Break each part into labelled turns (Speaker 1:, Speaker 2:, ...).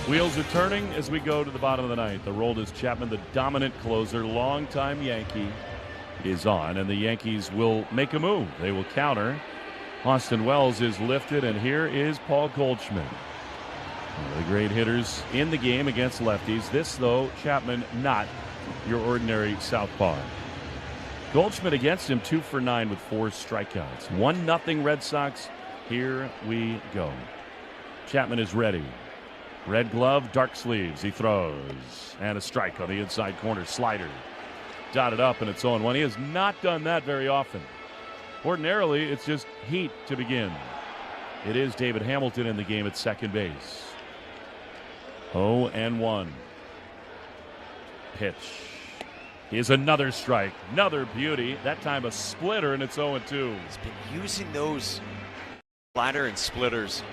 Speaker 1: Wheels are turning as we go to the bottom of the ninth. Aroldis Chapman, the dominant closer, longtime Yankee, is on, and the Yankees will make a move. They will counter. Austin Wells is lifted, and here is Paul Goldschmidt. One of the great hitters in the game against lefties. This, though, Chapman, not your ordinary southpaw. Goldschmidt against him, 2 for 9 with 4 strikeouts. 1-0 Red Sox. Here we go. Chapman is ready. Red glove, dark sleeves. He throws. And a strike on the inside corner. Slider. Dotted up, and it's 0-1. He has not done that very often. Ordinarily, it's just heat to begin. It is David Hamilton in the game at second base. 0-1. Pitch. Is another strike. Another beauty. That time a splitter, and it's 0-2.
Speaker 2: He's been using those slider and splitters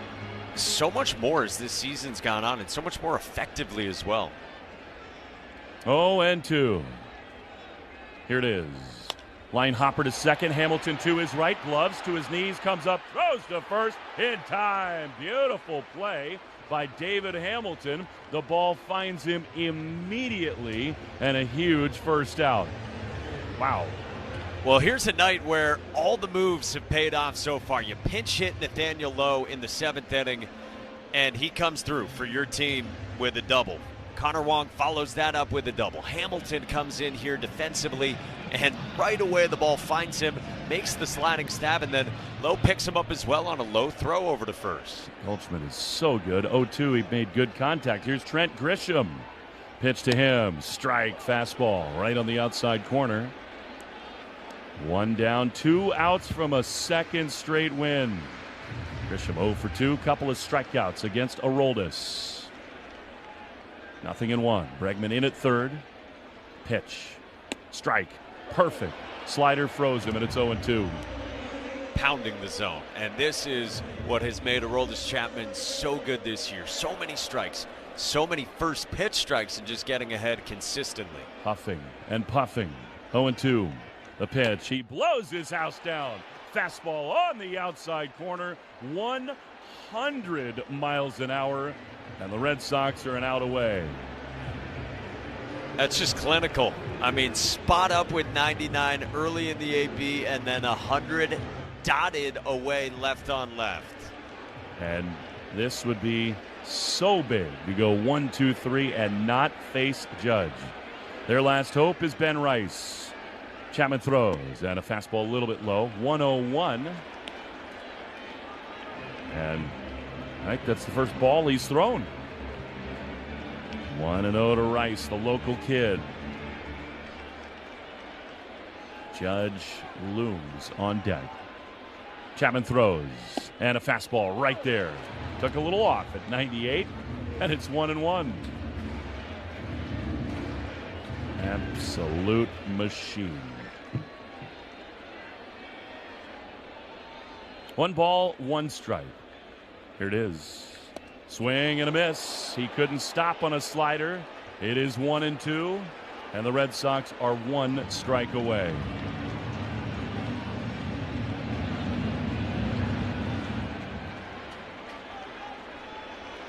Speaker 2: so much more as this season's gone on, and so much more effectively as well.
Speaker 1: 0-2. Here it is. Line hopper to second. Hamilton to his right. Gloves to his knees. Comes up. Throws to first in time. Beautiful play by David Hamilton. The ball finds him immediately, and a huge first out. Wow.
Speaker 2: Well, here's a night where all the moves have paid off so far. You pinch hit Nathaniel Lowe in the 7th inning, and he comes through for your team with a double. Connor Wong follows that up with a double. Hamilton comes in here defensively, and right away the ball finds him, makes the sliding stab, and then Lowe picks him up as well on a low throw over to first.
Speaker 1: Goldschmidt is so good. 0-2, he made good contact. Here's Trent Grisham. Pitch to him. Strike, fastball, right on the outside corner. 1 down, 2 outs from a second straight win. Grisham 0 for 2, couple of strikeouts against Aroldis. 0-1. Bregman in at third. Pitch. Strike. Perfect. Slider froze him, and it's 0-2.
Speaker 2: Pounding the zone. And this is what has made Aroldis Chapman so good this year. So many strikes. So many first pitch strikes, and just getting ahead consistently.
Speaker 1: Puffing and puffing. 0-2. The pitch. He blows his house down. Fastball on the outside corner. 100 miles an hour. And the Red Sox are an out away.
Speaker 2: That's just clinical. I mean, spot up with 99 early in the AB, and then 100 dotted away left on left.
Speaker 1: And this would be so big to go 1, 2, 3 and not face Judge. Their last hope is Ben Rice. Chapman throws, and a fastball a little bit low. 1-0-1. And I think that's the first ball he's thrown. 1-0 to Rice, the local kid. Judge looms on deck. Chapman throws, and a fastball right there. Took a little off at 98, and it's 1-1. Absolute machine. 1 ball, 1 strike. Here it is. Swing and a miss. He couldn't stop on a slider. It is 1-2, and the Red Sox are 1 strike away.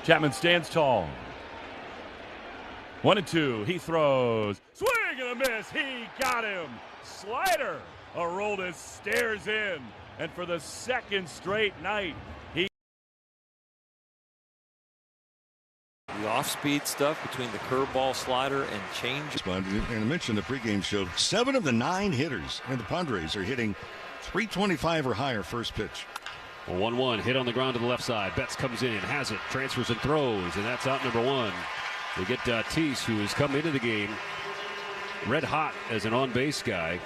Speaker 1: Chapman stands tall. 1-2. He throws. Swing and a miss. He got him. Slider. Aroldis stares in, and for the second straight night,
Speaker 3: the off-speed stuff between the curveball, slider, and change.
Speaker 4: And I mentioned the pregame show, 7 of the 9 hitters in the Padres are hitting 325 or higher first pitch.
Speaker 5: Well, 1-1 hit on the ground to the left side. Betts comes in, has it, transfers and throws, and that's out number 1. They get Tatis, who has come into the game red hot as an on-base guy.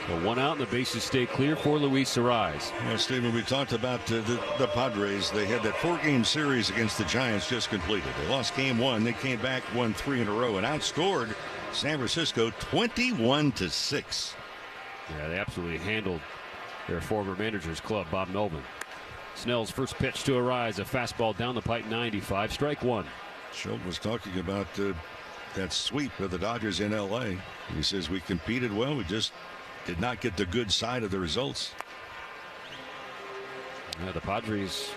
Speaker 5: So 1 out, and the bases stay clear for Luis Arraez.
Speaker 4: Well, Stephen, we talked about the Padres. They had that 4-game series against the Giants just completed. They lost game 1. They came back, won 3 in a row, and outscored San Francisco 21-6.
Speaker 5: Yeah, they absolutely handled their former manager's club, Bob Melvin. Snell's first pitch to Arraez, a fastball down the pipe, 95, strike 1.
Speaker 4: Schultz was talking about that sweep of the Dodgers in L.A. He says we competed well. We just did not get the good side of the results.
Speaker 5: Yeah, the Padres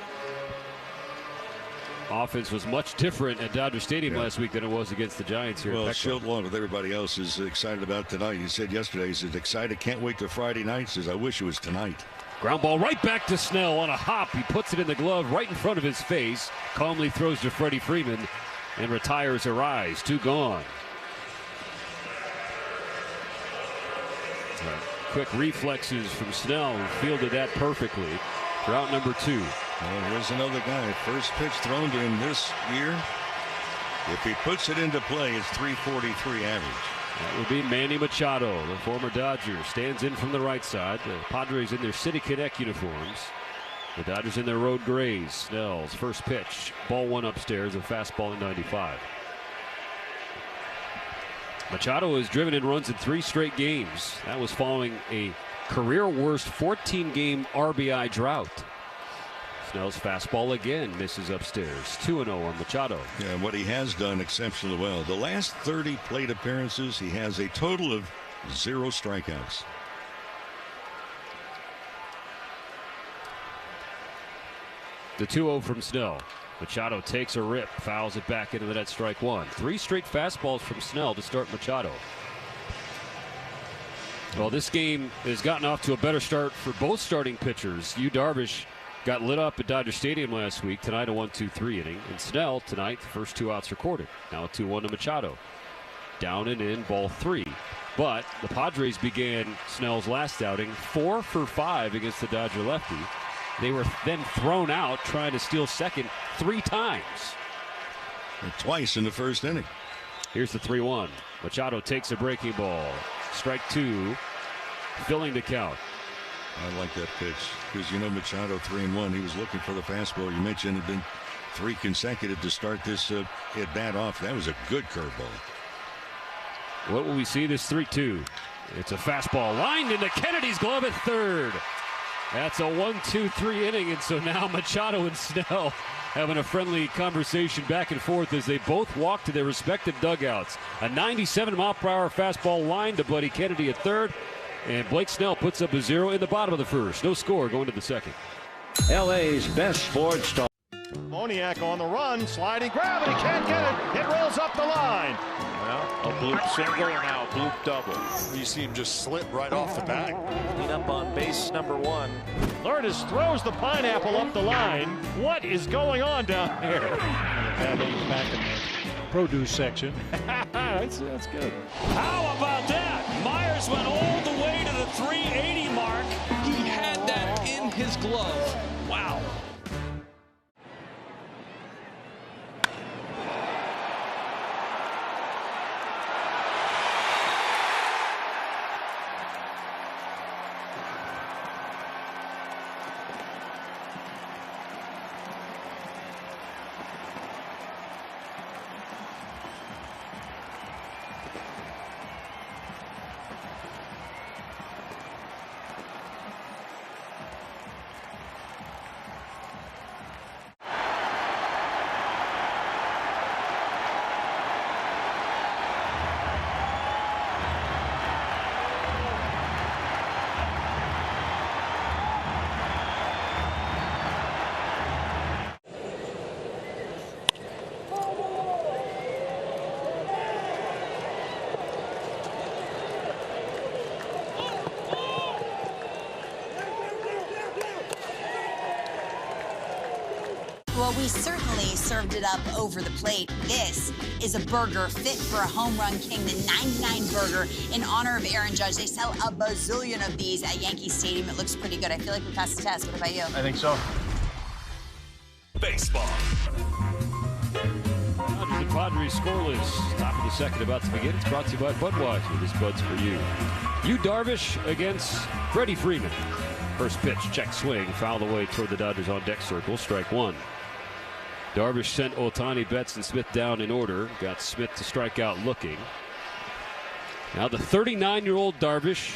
Speaker 5: offense was much different at Dodger Stadium last week than it was against the Giants here.
Speaker 4: Well, Schilt, along with everybody else, is excited about tonight. He said yesterday, he said, excited, can't wait to Friday night. He says, I wish it was tonight.
Speaker 5: Ground ball right back to Snell on a hop. He puts it in the glove right in front of his face. Calmly throws to Freddie Freeman and retires a rise. 2 gone. Quick reflexes from Snell, who fielded that perfectly. Route number 2.
Speaker 4: Well, here's another guy. First pitch thrown to him this year. If he puts it into play, it's 343 average.
Speaker 5: That would be Manny Machado, the former Dodger. Stands in from the right side. The Padres in their City Connect uniforms. The Dodgers in their road grays. Snell's first pitch. Ball 1 upstairs, a fastball at 95. Machado has driven in runs in 3 straight games. That was following a career worst 14-game RBI drought. Snell's fastball again misses upstairs. 2-0 on Machado.
Speaker 4: Yeah, what he has done exceptionally well. The last 30 plate appearances, he has a total of 0 strikeouts.
Speaker 5: The 2-0 from Snell. Machado takes a rip, fouls it back into the net, strike 1. 3 straight fastballs from Snell to start Machado. Well, this game has gotten off to a better start for both starting pitchers. Yu Darvish got lit up at Dodger Stadium last week. Tonight a 1-2-3 inning. And Snell tonight, the first 2 outs recorded. Now a 2-1 to Machado. Down and in, ball 3. But the Padres began Snell's last outing 4 for 5 against the Dodger lefty. They were then thrown out trying to steal second 3 times.
Speaker 4: And twice in the first inning.
Speaker 5: Here's the 3-1. Machado takes a breaking ball. Strike 2, filling the count.
Speaker 4: I like that pitch because, you know, Machado 3-1. He was looking for the fastball. You mentioned it had been 3 consecutive to start this at bat off. That was a good curveball.
Speaker 5: What will we see this 3-2? It's a fastball lined into Kennedy's glove at third. That's a 1-2-3 inning, and so now Machado and Snell having a friendly conversation back and forth as they both walk to their respective dugouts. A 97-mile-per-hour fastball lined to Buddy Kennedy at third, and Blake Snell puts up a 0 in the bottom of the first. No score going to the second.
Speaker 6: LA's best sports talk.
Speaker 7: Moniak on the run, sliding grab, and he can't get it. It rolls up the line.
Speaker 8: Well, a bloop single and now a bloop double. You see him just slip right off the bat.
Speaker 3: Clean up on base number 1.
Speaker 7: Lourdes throws the pineapple up the line. What is going on down here?
Speaker 9: Back in the produce section.
Speaker 7: that's good.
Speaker 10: How about that? Myers went all the way to the 380 mark. He had that in his glove. Wow.
Speaker 11: Well, we certainly served it up over the plate. This is a burger fit for a home run king, the 99 burger in honor of Aaron Judge. They sell a bazillion of these at Yankee Stadium. It looks pretty good. I feel like we passed the test. What about you?
Speaker 7: I think so.
Speaker 10: Baseball.
Speaker 5: Dodgers and Padres scoreless. Top of the second about to begin. It's brought to you by Budweiser. This Bud's for you. Yu Darvish against Freddie Freeman. First pitch, check swing, fouled away toward the Dodgers on deck circle. Strike 1. Darvish sent Ohtani, Betts, and Smith down in order. Got Smith to strike out looking. Now the 39-year-old Darvish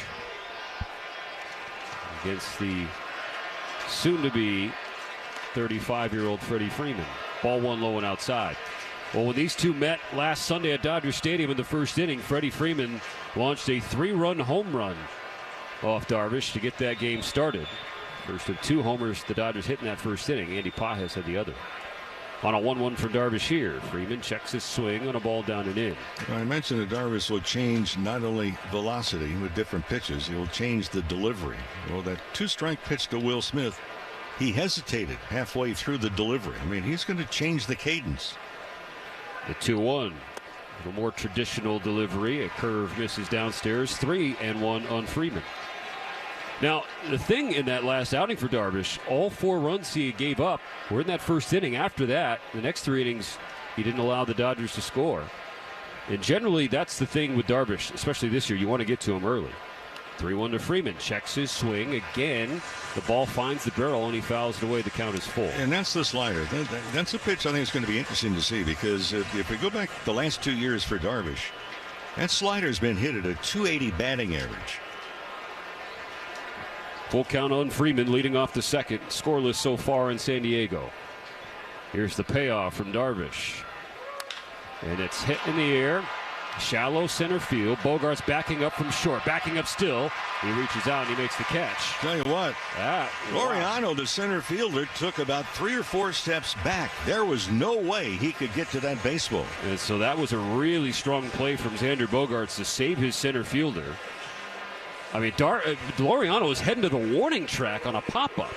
Speaker 5: against the soon-to-be 35-year-old Freddie Freeman. Ball 1 low and outside. Well, when these two met last Sunday at Dodger Stadium in the first inning, Freddie Freeman launched a 3-run home run off Darvish to get that game started. First of 2 homers the Dodgers hit in that first inning. Andy Pajes had the other. On a 1-1 for Darvish here. Freeman checks his swing on a ball down and in.
Speaker 4: I mentioned that Darvish will change not only velocity with different pitches, he will change the delivery. Well, that 2-strike pitch to Will Smith, he hesitated halfway through the delivery. I mean, he's going to change the cadence.
Speaker 5: The 2-1. A more traditional delivery. A curve misses downstairs. 3-1 on Freeman. Now, the thing in that last outing for Darvish, all 4 runs he gave up were in that first inning. After that, the next 3 innings, he didn't allow the Dodgers to score. And generally, that's the thing with Darvish, especially this year. You want to get to him early. 3-1 to Freeman. Checks his swing. Again, the ball finds the barrel, and he fouls it away. The count is full.
Speaker 4: And that's the slider. That's a pitch I think is going to be interesting to see, because if we go back the last 2 years for Darvish, that slider's been hit at a .280 batting average.
Speaker 5: Full count on Freeman leading off the second. Scoreless so far in San Diego. Here's the payoff from Darvish. And it's hit in the air. Shallow center field. Bogart's backing up from short. Backing up still. He reaches out and he makes the catch.
Speaker 4: Tell you what. Laureano, the center fielder, took about 3 or 4 steps back. There was no way he could get to that baseball.
Speaker 5: And so that was a really strong play from Xander Bogaerts to save his center fielder. I mean, Laureano was heading to the warning track on a pop-up.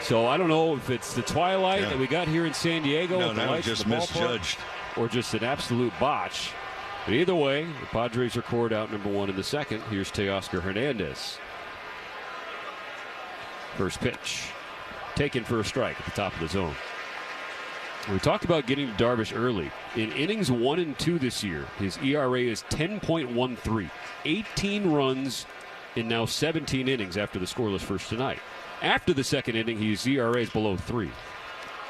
Speaker 5: So I don't know if it's the twilight that we got here in San Diego.
Speaker 4: No,
Speaker 5: with the
Speaker 4: that was
Speaker 5: lights
Speaker 4: just
Speaker 5: in the
Speaker 4: misjudged.
Speaker 5: Or just an absolute botch. But either way, the Padres record out number 1 in the second. Here's Teoscar Hernandez. First pitch. Taken for a strike at the top of the zone. We talked about getting to Darvish early. In innings 1 and 2 this year, his ERA is 10.13. 18 runs in now 17 innings after the scoreless first tonight. After the second inning, his ERA is below 3.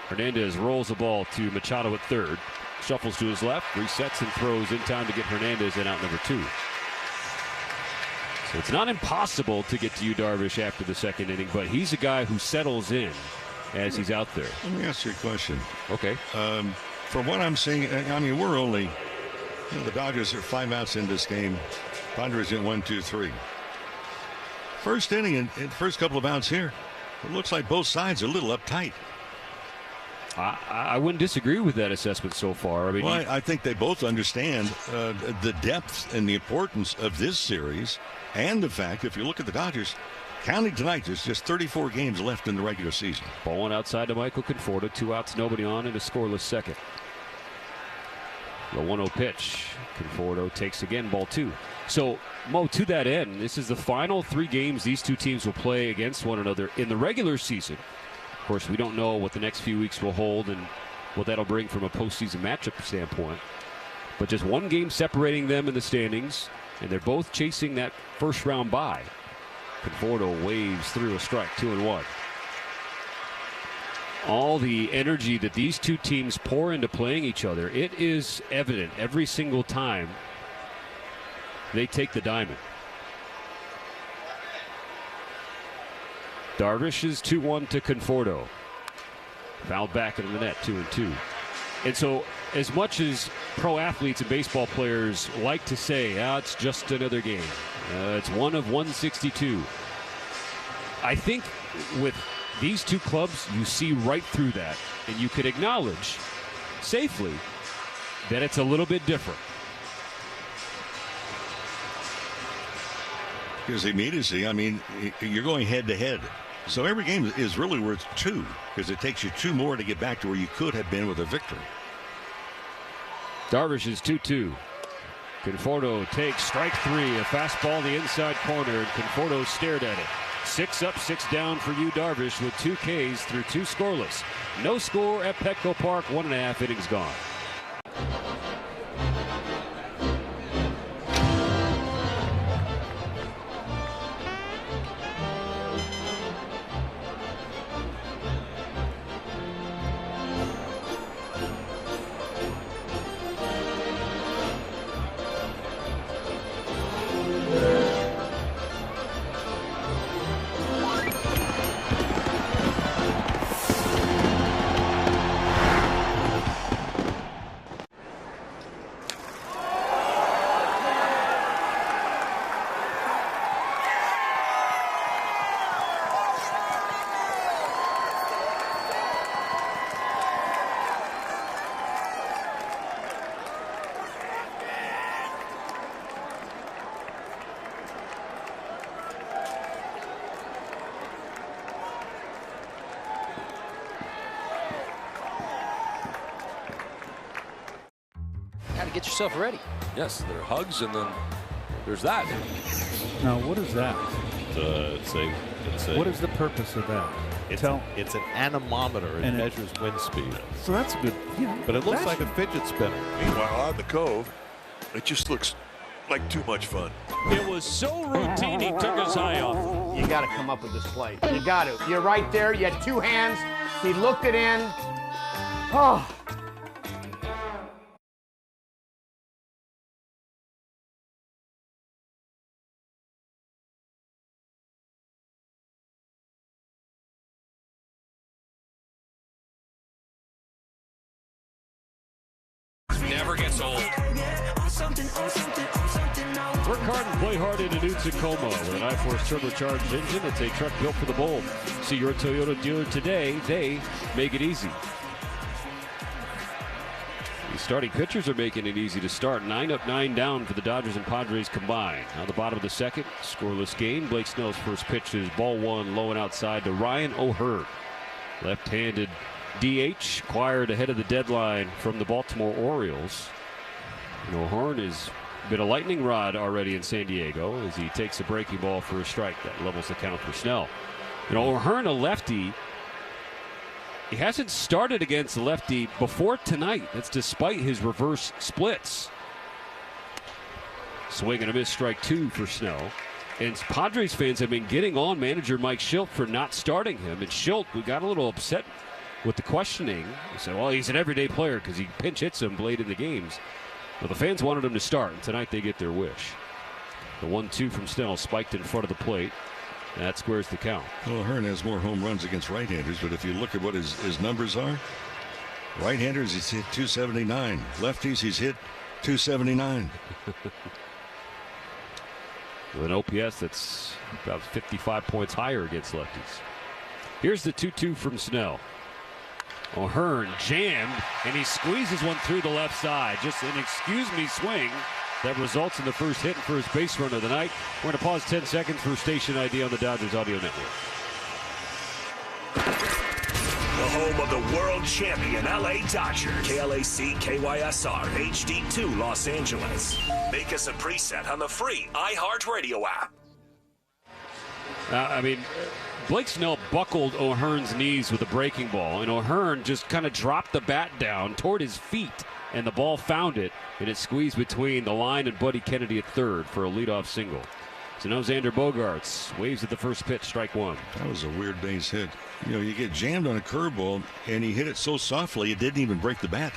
Speaker 5: Hernandez rolls the ball to Machado at third. Shuffles to his left, resets and throws in time to get Hernandez in out number 2. So it's not impossible to get to you, Darvish, after the second inning, but he's a guy who settles in as he's out there.
Speaker 4: Let me ask you a question.
Speaker 5: Okay.
Speaker 4: From what I'm seeing, I mean, we're only, the Dodgers are 5 outs in this game. Padres in 1, 2, 3. First inning and first couple of outs here, it looks like both sides are a little uptight.
Speaker 5: I wouldn't disagree with that assessment so far. I mean,
Speaker 4: well, I think they both understand the depth and the importance of this series, and the fact, if you look at the Dodgers, counting tonight, there's just 34 games left in the regular season.
Speaker 5: Ball 1 outside to Michael Conforto. 2 outs, nobody on, and a scoreless second. The 1-0 pitch. Conforto takes again, ball 2. So, Mo, to that end, this is the final 3 games these two teams will play against one another in the regular season. Of course, we don't know what the next few weeks will hold and what that'll bring from a postseason matchup standpoint. But just 1 game separating them in the standings, and they're both chasing that first round bye. Conforto waves through a strike, 2-1. All the energy that these two teams pour into playing each other, it is evident every single time they take the diamond. Darvish is 2-1 to Conforto. Fouled back into the net, 2-2. And so, as much as pro athletes and baseball players like to say, it's just another game. It's 1 of 162. I think with these two clubs, you see right through that, and you could acknowledge safely that it's a little bit different.
Speaker 4: Because immediacy, I mean, you're going head to head. So every game is really worth 2, because it takes you 2 more to get back to where you could have been with a victory.
Speaker 5: Darvish is 2-2. Conforto takes strike 3, a fastball in the inside corner, and Conforto stared at it. 6 up, 6 down for you, Darvish, with 2 Ks through 2 scoreless. No score at Petco Park, 1.5 innings gone.
Speaker 3: get yourself ready.
Speaker 12: Yes, there are hugs, and then there's that.
Speaker 9: Now, what is that?
Speaker 13: What is the purpose of that?
Speaker 8: It's an anemometer. It measures wind speed.
Speaker 13: So that's good.
Speaker 8: But it looks like a fidget spinner.
Speaker 14: Meanwhile, on the Cove, it just looks like too much fun.
Speaker 7: It was so routine, he took his eye off.
Speaker 15: You got to come up with this play. You got to. You're right there. You had two hands. He looked it in. Oh.
Speaker 5: Never gets old. Work hard and play hard in a new Tacoma with an I-Force turbocharged engine. It's a truck built for the bold. See your Toyota dealer today. They make it easy. The starting pitchers are making it easy to start. 9 up, 9 down for the Dodgers and Padres combined. On the bottom of the second, scoreless game. Blake Snell's first pitch is ball one, low and outside to Ryan O'Hearn. Left-handed DH acquired ahead of the deadline from the Baltimore Orioles. And O'Hearn has been a lightning rod already in San Diego as he takes a breaking ball for a strike. That levels the count for Snell. O'Hearn, a lefty. He hasn't started against the lefty before tonight. That's despite his reverse splits. Swing and a miss, strike two for Snell. And Padres fans have been getting on manager Mike Shildt for not starting him. And Shildt, we got a little upset with the questioning. They said, well, he's an everyday player because he pinch hits them late in the games. Well, the fans wanted him to start, and tonight they get their wish. The 1-2 from Snell spiked in front of the plate. That squares the count.
Speaker 4: Well, Hearn has more home runs against right-handers, but if you look at what his numbers are, right-handers he's hit 279. Lefties he's hit 279.
Speaker 5: With an OPS that's about 55 points higher against lefties. Here's the 2-2 from Snell. O'Hearn jammed, and he squeezes one through the left side. Just an excuse-me swing that results in the first hit for his base run of the night. We're going to pause 10 seconds for station ID on the Dodgers Audio Network.
Speaker 16: The home of the world champion LA Dodgers. KLAC KYSR HD2 Los Angeles. Make us a preset on the free iHeartRadio app.
Speaker 5: Blake Snell buckled O'Hearn's knees with a breaking ball, and O'Hearn just kind of dropped the bat down toward his feet, and the ball found it, and it squeezed between the line and Buddy Kennedy at third for a leadoff single. So now Xander Bogaerts waves at the first pitch, strike one.
Speaker 4: That was a weird base hit. You get jammed on a curveball, and he hit it so softly it didn't even break the bat.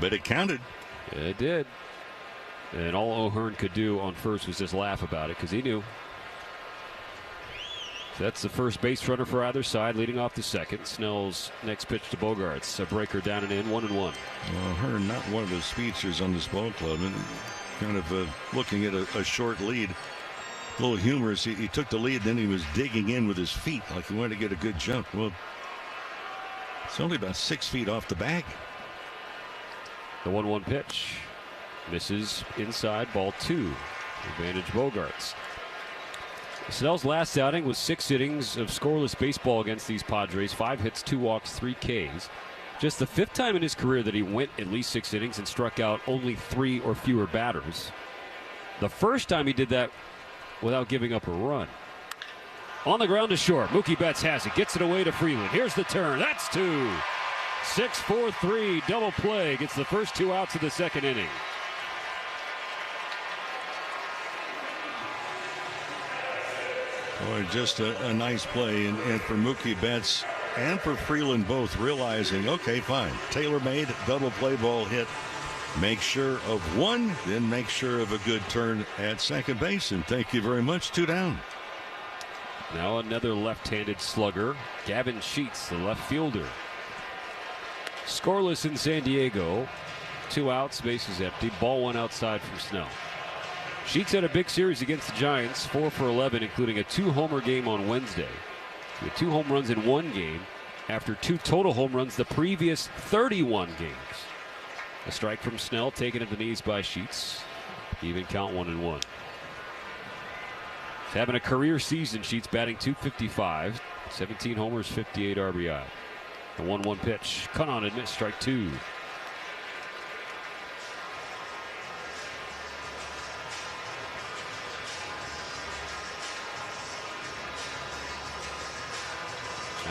Speaker 4: But it counted.
Speaker 5: Yeah, it did. And all O'Hearn could do on first was just laugh about it because he knew. That's the first base runner for either side, leading off the second. Snell's next pitch to Bogaerts. A breaker down and in, 1-1.
Speaker 4: Well, Hearn, not one of the speedsters on this ball club, and kind of looking at a short lead. A little humorous. He took the lead, then he was digging in with his feet like he wanted to get a good jump. Well, it's only about 6 feet off the bag.
Speaker 5: The 1-1 pitch misses inside, ball two. Advantage Bogaerts. Snell's last outing was 6 innings of scoreless baseball against these Padres. 5 hits, 2 walks, 3 Ks. Just the 5th time in his career that he went at least 6 innings and struck out only 3 or fewer batters. The first time he did that without giving up a run. On the ground to short. Mookie Betts has it. Gets it away to Freeland. Here's the turn. That's 2. 6-4-3 double play. Gets the first 2 outs of the second inning.
Speaker 4: Boy, just a nice play, and for Mookie Betts and for Freeland both realizing, okay, fine, tailor-made double play ball hit. Make sure of one, then make sure of a good turn at second base, and thank you very much. 2 down.
Speaker 5: Now another left-handed slugger, Gavin Sheets, the left fielder. Scoreless in San Diego. 2 outs, bases empty. Ball 1 outside from Snell. Sheets had a big series against the Giants, 4 for 11, including a 2-homer game on Wednesday. He had 2 home runs in 1 game after 2 total home runs the previous 31 games. A strike from Snell, taken at the knees by Sheets. Even count, 1-1. He's having a career season. Sheets batting .255, 17 homers, 58 RBI. The 1-1 pitch, cut on and miss, strike 2.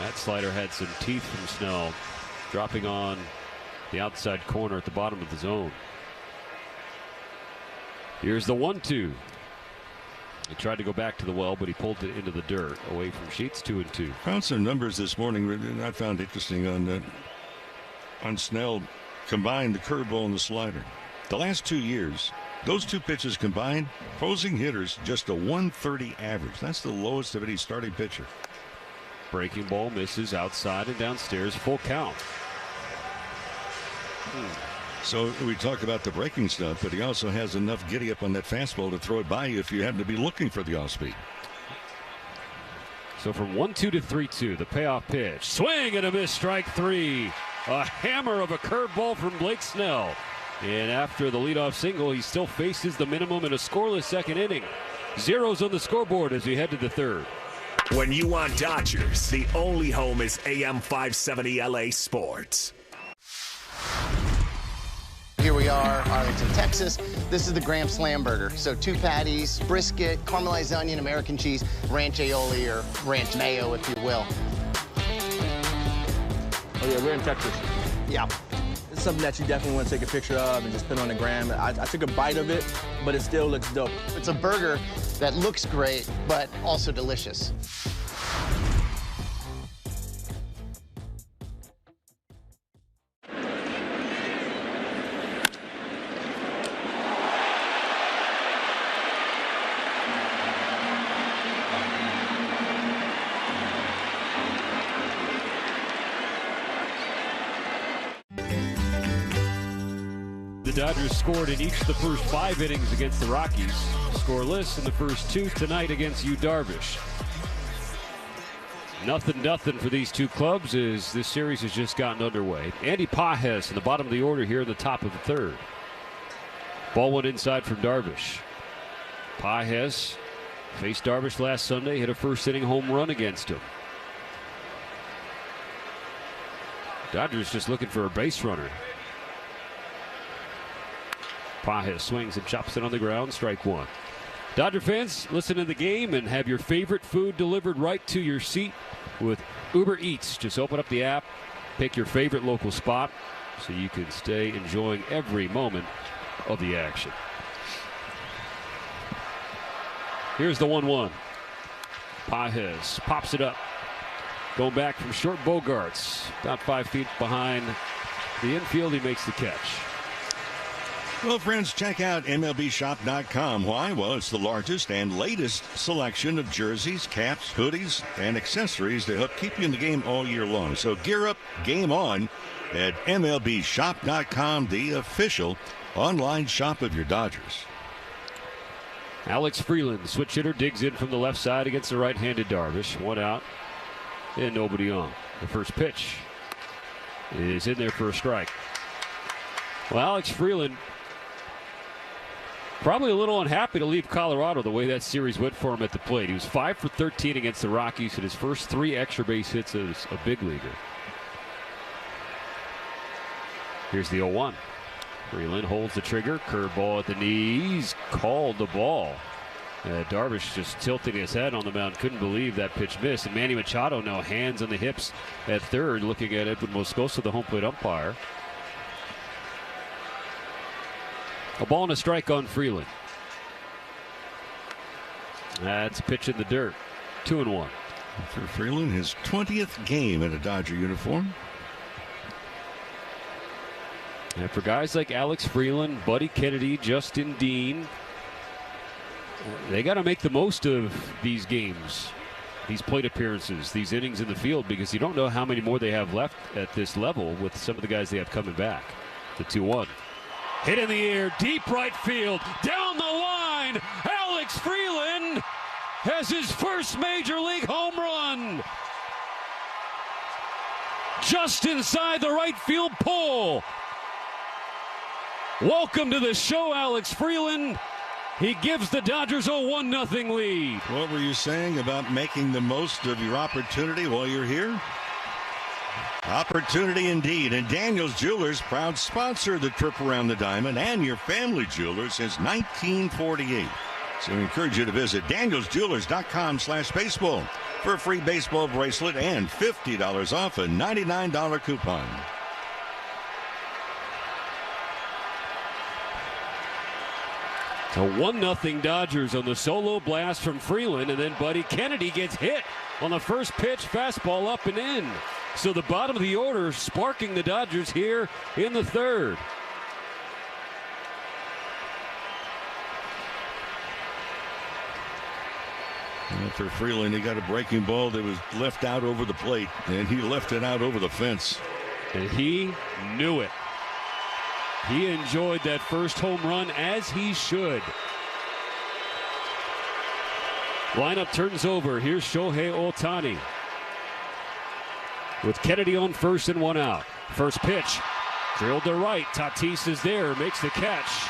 Speaker 5: That slider had some teeth from Snell, dropping on the outside corner at the bottom of the zone. Here's the 1-2. He tried to go back to the well, but he pulled it into the dirt away from Sheets. 2-2.
Speaker 4: Found some numbers this morning I found interesting on Snell. Combined the curveball and the slider. The last 2 years, those two pitches combined, opposing hitters just a 130 average. That's the lowest of any starting pitcher.
Speaker 5: Breaking ball misses outside and downstairs. Full count.
Speaker 4: So we talk about the breaking stuff, but he also has enough giddy up on that fastball to throw it by you if you happen to be looking for the off speed.
Speaker 5: So from 1-2 to 3-2, the payoff pitch. Swing and a miss, strike three. A hammer of a curveball from Blake Snell. And after the leadoff single, he still faces the minimum in a scoreless second inning. Zeros on the scoreboard as we head to the third.
Speaker 16: When you want Dodgers, the only home is AM 570 LA Sports.
Speaker 17: Here we are, Arlington, Texas. This is the Grand Slam burger. So 2 patties, brisket, caramelized onion, American cheese, ranch aioli, or ranch mayo, if you will.
Speaker 18: Oh yeah, we're in Texas.
Speaker 17: Yeah.
Speaker 18: It's something that you definitely want to take a picture of and just put on the gram. I took a bite of it, but it still looks dope.
Speaker 17: It's a burger that looks great, but also delicious.
Speaker 5: The Dodgers scored in each of the first 5 innings against the Rockies. Scoreless in the first 2 tonight against Yu Darvish. Nothing for these two clubs as this series has just gotten underway. Andy Pages in the bottom of the order here in the top of the third. Ball went inside from Darvish. Pages faced Darvish last Sunday, hit a first inning home run against him. Dodgers just looking for a base runner. Pages swings and chops it on the ground, strike one. Dodger fans, listen to the game and have your favorite food delivered right to your seat with Uber Eats. Just open up the app, pick your favorite local spot so you can stay enjoying every moment of the action. Here's the 1-1. Pages pops it up. Going back from short, Bogarts. About 5 feet behind the infield, he makes the catch.
Speaker 4: Well, friends, check out MLBshop.com. Why? Well, it's the largest and latest selection of jerseys, caps, hoodies, and accessories to help keep you in the game all year long. So gear up, game on at MLBshop.com, the official online shop of your Dodgers.
Speaker 5: Alex Freeland, switch hitter, digs in from the left side against the right-handed Darvish. One out and nobody on. The first pitch is in there for a strike. Well, Alex Freeland probably a little unhappy to leave Colorado the way that series went for him at the plate. He was 5 for 13 against the Rockies in his first 3 extra base hits as a big leaguer. Here's the 0-1. Freeland holds the trigger. Curveball at the knees. Called the ball. Darvish just tilting his head on the mound. Couldn't believe that pitch missed. And Manny Machado now hands on the hips at third, looking at Edwin Moscoso, the home plate umpire. A ball and a strike on Freeland. That's a pitch in the dirt. 2-1.
Speaker 4: For Freeland, his 20th game in a Dodger uniform.
Speaker 5: And for guys like Alex Freeland, Buddy Kennedy, Justin Dean, they got to make the most of these games, these plate appearances, these innings in the field, because you don't know how many more they have left at this level with some of the guys they have coming back. The 2-1. Hit in the air, deep right field, down the line. Alex Freeland has his first major league home run. Just inside the right field pole. Welcome to the show, Alex Freeland. He gives the Dodgers a 1-0 lead.
Speaker 4: What were you saying about making the most of your opportunity while you're here? Opportunity indeed. And Daniels Jewelers, proud sponsor of the trip around the diamond and your family jewelers since 1948. So we encourage you to visit danielsjewelers.com/baseball for a free baseball bracelet and $50 off a $99 coupon.
Speaker 5: A 1-0 Dodgers on the solo blast from Freeland, and then Buddy Kennedy gets hit on the first pitch, fastball up and in. So the bottom of the order sparking the Dodgers here in the third.
Speaker 4: For Freeland, he got a breaking ball that was left out over the plate, and he left it out over the fence.
Speaker 5: And he knew it. He enjoyed that first home run as he should. Lineup turns over. Here's Shohei Ohtani with Kennedy on first and one out. First pitch drilled to right. Tatis is there, makes the catch,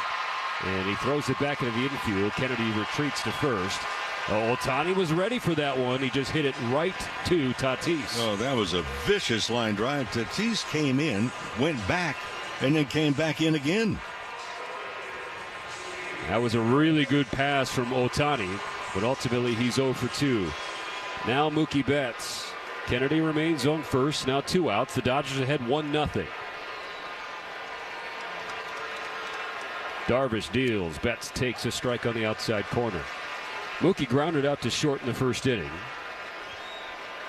Speaker 5: and he throws it back into the infield. Kennedy retreats to first. Ohtani was ready for that one. He just hit it right to Tatis.
Speaker 4: Oh, that was a vicious line drive. Tatis came in, went back, and then came back in again.
Speaker 5: That was a really good pass from Ohtani, but ultimately he's 0 for 2. Now Mookie Betts. Kennedy remains on first. Now 2 outs. The Dodgers ahead 1-0. Darvish deals. Betts takes a strike on the outside corner. Mookie grounded out to short in the first inning.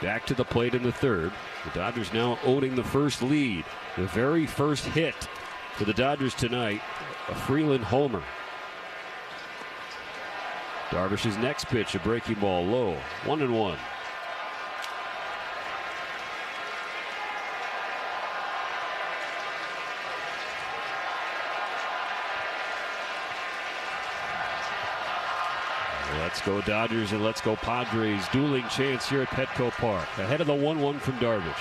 Speaker 5: Back to the plate in the third. The Dodgers now owning the first lead. The very first hit for the Dodgers tonight, a Freeland homer. Darvish's next pitch, a breaking ball low. 1-1. Let's go Dodgers and let's go Padres. Dueling chance here at Petco Park. Ahead of the 1-1 from Darvish.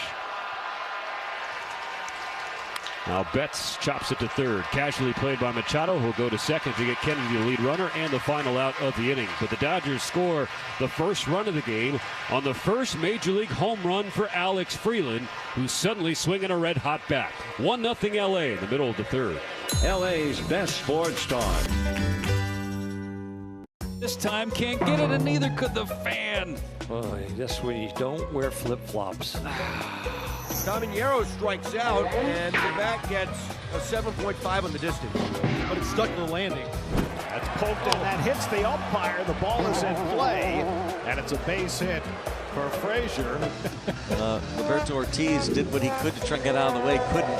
Speaker 5: Now Betts chops it to third. Casually played by Machado, who'll go to second to get Kennedy the lead runner and the final out of the inning. But the Dodgers score the first run of the game on the first Major League home run for Alex Freeland, who's suddenly swinging a red-hot bat. 1-0 LA in the middle of the third.
Speaker 6: LA's best sports talk.
Speaker 10: This time can't get it, and neither could the fan.
Speaker 3: Boy, that's when you don't wear flip-flops.
Speaker 19: Caminero strikes out, and the bat gets a 7.5 on the distance. But it's stuck to the landing.
Speaker 7: That's poked and that hits the umpire. The ball is in play, and it's a base hit for Frazier.
Speaker 20: Roberto Ortiz did what he could to try and get out of the way. Couldn't.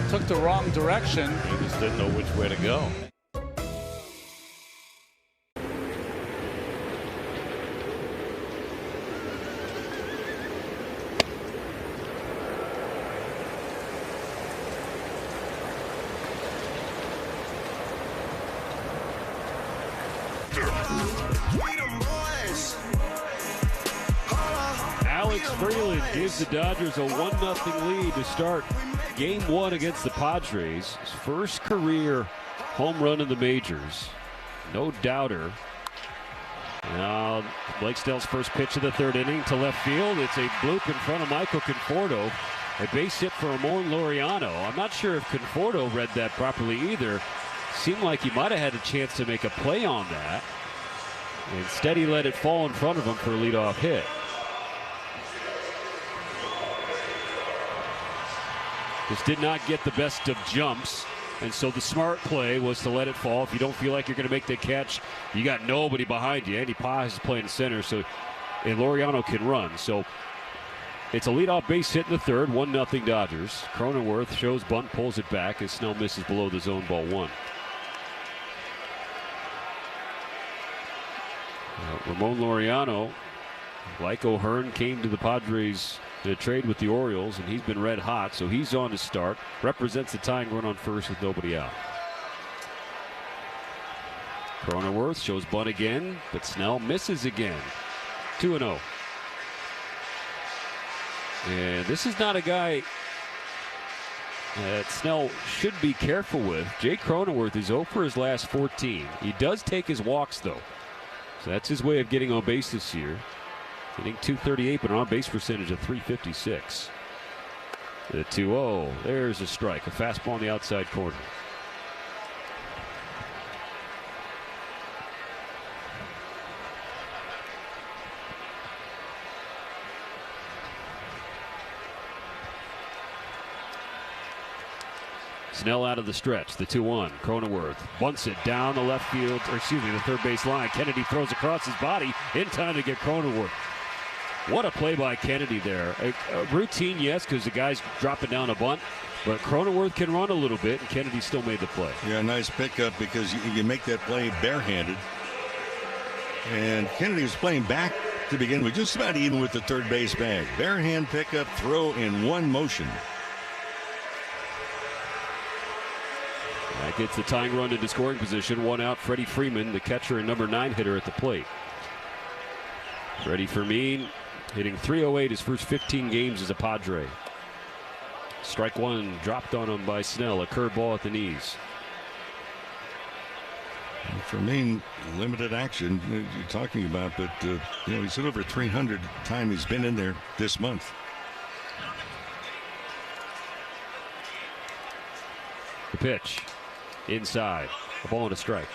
Speaker 9: Took the wrong direction.
Speaker 1: He just didn't know which way to go.
Speaker 5: Alex Freeland gives the Dodgers a 1-0 lead to start Game 1 against the Padres. His first career home run in the majors. No doubter. Now Blake Snell's first pitch of the third inning to left field. It's a bloop in front of Michael Conforto. A base hit for Ramon Laureano. I'm not sure if Conforto read that properly either. Seemed like he might have had a chance to make a play on that. Instead, he let it fall in front of him for a leadoff hit. Just did not get the best of jumps, and so the smart play was to let it fall. If you don't feel like you're going to make the catch, you got nobody behind you. Andy Paz is playing center, and Laureano can run. So it's a leadoff base hit in the third, 1-0 Dodgers. Cronenworth shows bunt, pulls it back as Snell misses below the zone, ball 1. Ramon Laureano, like O'Hearn, came to the Padres to trade with the Orioles, and he's been red hot, so he's on to start. Represents the tying run on first with nobody out. Cronenworth shows bunt again, but Snell misses again. 2-0. And this is not a guy that Snell should be careful with. Jay Cronenworth is 0 for his last 14. He does take his walks, though. So that's his way of getting on base this year. Hitting .238, but an on-base percentage of .356. The 2-0. There's a strike. A fastball on the outside corner. Snell out of the stretch, the 2-1. Cronenworth bunts it down the left field, or excuse me, the third base line. Kennedy throws across his body in time to get Cronenworth. What a play by Kennedy there. A routine, yes, because the guy's dropping down a bunt, but Cronenworth can run a little bit, and Kennedy still made the play.
Speaker 4: Yeah, nice pickup because you make that play barehanded. And Kennedy was playing back to begin with, just about even with the third base bag. Barehand pickup, throw in one motion.
Speaker 5: That gets the tying run into scoring position. One out, Freddie Freeman, the catcher and number 9 hitter at the plate. Freddie Freeman hitting .308 his first 15 games as a Padre. Strike one dropped on him by Snell, a curveball at the knees.
Speaker 4: Freeman, limited action you're talking about, but he's hit over 300 time he's been in there this month.
Speaker 5: The pitch inside, a ball and a strike.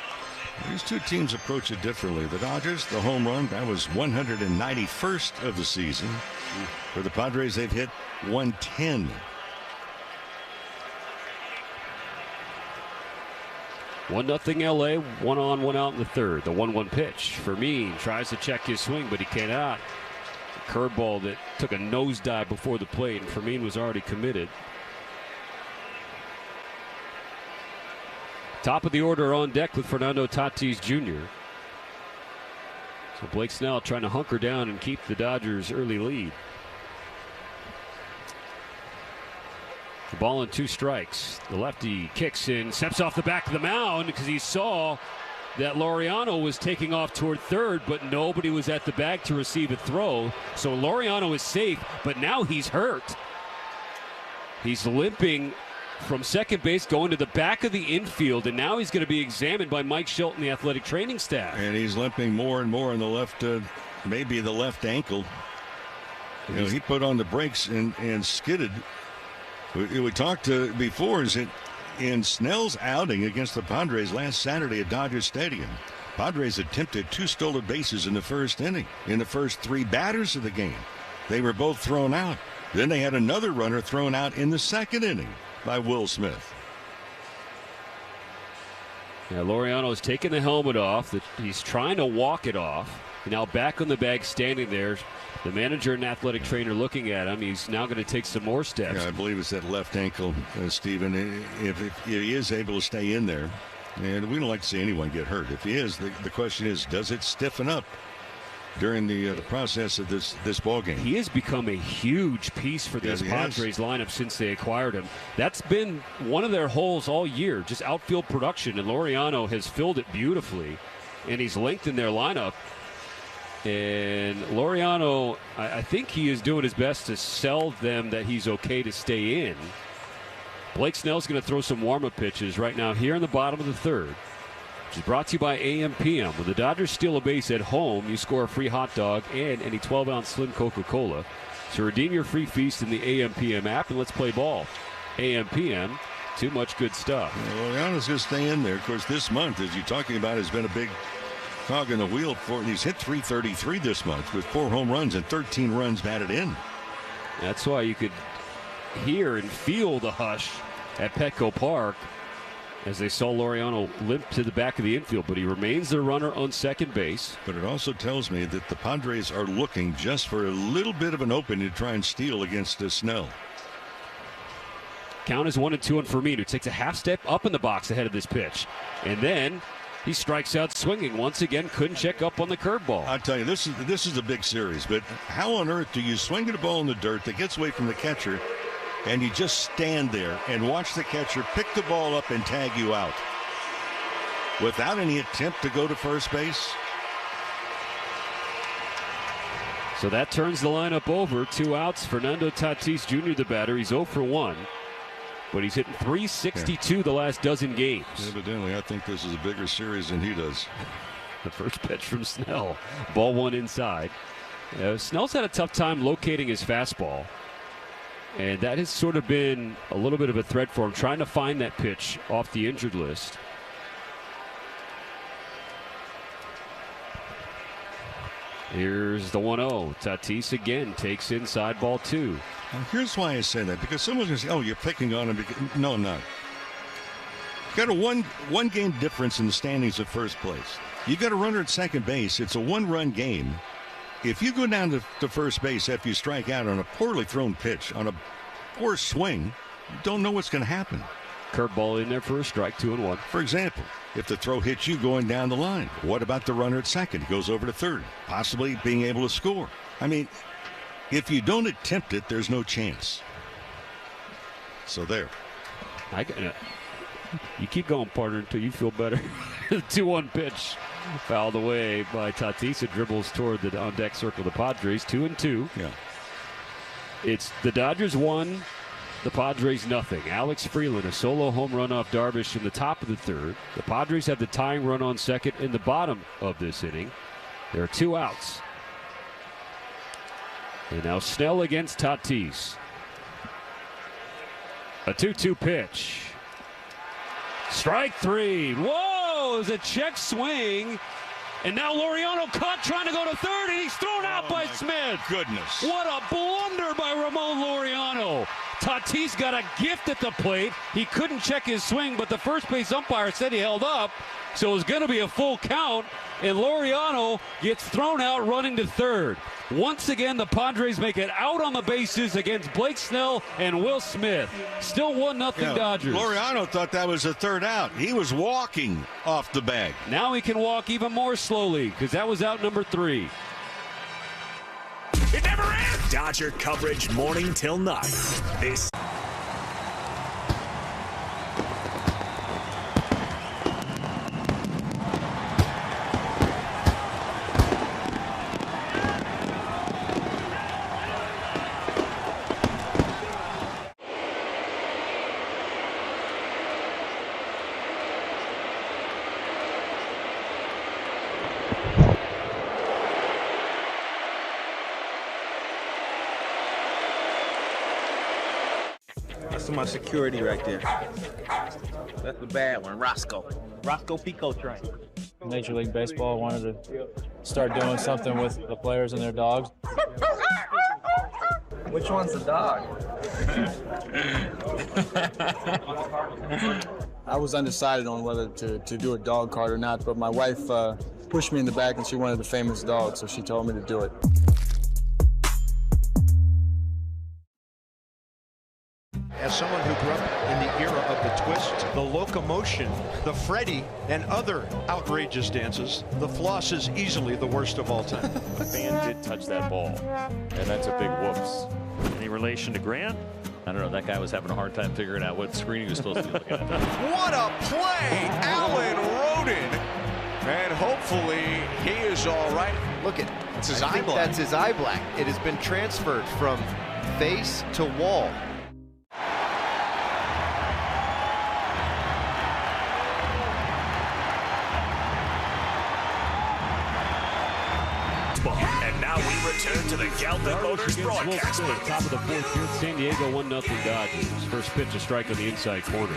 Speaker 4: These two teams approach it differently. The Dodgers, the home run, that was 191st of the season. For the Padres, they've hit 110.
Speaker 5: One nothing LA, one on, one out in the third. The 1-1 pitch. Fermin tries to check his swing, but he cannot. A curveball that took a nosedive before the plate, and Fermin was already committed. Top of the order on deck with Fernando Tatis Jr. So Blake Snell trying to hunker down and keep the Dodgers' early lead. The ball and 2 strikes. The lefty kicks in, steps off the back of the mound because he saw that Laureano was taking off toward third, but nobody was at the bag to receive a throw. So Laureano is safe, but now he's hurt. He's limping from second base going to the back of the infield, and now he's going to be examined by Mike Shelton, the athletic training staff.
Speaker 4: And he's limping more and more in the left, maybe the left ankle. He put on the brakes and skidded. We talked before, is it in Snell's outing against the Padres last Saturday at Dodger Stadium. Padres attempted 2 stolen bases in the first inning. In the first 3 batters of the game, they were both thrown out. Then they had another runner thrown out in the second inning by Will Smith.
Speaker 5: Yeah, Laureano's taking the helmet off. He's trying to walk it off. Now back on the bag, standing there. The manager and athletic trainer looking at him. He's now going to take some more steps.
Speaker 4: Yeah, I believe it's that left ankle, Stephen. If he is able to stay in there, and we don't like to see anyone get hurt. If he is, the question is, does it stiffen up during the process of this ball game?
Speaker 5: He has become a huge piece for this Padres lineup since they acquired him. That's been one of their holes all year, just outfield production, and Laureano has filled it beautifully, and he's lengthened their lineup. And Laureano, I think he is doing his best to sell them that he's okay to stay in. Blake Snell's going to throw some warm-up pitches right now here in the bottom of the third, which is brought to you by AM/PM. When the Dodgers steal a base at home, you score a free hot dog and any 12-ounce slim Coca-Cola. So redeem your free feast in the AM/PM app, and let's play ball. AM/PM, too much good stuff.
Speaker 4: Laureano's going to stay in there. Of course, this month, as you're talking about, has been a big cog in the wheel for him. He's hit .333 this month with 4 home runs and 13 runs batted in.
Speaker 5: That's why you could hear and feel the hush at Petco Park as they saw Laureano limp to the back of the infield, but he remains the runner on second base.
Speaker 4: But it also tells me that the Padres are looking just for a little bit of an opening to try and steal against Snell.
Speaker 5: Count is 1-2 on Fermin, who takes a half step up in the box ahead of this pitch. And then he strikes out swinging. Once again, couldn't check up on the curveball.
Speaker 4: I'll tell you, this is a big series, but how on earth do you swing at a ball in the dirt that gets away from the catcher and you just stand there and watch the catcher pick the ball up and tag you out without any attempt to go to first base?
Speaker 5: So that turns the lineup over. 2 outs. Fernando Tatis Jr., the batter. He's 0 for 1. But he's hitting .362 the last dozen games.
Speaker 4: Evidently, I think this is a bigger series than he does.
Speaker 5: The first pitch from Snell. Ball 1 inside. Snell's had a tough time locating his fastball. And that has sort of been a little bit of a threat for him, trying to find that pitch off the injured list. Here's the 1-0. Tatis again takes inside ball 2.
Speaker 4: Now here's why I say that, because someone's going to say, oh, you're picking on him. No, I'm not. Got a one game difference in the standings at first place. You got a runner at second base. It's a one-run game. If you go down to first base after you strike out on a poorly thrown pitch, on a poor swing, you don't know what's going to happen.
Speaker 5: Curveball in there for a strike, 2-1.
Speaker 4: For example, if the throw hits you going down the line, what about the runner at second? He goes over to third, possibly being able to score. I mean, if you don't attempt it, there's no chance. So there.
Speaker 5: You keep going, partner, until you feel better. The 2-1 pitch fouled away by Tatis. It dribbles toward the on-deck circle of the Padres. 2-2.
Speaker 4: Yeah.
Speaker 5: It's the Dodgers 1, the Padres nothing. Alex Freeland, a solo home run off Darvish in the top of the third. The Padres have the tying run on second in the bottom of this inning. There are 2 outs. And now Snell against Tatis. A 2-2 pitch. Strike 3. Whoa, it's a check swing. And now Laureano caught trying to go to third, and he's thrown out by Smith.
Speaker 4: Goodness.
Speaker 5: What a blunder by Ramon Laureano. Tatis got a gift at the plate. He couldn't check his swing, but the first base umpire said he held up. So it was going to be a full count, and Laureano gets thrown out running to third. Once again, the Padres make it out on the bases against Blake Snell and Will Smith. Still 1-0 Dodgers.
Speaker 4: Laureano thought that was a third out. He was walking off the bag.
Speaker 5: Now he can walk even more slowly because that was out number 3.
Speaker 16: It never ends. Dodger coverage morning till night. This.
Speaker 18: That's my security right there. That's the bad one, Roscoe Pico train.
Speaker 21: Major League Baseball wanted to start doing something with the players and their dogs.
Speaker 18: Which one's the dog?
Speaker 21: I was undecided on whether to do a dog card or not, but my wife pushed me in the back and she wanted a famous dog, so she told me to do it.
Speaker 7: As someone who grew up in the era of the twist, the locomotion, the Freddy, and other outrageous dances, the floss is easily the worst of all time.
Speaker 22: The fan did touch that ball, and that's a big whoops. Any relation to Grant? I don't know. That guy was having a hard time figuring out what screen he was supposed to be looking at.
Speaker 23: What a play! Alan Rodin. And hopefully he is all right.
Speaker 24: Look at it's his eye black. That's his eye black. It has been transferred from face to wall.
Speaker 16: And now we return to the Galvin Motors broadcast booth.
Speaker 5: Top of the fourth here, San Diego 1-0 Dodgers. First pitch, a strike on the inside corner.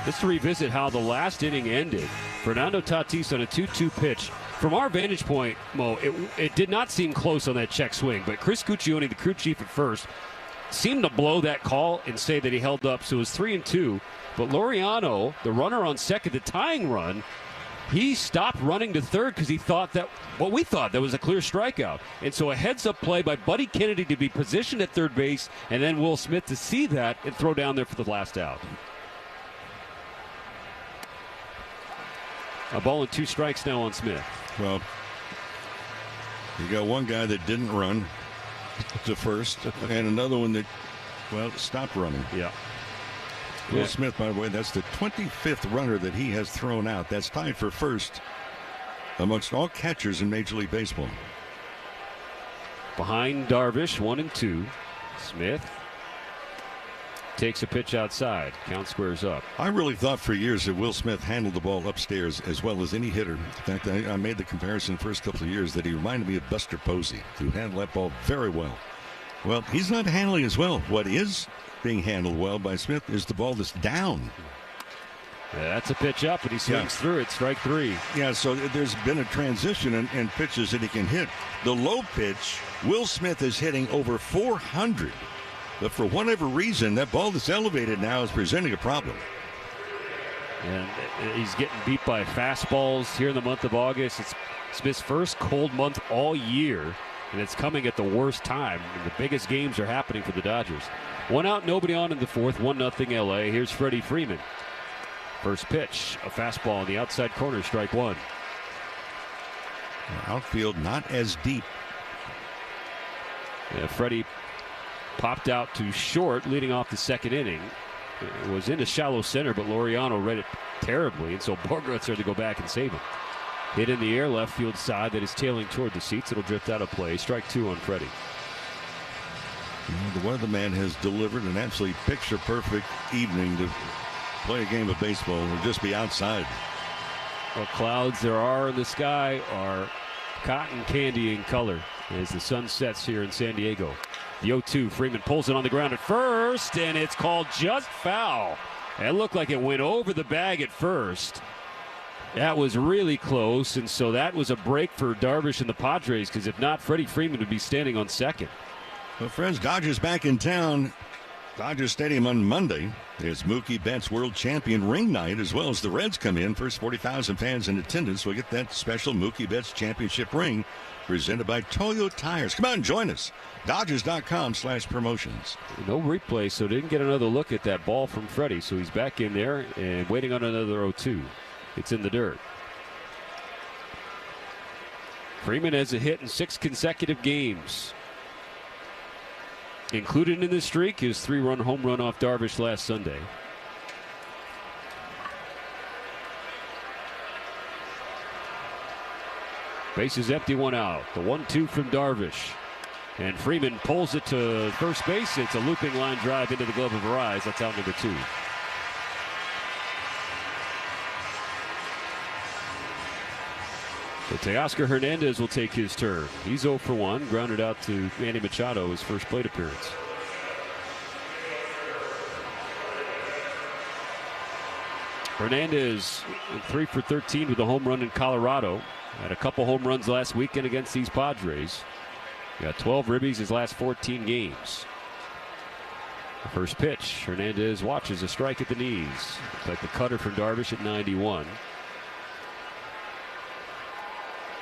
Speaker 5: Just to revisit how the last inning ended. Fernando Tatis on a 2-2 pitch. From our vantage point, Mo, it did not seem close on that check swing, but Chris Cuccione, the crew chief at first, seemed to blow that call and say that he held up, so it was 3-2. But Laureano, the runner on second, the tying run, he stopped running to third because he thought that, what we thought, that was a clear strikeout. And so a heads-up play by Buddy Kennedy to be positioned at third base, and then Will Smith to see that and throw down there for the last out. A ball and 2 strikes now on Smith.
Speaker 4: Well, you got one guy that didn't run to first, and another one that, well, stopped running.
Speaker 5: Yeah.
Speaker 4: Will Smith, by the way, that's the 25th runner that he has thrown out. That's tied for first amongst all catchers in Major League Baseball.
Speaker 5: Behind Darvish, 1-2. Smith takes a pitch outside. Count squares up.
Speaker 4: I really thought for years that Will Smith handled the ball upstairs as well as any hitter. In fact, I made the comparison the first couple of years that he reminded me of Buster Posey, who handled that ball very well. Well, he's not handling as well. What is being handled well by Smith is the ball that's down.
Speaker 5: Yeah, that's a pitch up, and he swings through it. Strike 3.
Speaker 4: Yeah, so there's been a transition in pitches that he can hit. The low pitch, Will Smith is hitting over 400. But for whatever reason, that ball that's elevated now is presenting a problem.
Speaker 5: And he's getting beat by fastballs here in the month of August. It's Smith's first cold month all year, and it's coming at the worst time. And the biggest games are happening for the Dodgers. 1 out, nobody on in the fourth, 1-0 LA. Here's Freddie Freeman. First pitch, a fastball on the outside corner, strike one.
Speaker 4: Outfield not as deep.
Speaker 5: Yeah, Freddie popped out to short, leading off the second inning. It was into shallow center, but Laureano read it terribly, and so Bogarts had to go back and save him. Hit in the air, left field side, that is tailing toward the seats. It'll drift out of play. Strike two on Freddie.
Speaker 4: The weatherman has delivered an absolutely picture-perfect evening to play a game of baseball or just be outside.
Speaker 5: What clouds there are in the sky are cotton candy in color as the sun sets here in San Diego. The 0-2, Freeman pulls it on the ground at first, and it's called just foul. It looked like it went over the bag at first. That was really close, and so that was a break for Darvish and the Padres, because if not, Freddie Freeman would be standing on second.
Speaker 4: Well, friends, Dodgers back in town. Dodger Stadium on Monday is Mookie Betts World Champion Ring Night, as well as the Reds come in. First 40,000 fans in attendance will get that special Mookie Betts Championship ring presented by Toyo Tires. Come out and join us. Dodgers.com/promotions.
Speaker 5: No replay, so didn't get another look at that ball from Freddie. So he's back in there and waiting on another 0-2. It's in the dirt. Freeman has a hit in 6 consecutive games. Included in this streak is 3-run home run off Darvish last Sunday. Base is empty, 1 out. The 1-2 from Darvish. And Freeman pulls it to first base. It's a looping line drive into the glove of Arise. That's out number 2. So Teoscar Hernandez will take his turn. He's 0 for 1. Grounded out to Manny Machado, his first plate appearance. Hernandez 3 for 13 with a home run in Colorado. Had a couple home runs last weekend against these Padres. Got 12 ribbies his last 14 games. The first pitch, Hernandez watches a strike at the knees. Looks like the cutter from Darvish at 91.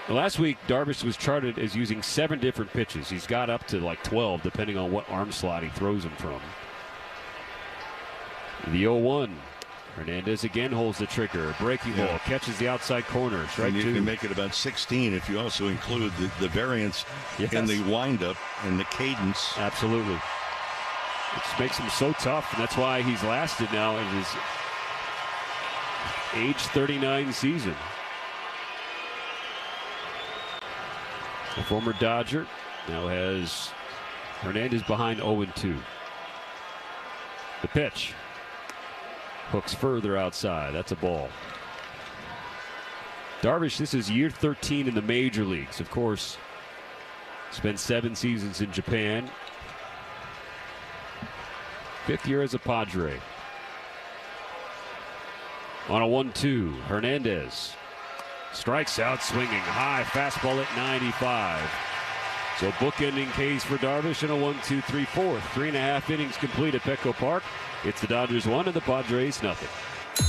Speaker 5: Last week, Darvish was charted as using 7 different pitches. He's got up to like 12, depending on what arm slot he throws him from. The 0-1. Hernandez again holds the trigger. Breaking ball, catches the outside corner. Strike
Speaker 4: and you
Speaker 5: 2.
Speaker 4: can make it about 16 if you also include the variance in the windup and the cadence.
Speaker 5: Absolutely. It makes him so tough, and that's why he's lasted now in his age 39 season. The former Dodger now has Hernandez behind 0-2. The pitch. Hooks further outside. That's a ball. Darvish, this is year 13 in the major leagues. Of course, spent 7 seasons in Japan. 5th year as a Padre. On a 1-2, Hernandez strikes out swinging high, fastball at 95. So bookending case for Darvish in a 1-2-3-4. 3.5 innings complete at Petco Park. It's the Dodgers 1 and the Padres nothing.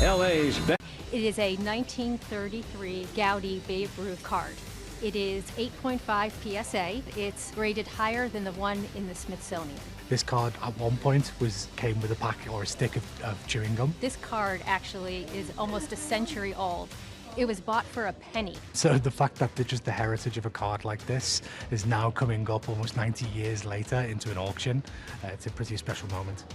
Speaker 6: LA's best.
Speaker 2: It is a 1933 Gaudy Babe Ruth card. It is 8.5 PSA. It's rated higher than the one in the Smithsonian.
Speaker 11: This card at one point came with a pack or a stick of chewing gum.
Speaker 2: This card actually is almost a century old. It was bought for a penny.
Speaker 11: So the fact that just the heritage of a card like this is now coming up almost 90 years later into an auction, it's a pretty special moment.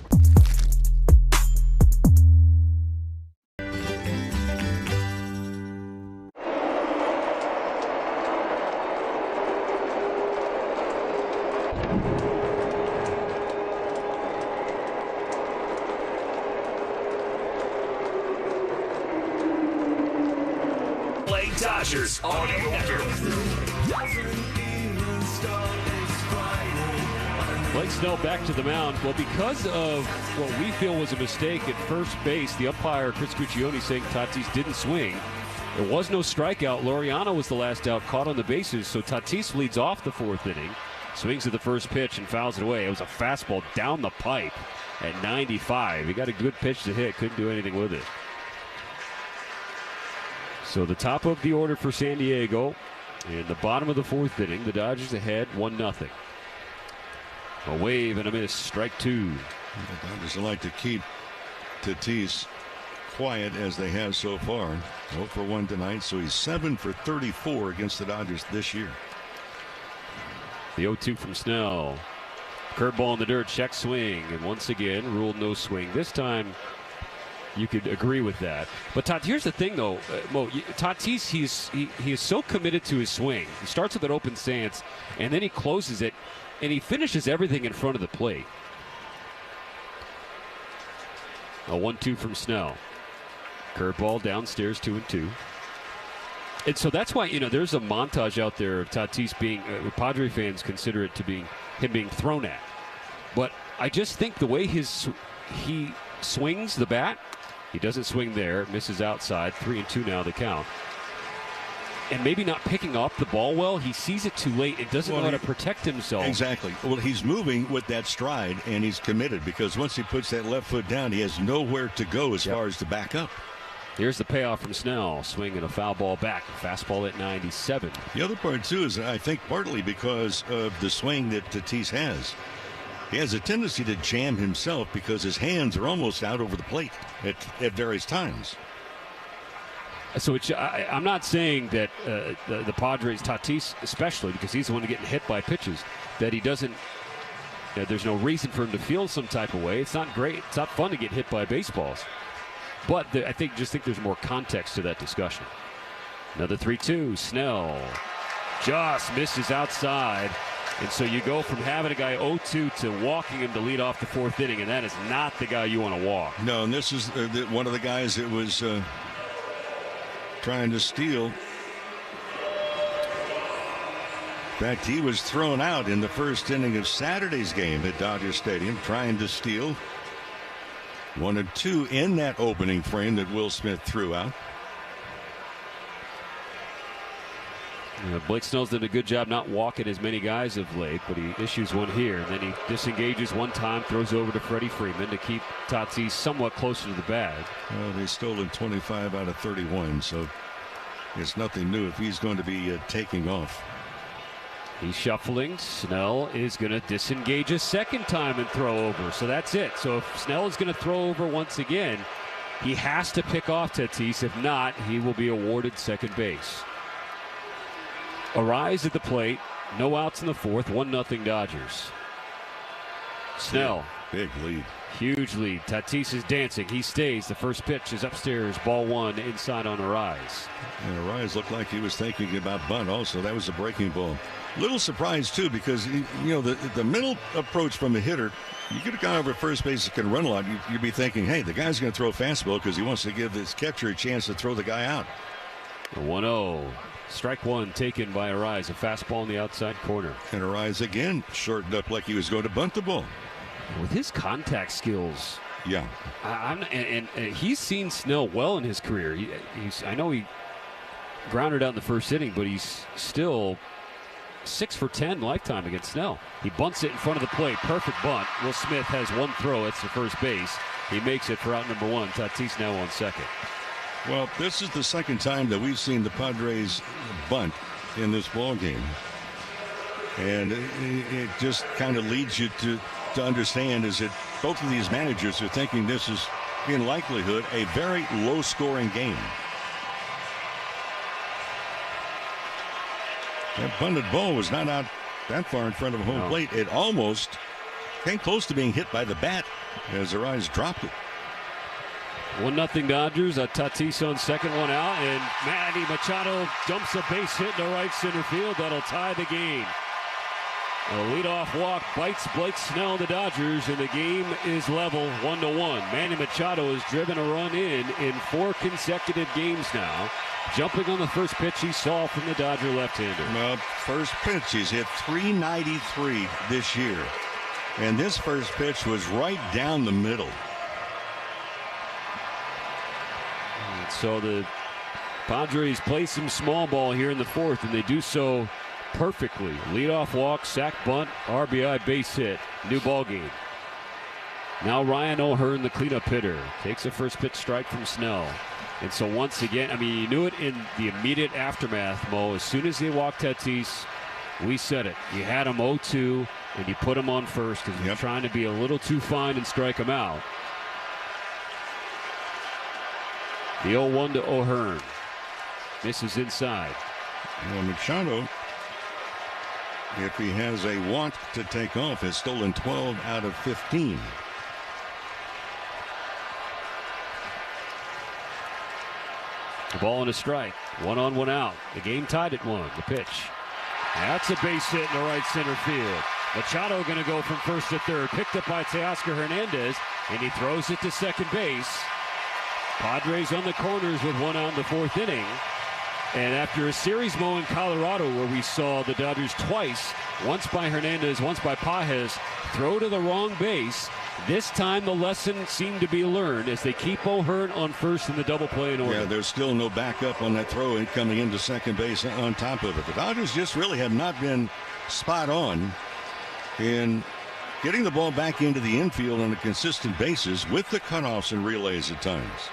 Speaker 16: Dodgers Audio.
Speaker 5: Blake Snell back to the mound. Well, because of what we feel was a mistake at first base, the umpire, Chris Cuccione, saying Tatis didn't swing. There was no strikeout. Laureano was the last out, caught on the bases. So Tatis leads off the 4th inning, swings at the first pitch and fouls it away. It was a fastball down the pipe at 95. He got a good pitch to hit, couldn't do anything with it. So the top of the order for San Diego. In the bottom of the 4th inning, the Dodgers ahead 1-0. A wave and a miss, strike 2.
Speaker 4: The Dodgers like to keep Tatis quiet as they have so far. 0 for 1 tonight, so he's 7 for 34 against the Dodgers this year.
Speaker 5: The 0-2 from Snell. Curveball in the dirt, check swing, and once again ruled no swing. This time you could agree with that. But here's the thing, though, Mo. Tatis, he is so committed to his swing. He starts with an open stance, and then he closes it, and he finishes everything in front of the plate. A 1-2 from Snell. Curveball downstairs, 2-2. And so that's why, there's a montage out there of Tatis being, Padre fans consider it to be him being thrown at. But I just think the way he swings the bat, he doesn't swing there, misses outside, 3-2 now the count. And maybe not picking up the ball well, he sees it too late and doesn't know how to protect himself.
Speaker 4: Exactly. Well, he's moving with that stride, and he's committed, because once he puts that left foot down, he has nowhere to go as far as to back up.
Speaker 5: Here's the payoff from Snell, swinging a foul ball back, a fastball at 97.
Speaker 4: The other part, too, is I think partly because of the swing that Tatis has. He has a tendency to jam himself because his hands are almost out over the plate at various times.
Speaker 5: So I'm not saying that the Padres, Tatis especially, because he's the one getting hit by pitches, that he doesn't, there's no reason for him to feel some type of way. It's not great. It's not fun to get hit by baseballs. But I think there's more context to that discussion. Another 3-2. Snell just misses outside. And so you go from having a guy 0-2 to walking him to lead off the 4th inning, and that is not the guy you want to walk.
Speaker 4: No, and this is one of the guys that was trying to steal. In fact, he was thrown out in the 1st inning of Saturday's game at Dodger Stadium, trying to steal. 1-2 in that opening frame that Will Smith threw out.
Speaker 5: Blake Snell's done a good job not walking as many guys of late, but he issues one here. And then he disengages one time, throws over to Freddie Freeman to keep Tatis somewhat closer to the bag.
Speaker 4: Well, they stolen 25 out of 31, so it's nothing new if he's going to be taking off.
Speaker 5: He's shuffling. Snell is going to disengage a second time and throw over. So that's it. So if Snell is going to throw over once again, he has to pick off Tatis. If not, he will be awarded second base. Arise at the plate. No outs in the 4th. 1-0 Dodgers. Snell.
Speaker 4: Big lead.
Speaker 5: Huge lead. Tatis is dancing. He stays. The first pitch is upstairs. Ball 1 inside on Arise.
Speaker 4: And Arise looked like he was thinking about bunt also. That was a breaking ball. Little surprise, too, because, the middle approach from a hitter, you get a guy over first base that can run a lot. You'd be thinking, hey, the guy's going to throw a fastball because he wants to give his catcher a chance to throw the guy out.
Speaker 5: 1-0. Strike 1 taken by Arise. A fastball in the outside corner.
Speaker 4: And Arise again shortened up like he was going to bunt the ball.
Speaker 5: With his contact skills.
Speaker 4: Yeah.
Speaker 5: And he's seen Snell well in his career. I know he grounded out in the 1st inning, but he's still 6 for 10 lifetime against Snell. He bunts it in front of the plate. Perfect bunt. Will Smith has one throw. It's the first base. He makes it for out number 1. Tatis now on second.
Speaker 4: Well, this is the second time that we've seen the Padres bunt in this ball game. And it just kind of leads you to understand is that both of these managers are thinking this is, in likelihood, a very low-scoring game. That bunted ball was not out that far in front of home plate. It almost came close to being hit by the bat as Arise dropped it.
Speaker 5: 1-0 Dodgers. Tatis on second, one out, and Manny Machado dumps a base hit to right center field. That'll tie the game. A leadoff walk bites Blake Snell, the Dodgers, and the game is level 1-1. Manny Machado has driven a run in 4 consecutive games now. Jumping on the first pitch he saw from the Dodger left-hander.
Speaker 4: Well, first pitch, he's hit .393 this year. And this first pitch was right down the middle.
Speaker 5: And so the Padres play some small ball here in the 4th, and they do so perfectly. Leadoff walk, sac bunt, RBI base hit. New ball game. Now Ryan O'Hearn, the cleanup hitter, takes a first pitch strike from Snell. And so once again, I mean, you knew it in the immediate aftermath, Mo. As soon as they walked Tatis, we said it. You had him 0-2, and you put him on first because you're trying to be a little too fine and strike him out. The 0-1 to O'Hearn. Misses inside.
Speaker 4: Well, Machado, if he has a want to take off, has stolen 12 out of 15.
Speaker 5: The ball and a strike. 1 on, 1 out. The game tied at 1. The pitch. That's a base hit in the right center field. Machado going to go from first to third. Picked up by Teoscar Hernandez, and he throws it to second base. Padres on the corners with 1 out in the 4th inning. And after a series, Mo, in Colorado, where we saw the Dodgers twice, once by Hernandez, once by Pages, throw to the wrong base, this time the lesson seemed to be learned as they keep O'Hearn on first in the double play in order.
Speaker 4: Yeah, there's still no backup on that throw and coming into second base on top of it. The Dodgers just really have not been spot on in getting the ball back into the infield on a consistent basis with the cutoffs and relays at times.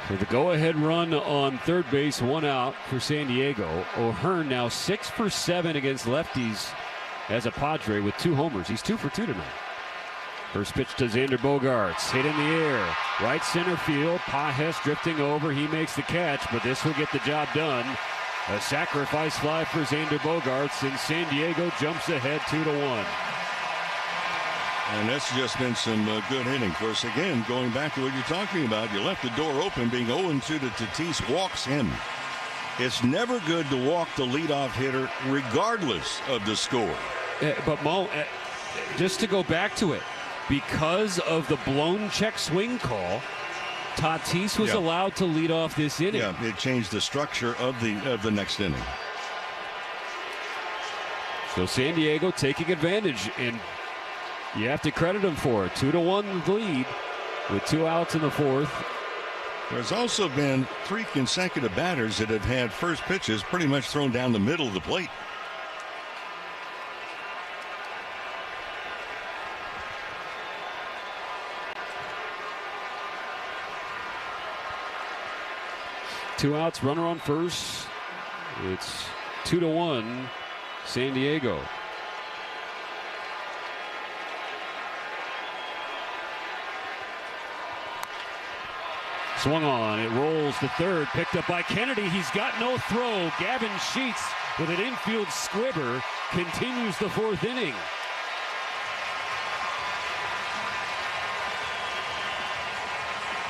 Speaker 5: So the go-ahead run on third base, 1 out for San Diego. O'Hearn now 6 for 7 against lefties as a Padre with 2 homers. He's 2 for 2 tonight. First pitch to Xander Bogaerts, hit in the air, right center field. Pages drifting over, he makes the catch, but this will get the job done. A sacrifice fly for Xander Bogaerts, and San Diego jumps ahead 2-1.
Speaker 4: And that's just been some good hitting. Of course, again, going back to what you're talking about, you left the door open, being 0-2 to Tatis, walks him. It's never good to walk the leadoff hitter regardless of the score.
Speaker 5: But Mo, just to go back to it, because of the blown check swing call, Tatis was allowed to lead off this inning.
Speaker 4: Yeah, it changed the structure of the next inning.
Speaker 5: So San Diego taking advantage, and you have to credit them for it. 2-1 lead with 2 outs in the 4th.
Speaker 4: There's also been 3 consecutive batters that have had first pitches pretty much thrown down the middle of the plate.
Speaker 5: Two outs, runner on first. It's 2-1 San Diego. Swung on, it rolls to third, picked up by Kennedy. He's got no throw. Gavin Sheets with an infield squibber continues the 4th inning.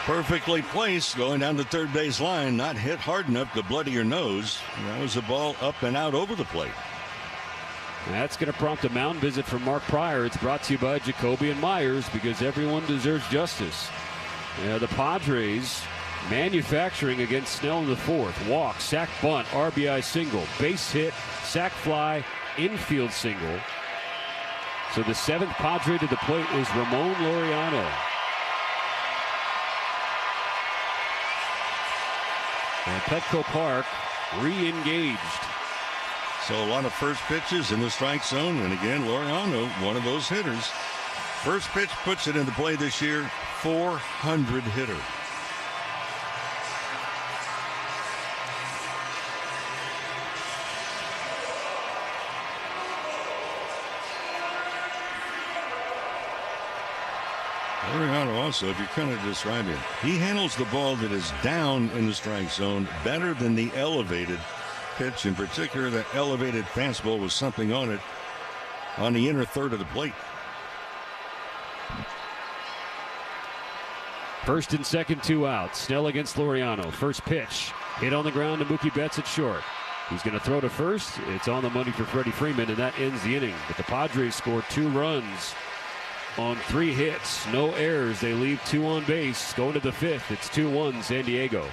Speaker 4: Perfectly placed, going down the third base line, not hit hard enough to bloody your nose. That was a ball up and out over the plate.
Speaker 5: That's going to prompt a mound visit from Mark Pryor. It's brought to you by Jacoby and Myers, because everyone deserves justice. The Padres manufacturing against Snell in the 4th. Walk, sac bunt, RBI single, base hit, sac fly, infield single. So the 7th Padre to the plate is Ramon Laureano. And Petco Park re-engaged.
Speaker 4: So a lot of first pitches in the strike zone, and again, Laureano, one of those hitters. First pitch puts it into play this year, 400 hitter. Laureano also, if you're kind of describing, he handles the ball that is down in the strike zone better than the elevated pitch. In particular, that elevated fastball with something on it on the inner third of the plate.
Speaker 5: First and second, 2 outs. Snell against Laureano. First pitch, hit on the ground to Mookie Betts at short. He's going to throw to first. It's on the money for Freddie Freeman, and that ends the inning. But the Padres scored 2 runs on 3 hits. No errors. They leave 2 on base. Going to the 5th. It's 2-1 San Diego.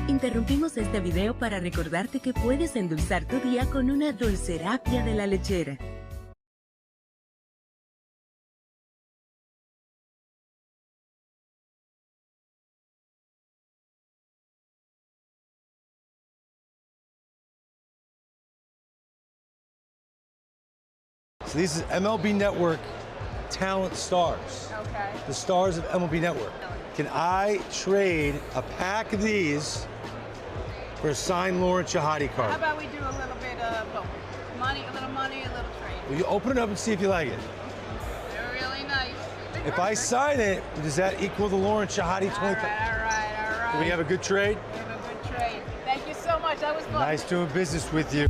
Speaker 8: Interrumpimos este video para recordarte que puedes endulzar tu día con una dulcerapia de la lechera.
Speaker 12: So this is MLB Network Talent Stars.
Speaker 13: Okay.
Speaker 12: The stars of MLB Network.
Speaker 13: Can I trade a pack of these for a signed Lauren Shahadi card?
Speaker 14: How about we do a little bit of both? Money, a little trade.
Speaker 13: Will you open it up and see if you like it?
Speaker 14: They're really nice.
Speaker 13: If I sign it, does that equal the Lauren Shahadi 20?
Speaker 14: All right.
Speaker 13: Do we have a good trade?
Speaker 14: We have a good trade. Thank you so much. That was fun.
Speaker 13: Nice doing business with you.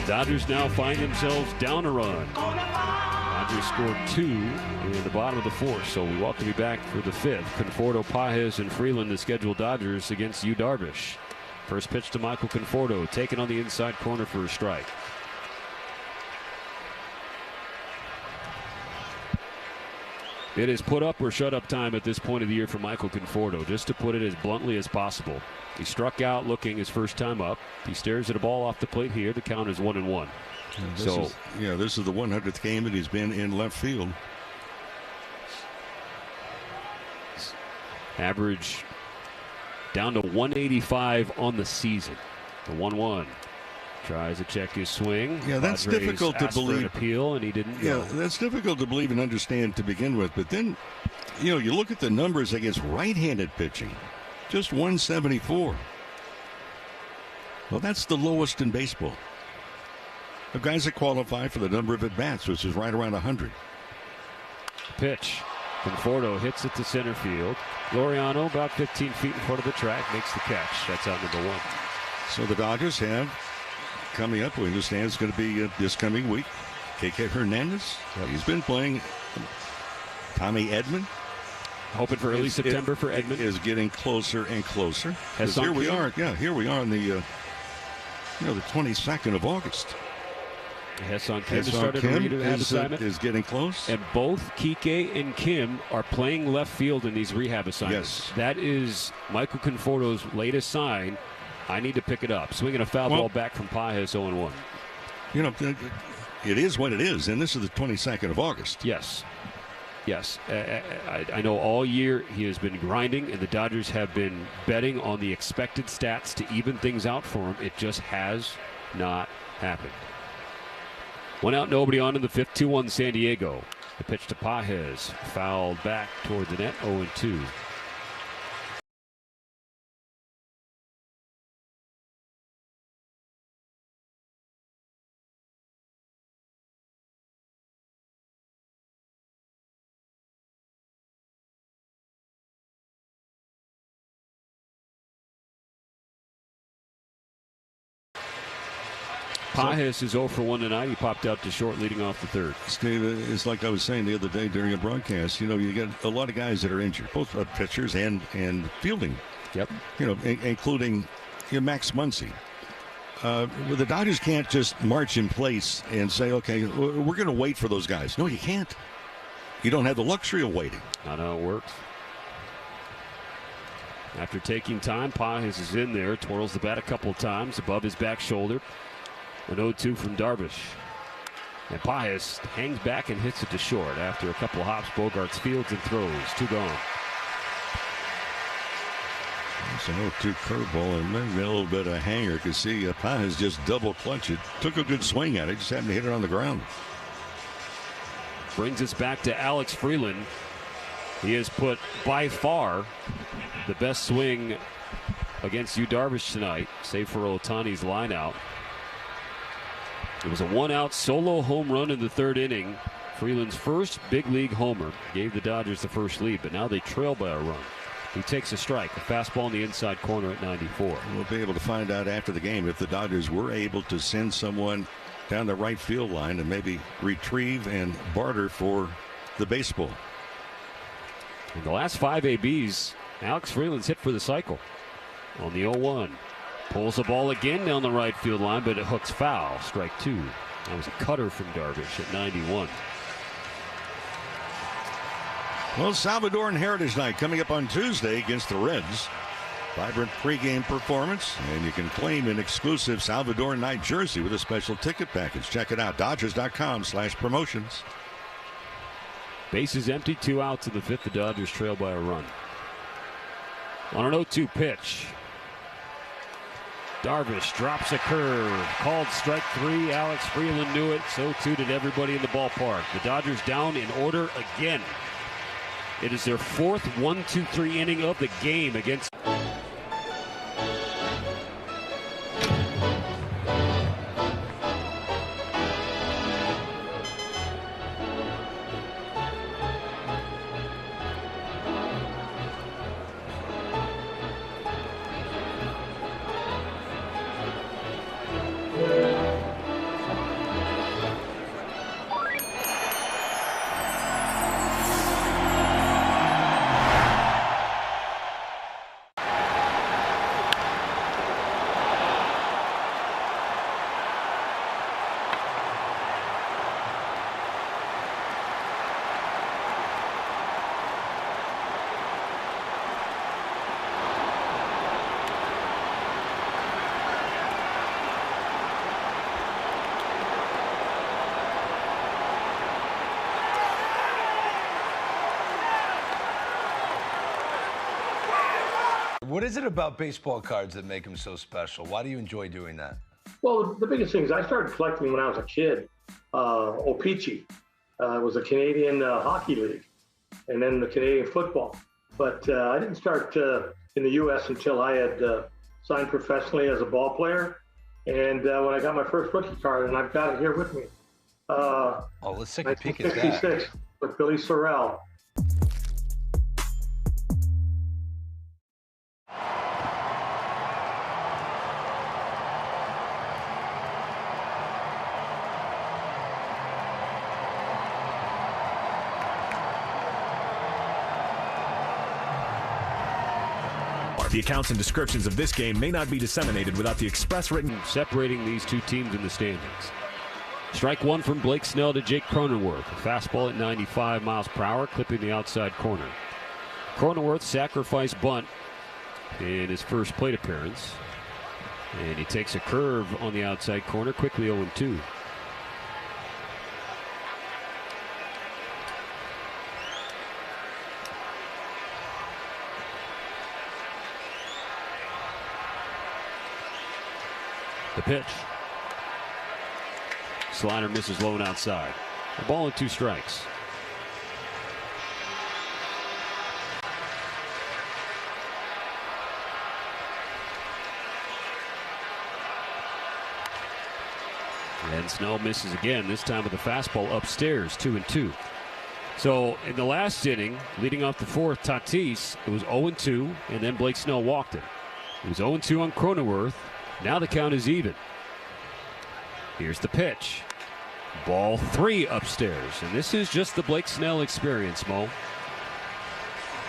Speaker 5: Dodgers now find themselves down a run. Dodgers scored 2 in the bottom of the 4th, so we welcome you back for the 5th. Conforto, Pages, and Freeland, the scheduled Dodgers against Yu Darvish. First pitch to Michael Conforto, taken on the inside corner for a strike. It is put up or shut up time at this point of the year for Michael Conforto, just to put it as bluntly as possible. He struck out looking his first time up. He stares at a ball off the plate here. The count is 1-1.
Speaker 4: This is the 100th game that he's been in left field.
Speaker 5: Average down to 185 on the season. The 1-1. Tries to check his swing.
Speaker 4: Yeah, that's
Speaker 5: Padres
Speaker 4: difficult to
Speaker 5: asked for an
Speaker 4: believe.
Speaker 5: Appeal, and he didn't go.
Speaker 4: That's difficult to believe and understand to begin with. But then, you look at the numbers against right-handed pitching. Just 174. Well, that's the lowest in baseball. The guys that qualify for the number of at-bats, which is right around 100.
Speaker 5: Pitch. Conforto hits it to center field. Laureano about 15 feet in front of the track makes the catch. That's out number 1.
Speaker 4: So the Dodgers have coming up, we understand it's going to be this coming week, KK Hernandez. He's been playing. Tommy Edman.
Speaker 5: Hoping for early September for Edman.
Speaker 4: Is getting closer and closer. Here we are. Yeah, here we are in the the 22nd of August.
Speaker 5: Hassan Kim has started a rehab assignment.
Speaker 4: Is getting close.
Speaker 5: And both Kike and Kim are playing left field in these rehab assignments.
Speaker 4: Yes.
Speaker 5: That is Michael Conforto's latest sign. I need to pick it up. Swinging a foul ball back from Pages, 0-1.
Speaker 4: It is what it is, and this is the 22nd of August.
Speaker 5: Yes. I know all year he has been grinding, and the Dodgers have been betting on the expected stats to even things out for him. It just has not happened. 1 out, nobody on in the 5th, 2-1 San Diego. The pitch to Pages, fouled back toward the net, 0-2. Pages is 0 for 1 tonight. He popped out to short leading off the 3rd.
Speaker 4: Steve, it's like I was saying the other day during a broadcast. You get a lot of guys that are injured, both pitchers and fielding.
Speaker 5: Yep.
Speaker 4: Including Max Muncy. The Dodgers can't just march in place and say, okay, we're going to wait for those guys. No, you can't. You don't have the luxury of waiting.
Speaker 5: Not how it works. After taking time, Pages is in there, twirls the bat a couple times above his back shoulder. An 0-2 from Darvish. And Pages hangs back and hits it to short after a couple hops. Bogarts fields and throws. 2 gone.
Speaker 4: It's an 0-2 curveball and maybe a little bit of a hanger. You can see Pages just double clutch it. Took a good swing at it. Just happened to hit it on the ground.
Speaker 5: Brings us back to Alex Freeland. He has put by far the best swing against Yu Darvish tonight, save for Ohtani's line out. It was a 1-out solo home run in the 3rd inning Freeland's first big league homer gave the Dodgers the first lead, but now they trail by a run. He takes a strike, a fastball in the inside corner at 94.
Speaker 4: We'll be able to find out after the game if the Dodgers were able to send someone down the right field line and maybe retrieve and barter for the baseball.
Speaker 5: In the last 5 ABs, Alex Freeland's hit for the cycle on the 0-1. Pulls the ball again down the right field line, but it hooks foul. Strike 2. That was a cutter from Darvish at 91.
Speaker 4: Well, Salvadoran Heritage Night coming up on Tuesday against the Reds. Vibrant pregame performance, and you can claim an exclusive Salvadoran Night jersey with a special ticket package. Check it out, Dodgers.com/promotions.
Speaker 5: Bases empty, 2 outs in the 5th. The Dodgers trail by a run. On an 0-2 pitch, Darvish drops a curve. Called strike 3. Alex Freeland knew it. So too did everybody in the ballpark. The Dodgers down in order again. It is their 4th 1-2-3 inning of the game against.
Speaker 3: What is it about baseball cards that make them so special? Why do you enjoy doing that?
Speaker 10: Well, the biggest thing is I started collecting when I was a kid. O-Pee-Chee was a Canadian hockey league, and then the Canadian football. But I didn't start in the U.S. until I had signed professionally as a ball player. And when I got my first rookie card, and I've got it here with me.
Speaker 3: Let's take a peek at that.
Speaker 10: 1966 with Billy Sorrell.
Speaker 16: The accounts and descriptions of this game may not be disseminated without the express written.
Speaker 5: Separating these two teams in the standings. Strike 1 from Blake Snell to Jake Cronenworth. A fastball at 95 miles per hour, clipping the outside corner. Cronenworth sacrifice bunt in his first plate appearance. And he takes a curve on the outside corner, quickly 0-2. The pitch. Slider misses low and outside. A ball and 2 strikes. And Snell misses again, this time with a fastball upstairs, 2-2. So in the last inning, leading off the 4th, Tatis, it was 0-2, and then Blake Snell walked it. It was 0-2 on Cronenworth. Now the count is even. Here's the pitch. Ball 3 upstairs. And this is just the Blake Snell experience, Mo.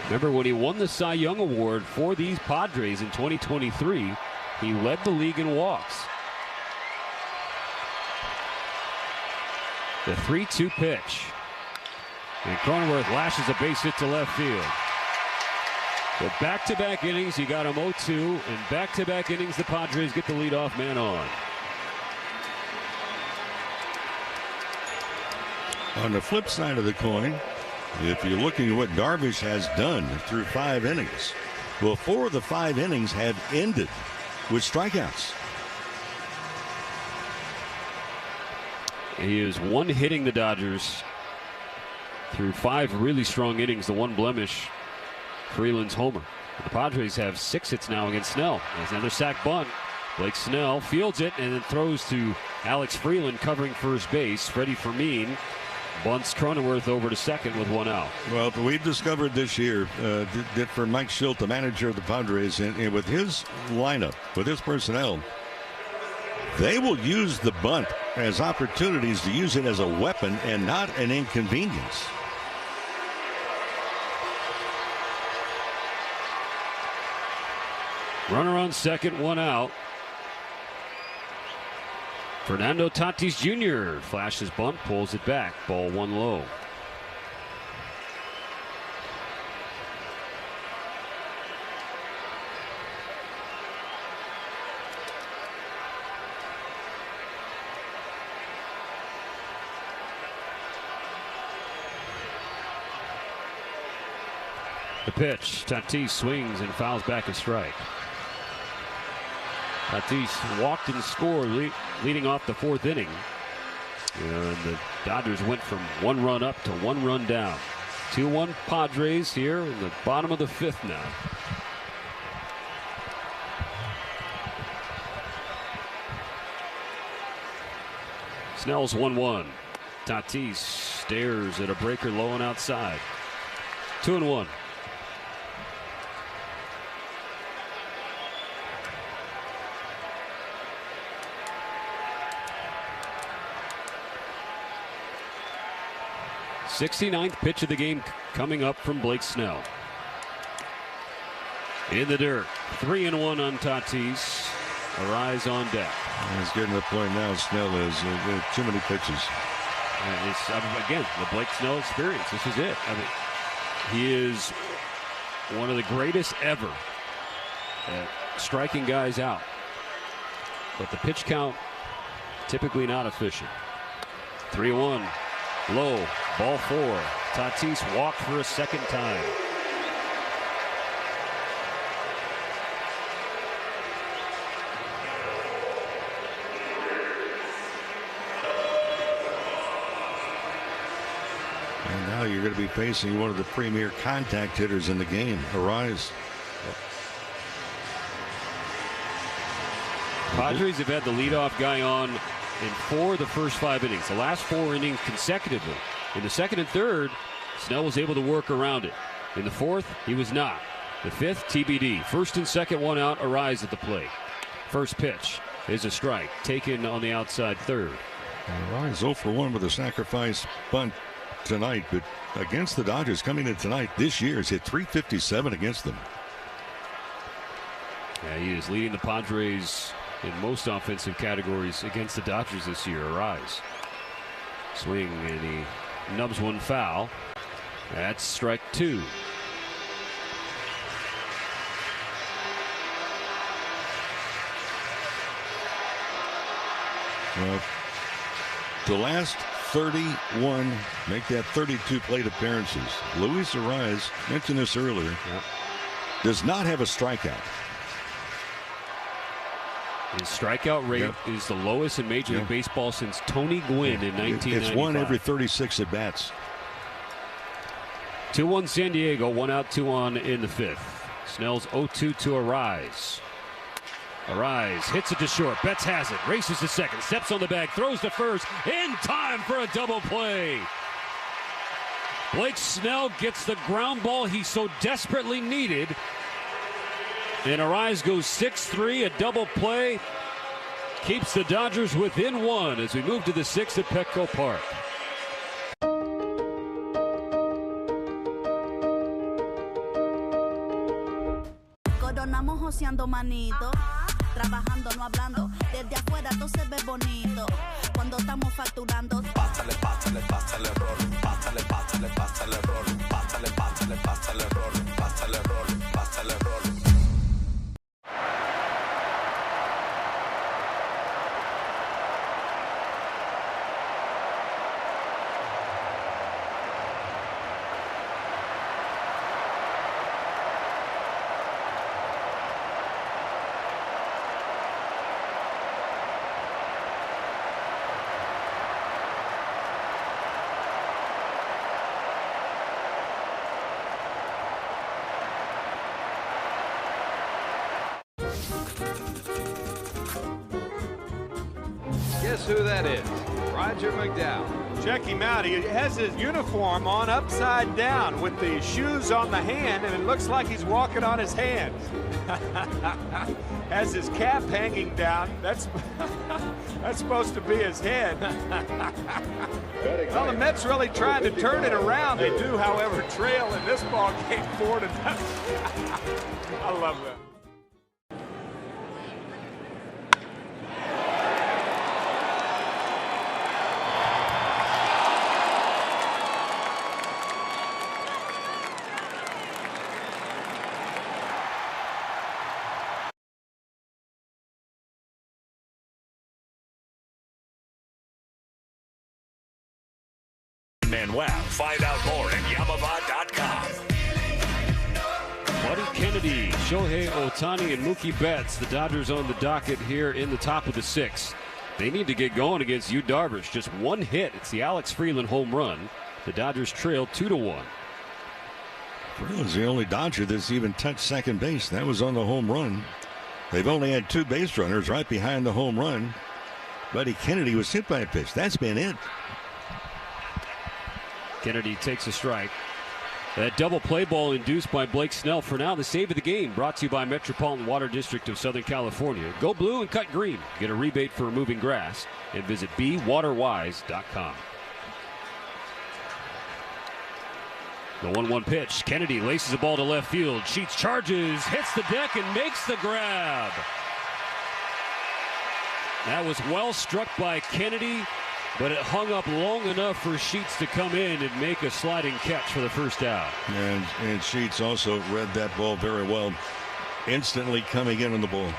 Speaker 5: Remember when he won the Cy Young Award for these Padres in 2023, he led the league in walks. The 3-2 pitch. And Cronenworth lashes a base hit to left field. So back-to-back innings, he got him 0-2, and back-to-back innings, the Padres get the leadoff man on.
Speaker 4: On the flip side of the coin, if you're looking at what Darvish has done through 5 innings, well, 4 of the 5 innings have ended with strikeouts.
Speaker 5: He is one hitting the Dodgers through 5 really strong innings, the one blemish, Freeland's homer. The Padres have 6 hits now against Snell. There's another sac bunt. Blake Snell fields it and then throws to Alex Freeland covering first base. Freddie Fermin Bunts Cronenworth over to second with one out.
Speaker 4: Well, we've discovered this year that for Mike Schilt, the manager of the Padres, and with his lineup, with his personnel, they will use the bunt as opportunities to use it as a weapon and not an inconvenience.
Speaker 5: Runner on second, one out. Fernando Tatis Jr. flashes bunt, pulls it back. Ball one low. The pitch. Tatis swings and fouls back a strike. Tatis walked and scored, leading off the fourth inning. And the Dodgers went from 1 run up to 1 run down. 2-1 Padres here in the bottom of the fifth now. Snell's 1-1. Tatis stares at a breaker low and outside. 2-1. '69th pitch of the game coming up from Blake Snell. In the dirt, 3-1 on Tatis. Arise on deck.
Speaker 4: He's getting to the point now. Snell is too many pitches.
Speaker 5: Again, the Blake Snell experience. This is it. I mean, he is one of the greatest ever at striking guys out. But the pitch count typically not efficient. 3-1. Low, ball 4. Tatis walked for a second time.
Speaker 4: And now you're going to be facing one of the premier contact hitters in the game, Arise.
Speaker 5: Padres have had the leadoff guy on in 4 of the first 5 innings. The last 4 innings consecutively. In the second and third, Snell was able to work around it. In the fourth, he was not. The fifth, TBD. First and second, one out, Arise at the plate. First pitch is a strike, taken on the outside third.
Speaker 4: Arise 0 for 1 with a sacrifice bunt tonight, but against the Dodgers coming in tonight this year has hit .357 against them.
Speaker 5: Yeah, he is leading the Padres in most offensive categories against the Dodgers this year. Arise. Swing, and he nubs one foul. That's strike 2.
Speaker 4: Well, the last 31, make that 32 plate appearances. Luis Arise, mentioned this earlier, does not have a strikeout.
Speaker 5: His strikeout rate is the lowest in Major League Baseball since Tony Gwynn in 1995.
Speaker 4: It's 1 every 36 at bats.
Speaker 5: 2-1 San Diego, 1 out, 2 on in the fifth. Snell's 0-2 to Arise. Arise hits it to short. Betts has it. Races to second. Steps on the bag. Throws to first. In time for a double play. Blake Snell gets the ground ball he so desperately needed. And Arise goes 6-3, a double play. Keeps the Dodgers within 1 as we move to the 6th at Petco Park.
Speaker 15: Coronamos joseando manito, trabajando no hablando. Desde afuera todo se ve bonito. Cuando estamos facturando. Pásale, pásale, pásale rol. Pásale, pásale, pásale rol. Pásale, pásale, pásale rol. Pásale rol, pásale rol.
Speaker 23: Guess who that is? Roger McDowell.
Speaker 7: Check him out. He has his uniform on upside down with the shoes on the hand, and it looks like he's walking on his hands. Has his cap hanging down. That's supposed to be his head. Well, the Mets really trying to turn it around. They do, however, trail in this ball game 4-0. I love that.
Speaker 16: Manuel. Find out more at Yamava.com.
Speaker 5: Buddy Kennedy, Shohei Ohtani, and Mookie Betts. The Dodgers on the docket here in the top of the 6th. They need to get going against Yu Darvish. Just one hit. It's the Alex Freeland home run. The Dodgers trail 2-1.
Speaker 4: Freeland's the only Dodger that's even touched second base. That was on the home run. They've only had 2 base runners right behind the home run. Buddy Kennedy was hit by a pitch. That's been it.
Speaker 5: Kennedy takes a strike. That double play ball induced by Blake Snell. For now, the save of the game brought to you by Metropolitan Water District of Southern California. Go blue and cut green. Get a rebate for removing grass and visit BeWaterWise.com. The 1-1 pitch. Kennedy laces the ball to left field. Sheets charges, hits the deck, and makes the grab. That was well struck by Kennedy, but it hung up long enough for Sheets to come in and make a sliding catch for the first out.
Speaker 4: And Sheets also read that ball very well, instantly coming in on the ball.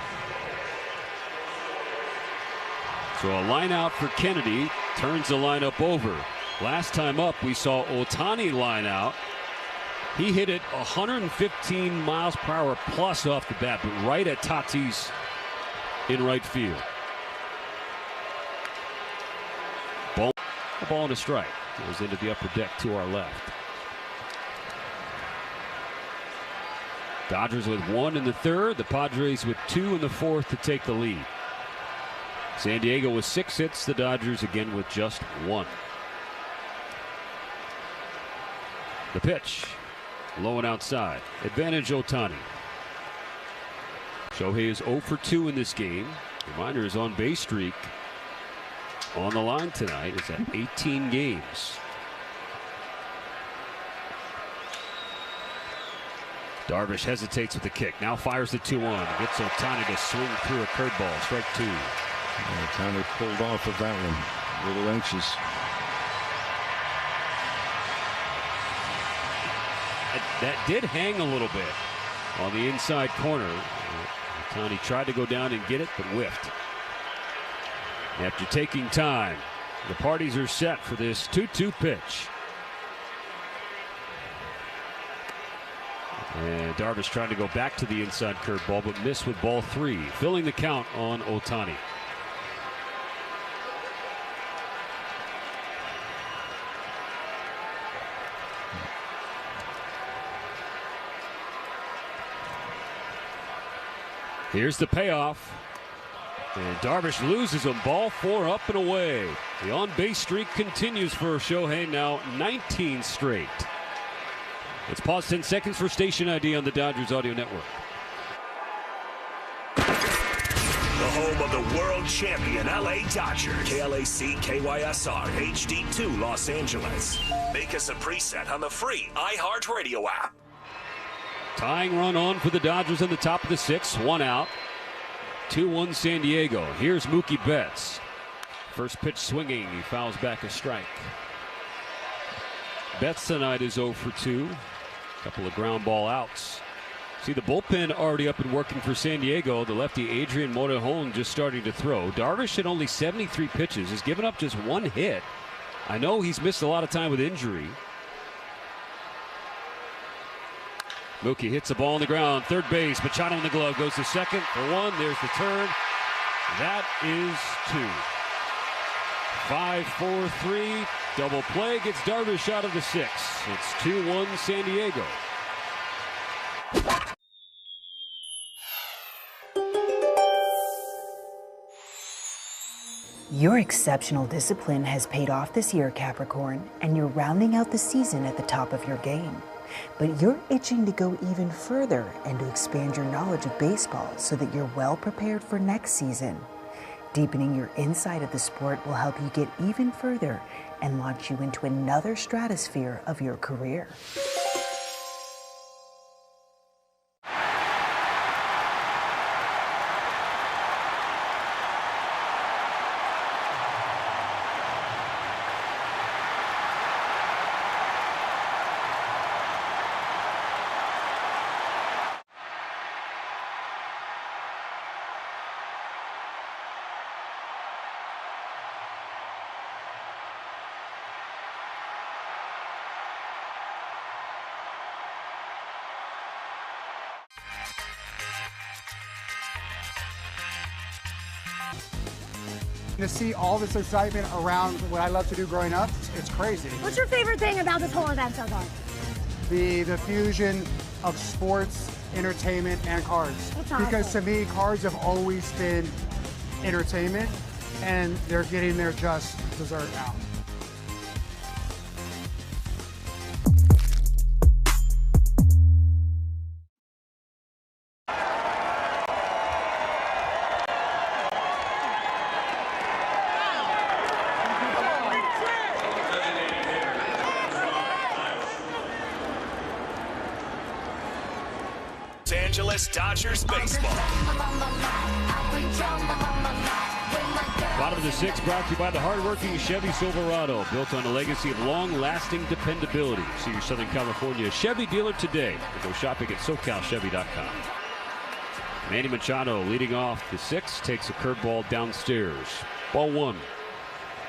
Speaker 5: So a line out for Kennedy turns the lineup over. Last time up, we saw Ohtani line out. He hit it 115 miles per hour plus off the bat, but right at Tatis in right field. A ball and a strike. Goes into the upper deck to our left. Dodgers with 1 in the 3rd. The Padres with 2 in the 4th to take the lead. San Diego with 6 hits. The Dodgers again with just 1. The pitch. Low and outside. Advantage Ohtani. Shohei is 0 for 2 in this game. Reminder, his on-base streak on the line tonight is at 18 games. Darvish hesitates with the kick. Now fires the 2-1. Gets Ohtani to swing through a curveball. Strike 2.
Speaker 4: Ohtani pulled off of that one. A little anxious.
Speaker 5: That did hang a little bit on the inside corner. Ohtani tried to go down and get it, but whiffed. After taking time, the parties are set for this 2-2 pitch. And Darvish trying to go back to the inside curveball, but missed with ball 3, filling the count on Ohtani. Here's the payoff. And Darvish loses him. Ball 4 up and away. The on-base streak continues for Shohei, now 19 straight. Let's pause 10 seconds for station ID on the Dodgers Audio Network.
Speaker 16: The home of the world champion LA Dodgers. KLAC KYSR HD2 Los Angeles. Make us a preset on the free iHeartRadio app.
Speaker 5: Tying run on for the Dodgers in the top of the 6th. 1 out. 2-1 San Diego. Here's Mookie Betts. First pitch swinging. He fouls back a strike. Betts tonight is 0 for 2. Couple of ground ball outs. See the bullpen already up and working for San Diego. The lefty Adrian Morejon just starting to throw. Darvish at only 73 pitches has given up just 1 hit. I know he's missed a lot of time with injury. Mookie hits the ball on the ground. Third base. Machado in the glove. Goes to second for 1. There's the turn. That is 2. 5-4-3. Double play gets Darvish out of the 6th. It's 2-1 San Diego.
Speaker 9: Your exceptional discipline has paid off this year, Capricorn, and you're rounding out the season at the top of your game. But you're itching to go even further and to expand your knowledge of baseball so that you're well prepared for next season. Deepening your insight of the sport will help you get even further and launch you into another stratosphere of your career.
Speaker 17: To see all this excitement around what I love to do growing up, it's crazy.
Speaker 19: What's your favorite thing about this whole event so far?
Speaker 17: The fusion of sports, entertainment, and cards. Because to me, cards have always been entertainment, and they're getting their just dessert now.
Speaker 16: Dodgers baseball.
Speaker 5: Bottom of the sixth brought to you by the hardworking Chevy Silverado, built on a legacy of long-lasting dependability. See your Southern California Chevy dealer today. Or go shopping at SoCalChevy.com. Manny Machado leading off the sixth, takes a curveball downstairs. Ball one.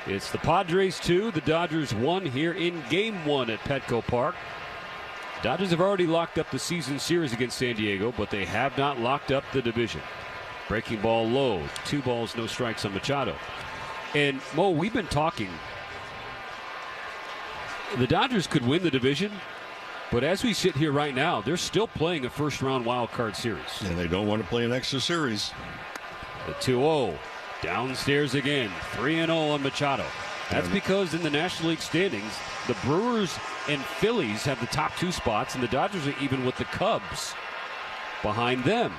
Speaker 5: It's the Padres 2, the Dodgers 1 here in Game 1 at Petco Park. Dodgers have already locked up the season series against San Diego, but they have not locked up the division. Breaking ball low, 2 balls, no strikes on Machado. And Mo, we've been talking. The Dodgers could win the division, but as we sit here right now, they're still playing a first-round wild card series.
Speaker 4: And they don't want to play an extra series.
Speaker 5: The 2-0, downstairs again, 3-0 on Machado. That's because in the National League standings, the Brewers and Phillies have the top 2 spots, and the Dodgers are even with the Cubs behind them.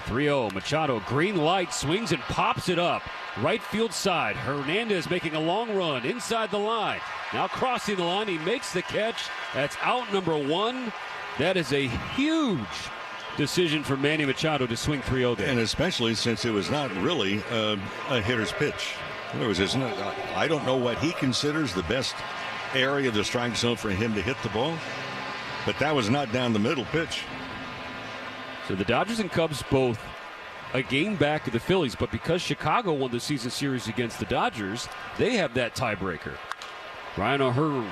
Speaker 5: 3-0, Machado, green light, swings and pops it up. Right field side, Hernandez making a long run inside the line. Now crossing the line, he makes the catch. That's out number 1. That is a huge decision for Manny Machado to swing 3-0 there.
Speaker 4: And especially since it was not really a hitter's pitch. In other words, I don't know what he considers the best area of the strike zone for him to hit the ball, but that was not down the middle pitch.
Speaker 5: So the Dodgers and Cubs both a game back of the Phillies, but because Chicago won the season series against the Dodgers, they have that tiebreaker. Ryan O'Hearn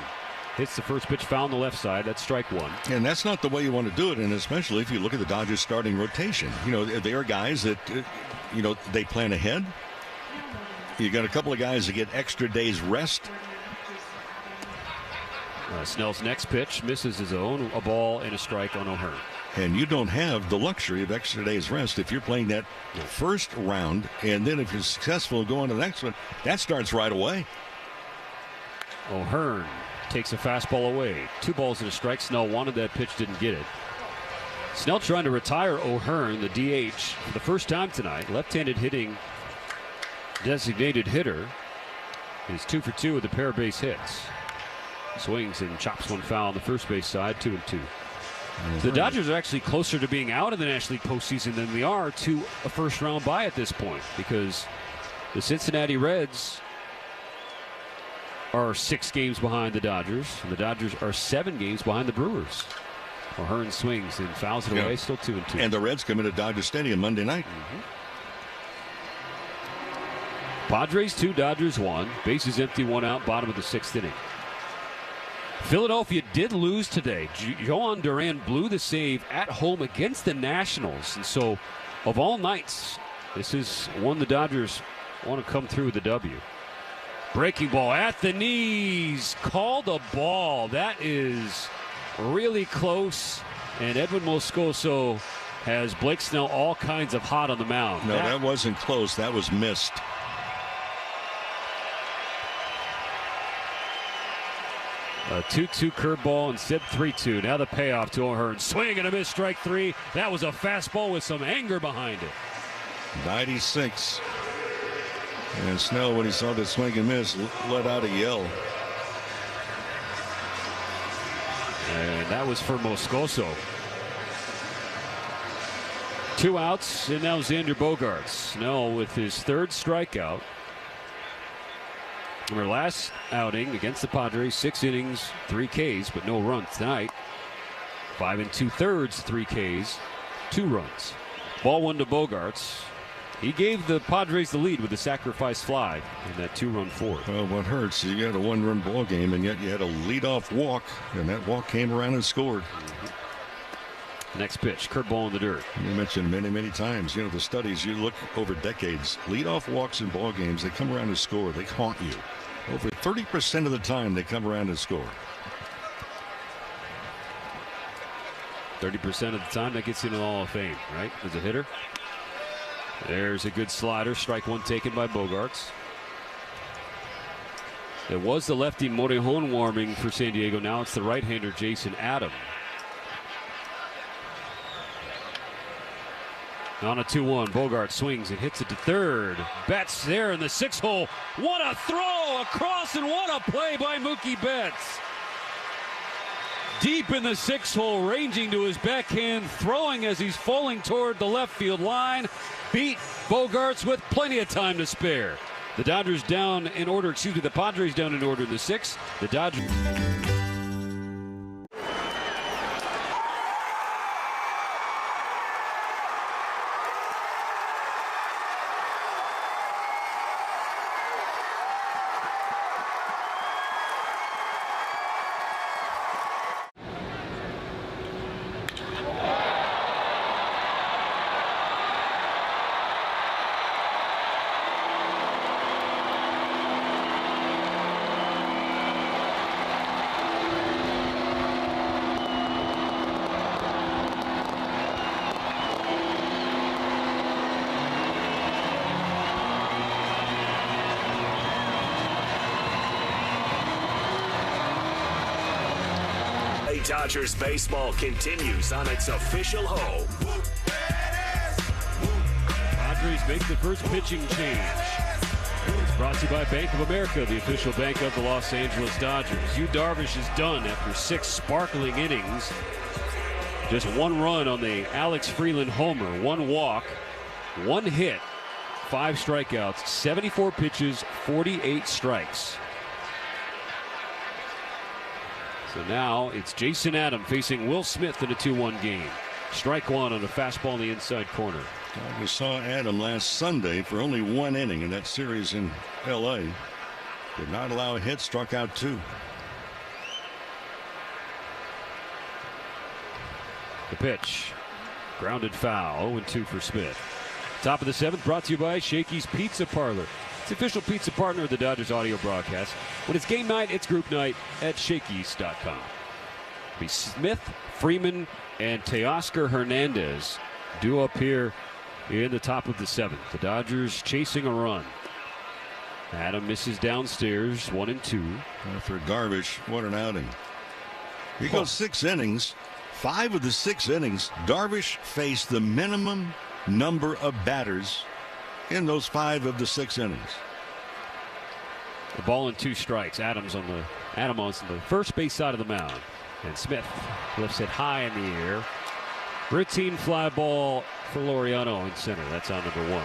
Speaker 5: hits the first pitch foul on the left side. That's strike 1.
Speaker 4: And that's not the way you want to do it, and especially if you look at the Dodgers starting rotation. You know, they are guys that, they plan ahead. You got a couple of guys that get extra days rest.
Speaker 5: Snell's next pitch misses his own, a ball and a strike on O'Hearn.
Speaker 4: And you don't have the luxury of extra days rest if you're playing that first round, and then if you're successful and go on to the next one, that starts right away.
Speaker 5: O'Hearn takes a fastball away. 2 balls and a strike. Snell wanted that pitch, didn't get it. Snell trying to retire O'Hearn, the DH, for the first time tonight. Left-handed hitting designated hitter is 2 for 2 with a pair of base hits. Swings and chops one foul on the first base side, 2-2. The Dodgers are actually closer to being out of the National League postseason than they are to a first-round bye at this point, because the Cincinnati Reds are 6 games behind the Dodgers, and the Dodgers are 7 games behind the Brewers. O'Hearn swings and fouls it away, still 2-2.
Speaker 4: And the Reds come into Dodger Stadium Monday night.
Speaker 5: Padres 2, Dodgers 1. Bases empty, 1 out, bottom of the 6th inning. Philadelphia did lose today. Johan Duran blew the save at home against the Nationals. And so, of all nights, this is one the Dodgers want to come through with the W. Breaking ball at the knees. Called a ball. That is really close. And Edwin Moscoso has Blake Snell all kinds of hot on the mound.
Speaker 4: No, that wasn't close. That was missed.
Speaker 5: A 2-2 curveball instead 3-2. Now the payoff to O'Hearn. Swing and a miss, strike 3. That was a fastball with some anger behind it.
Speaker 4: 96. And Snell, when he saw the swing and miss, let out a yell.
Speaker 5: And that was for Moscoso. 2 outs, and now Xander Bogaerts. Snell with his 3rd strikeout. In our last outing against the Padres, 6 innings, 3 Ks, but no runs tonight. 5 2/3, 3 Ks, 2 runs. Ball 1 to Bogaerts. He gave the Padres the lead with a sacrifice fly in that 2-run fourth.
Speaker 4: Well, what hurts, you had a 1-run ball game, and yet you had a leadoff walk, and that walk came around and scored.
Speaker 5: Next pitch, curveball in the dirt.
Speaker 4: You mentioned many times, you know, the studies, you look over decades, leadoff walks in ball games, they come around and score. They haunt you. Over 30% of the time, they come around and score.
Speaker 5: 30% of the time, that gets you into the Hall of Fame, right? As a hitter. There's a good slider. Strike 1 taken by Bogaerts. It was the lefty Morejon warming for San Diego. Now it's the right-hander Jason Adam. On a 2-1, Bogaerts swings and hits it to third. Betts there in the 6 hole. What a throw across, and what a play by Mookie Betts. Deep in the 6 hole, ranging to his backhand, throwing as he's falling toward the left field line. Beat Bogaerts with plenty of time to spare. The Dodgers down in order, the Padres down in order in the 6th. The Dodgers.
Speaker 16: Dodgers baseball continues on its official home.
Speaker 5: Padres make the first pitching change. It's brought to you by Bank of America, the official bank of the Los Angeles Dodgers. Yu Darvish is done after 6 sparkling innings. Just 1 run on the Alex Freeland homer, 1 walk, 1 hit, 5 strikeouts, 74 pitches, 48 strikes. So now it's Jason Adam facing Will Smith in a 2-1 game. Strike 1 on a fastball in the inside corner.
Speaker 4: We saw Adam last Sunday for only 1 inning in that series in L.A. Did not allow a hit, struck out 2.
Speaker 5: The pitch. Grounded foul. 0-2 for Smith. Top of the 7th brought to you by Shakey's Pizza Parlor. It's the official pizza partner of the Dodgers audio broadcast. When it's game night, it's group night at Shakey's.com. It'll be Smith, Freeman, and Teoscar Hernandez due up here in the top of the 7th. The Dodgers chasing a run. Adam misses downstairs, 1-2.
Speaker 4: For Darvish, what an outing. He goes 6 innings. 5 of the 6 innings, Darvish faced the minimum number of batters in those 5 of the 6 innings.
Speaker 5: The ball and 2 strikes. Adams on the first base side of the mound. And Smith lifts it high in the air. Routine fly ball for Laureano in center. That's on number 1.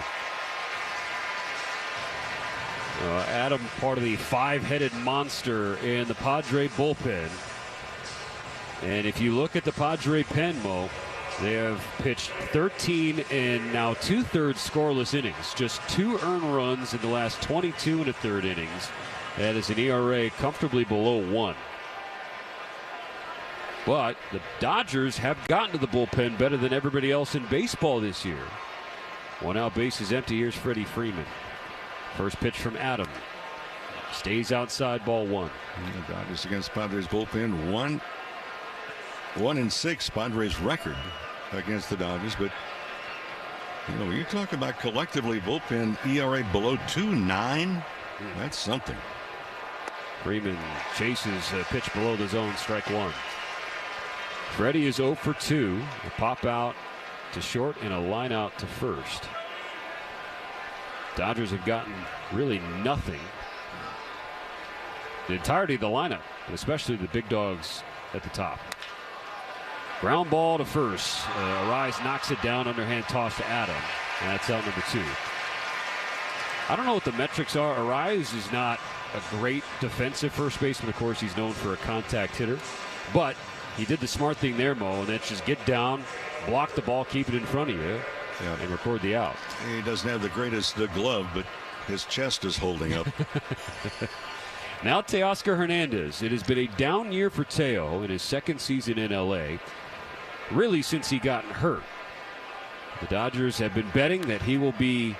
Speaker 5: Adam, part of the 5-headed monster in the Padre bullpen. And if you look at the Padre pen, Mo, they have pitched 13 and now 2/3 scoreless innings. Just 2 earned runs in the last 22 1/3 innings. That is an ERA comfortably below 1. But the Dodgers have gotten to the bullpen better than everybody else in baseball this year. 1 out, base is empty. Here's Freddie Freeman. First pitch from Adam. Stays outside, ball 1.
Speaker 4: The Dodgers against Padres bullpen. 1-6 Padres record against the Dodgers, but you know, you talk about collectively bullpen ERA below 2.9. That's something.
Speaker 5: Freeman chases a pitch below the zone, strike one. Freddie is 0 for 2. A pop out to short and a line out to first. Dodgers have gotten really nothing. The entirety of the lineup, especially the big dogs at the top. Ground ball to first. Arise knocks it down, underhand toss to Adam. And that's out number 2. I don't know what the metrics are. Arise is not a great defensive first baseman. Of course, he's known for a contact hitter. But he did the smart thing there, Mo, and that's just get down, block the ball, keep it in front of you, and record the out.
Speaker 4: He doesn't have the greatest glove, but his chest is holding up.
Speaker 5: Now Teoscar Hernandez. It has been a down year for Teo in his second season in L.A., really since he got hurt. The Dodgers have been betting that he will be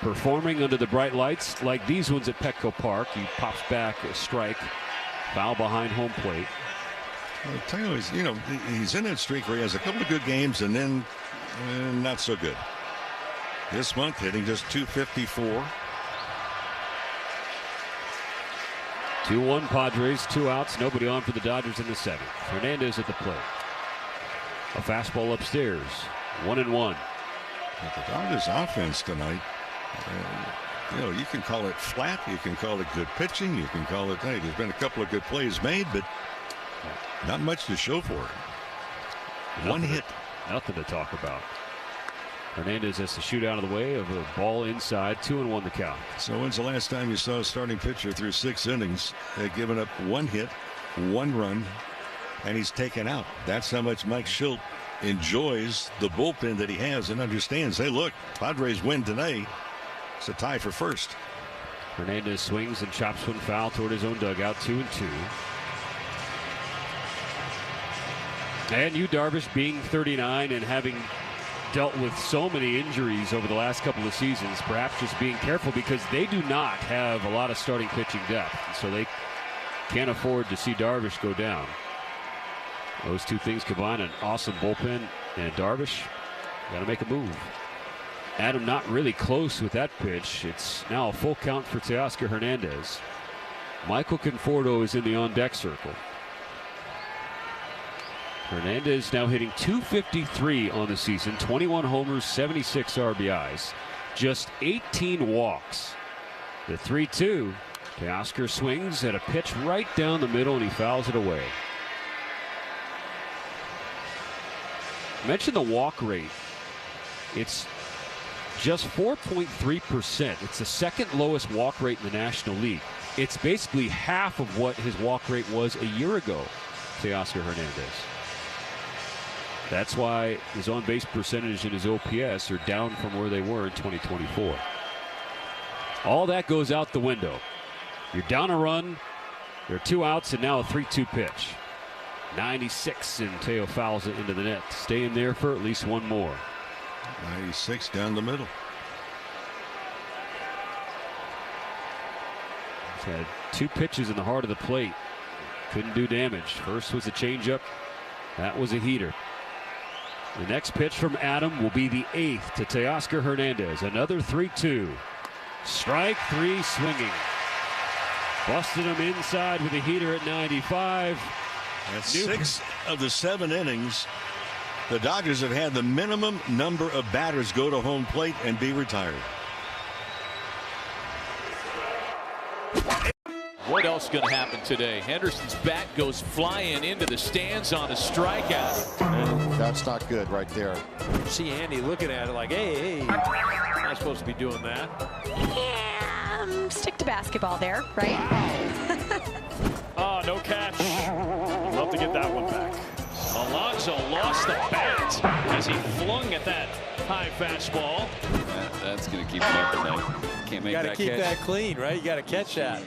Speaker 5: performing under the bright lights like these ones at Petco Park. He pops back a strike, foul behind home plate.
Speaker 4: Well, Teo is, you know, he's in that streak where he has a couple of good games and then not so good. This month hitting just .254.
Speaker 5: 2-1 Padres, 2 outs, nobody on for the Dodgers in the 7th. Hernandez at the plate. A fastball upstairs, 1-1.
Speaker 4: The Dodgers offense tonight, you know, you can call it flat, you can call it good pitching, you can call it, hey, there's been a couple of good plays made, but not much to show for it. One hit.
Speaker 5: Nothing to talk about. Hernandez has to shoot out of the way of a ball inside. 2-1 the count.
Speaker 4: So when's the last time you saw a starting pitcher through 6 innings given up 1 hit, 1 run, and he's taken out? That's how much Mike Schilt enjoys the bullpen that he has and understands, hey, look, Padres win today. It's a tie for first.
Speaker 5: Hernandez swings and chops one foul toward his own dugout. 2-2. And Yu Darvish, being 39 and having dealt with so many injuries over the last couple of seasons, perhaps just being careful because they do not have a lot of starting pitching depth. So they can't afford to see Darvish go down. Those two things combine, an awesome bullpen, and Darvish got to make a move. Adam not really close with that pitch. It's now a full count for Teoscar Hernandez. Michael Conforto is in the on-deck circle. Hernandez now hitting .253 on the season, 21 homers, 76 RBIs, just 18 walks. The 3-2, Teoscar swings at a pitch right down the middle and he fouls it away. Mention the walk rate. It's just 4.3%. It's the second lowest walk rate in the National League. It's basically half of what his walk rate was a year ago, Teoscar Hernandez. That's why his on-base percentage and his OPS are down from where they were in 2024. All that goes out the window. You're down a run, there are 2 outs, and now a 3-2 pitch. 96, and Teo fouls it into the net. Staying there for at least one more.
Speaker 4: 96 down the middle.
Speaker 5: He's had 2 pitches in the heart of the plate. Couldn't do damage. First was a changeup. That was a heater. The next pitch from Adam will be the 8th to Teoscar Hernandez. Another 3-2. Strike 3 swinging. Busted him inside with a heater at 95.
Speaker 4: That's 6 of the 7 innings. The Dodgers have had the minimum number of batters go to home plate and be retired.
Speaker 1: What else going to happen today? Henderson's bat goes flying into the stands on a strikeout.
Speaker 18: And that's not good right there.
Speaker 1: See Andy looking at it like, hey, not supposed to be doing that.
Speaker 20: Yeah, stick to basketball there, right?
Speaker 1: Oh, no catch. Love to get that one back. Alonso lost the bat as he flung at that high fastball.
Speaker 21: That's going to keep him up tonight. Can't make that catch.
Speaker 1: You got to keep that clean, right? You got to catch that.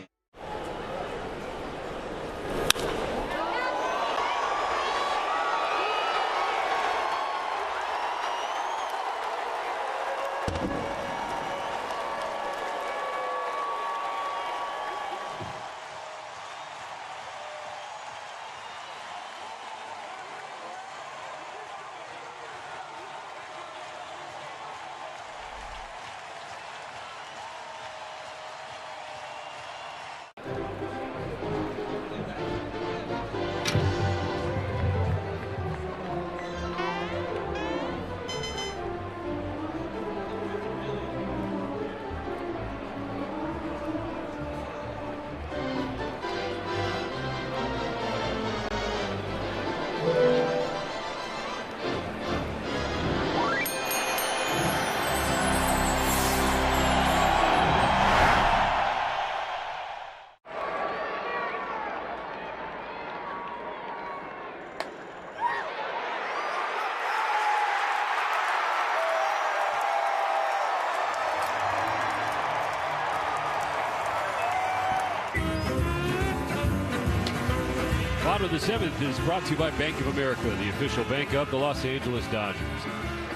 Speaker 5: Bottom of the 7th is brought to you by Bank of America, the official bank of the Los Angeles Dodgers.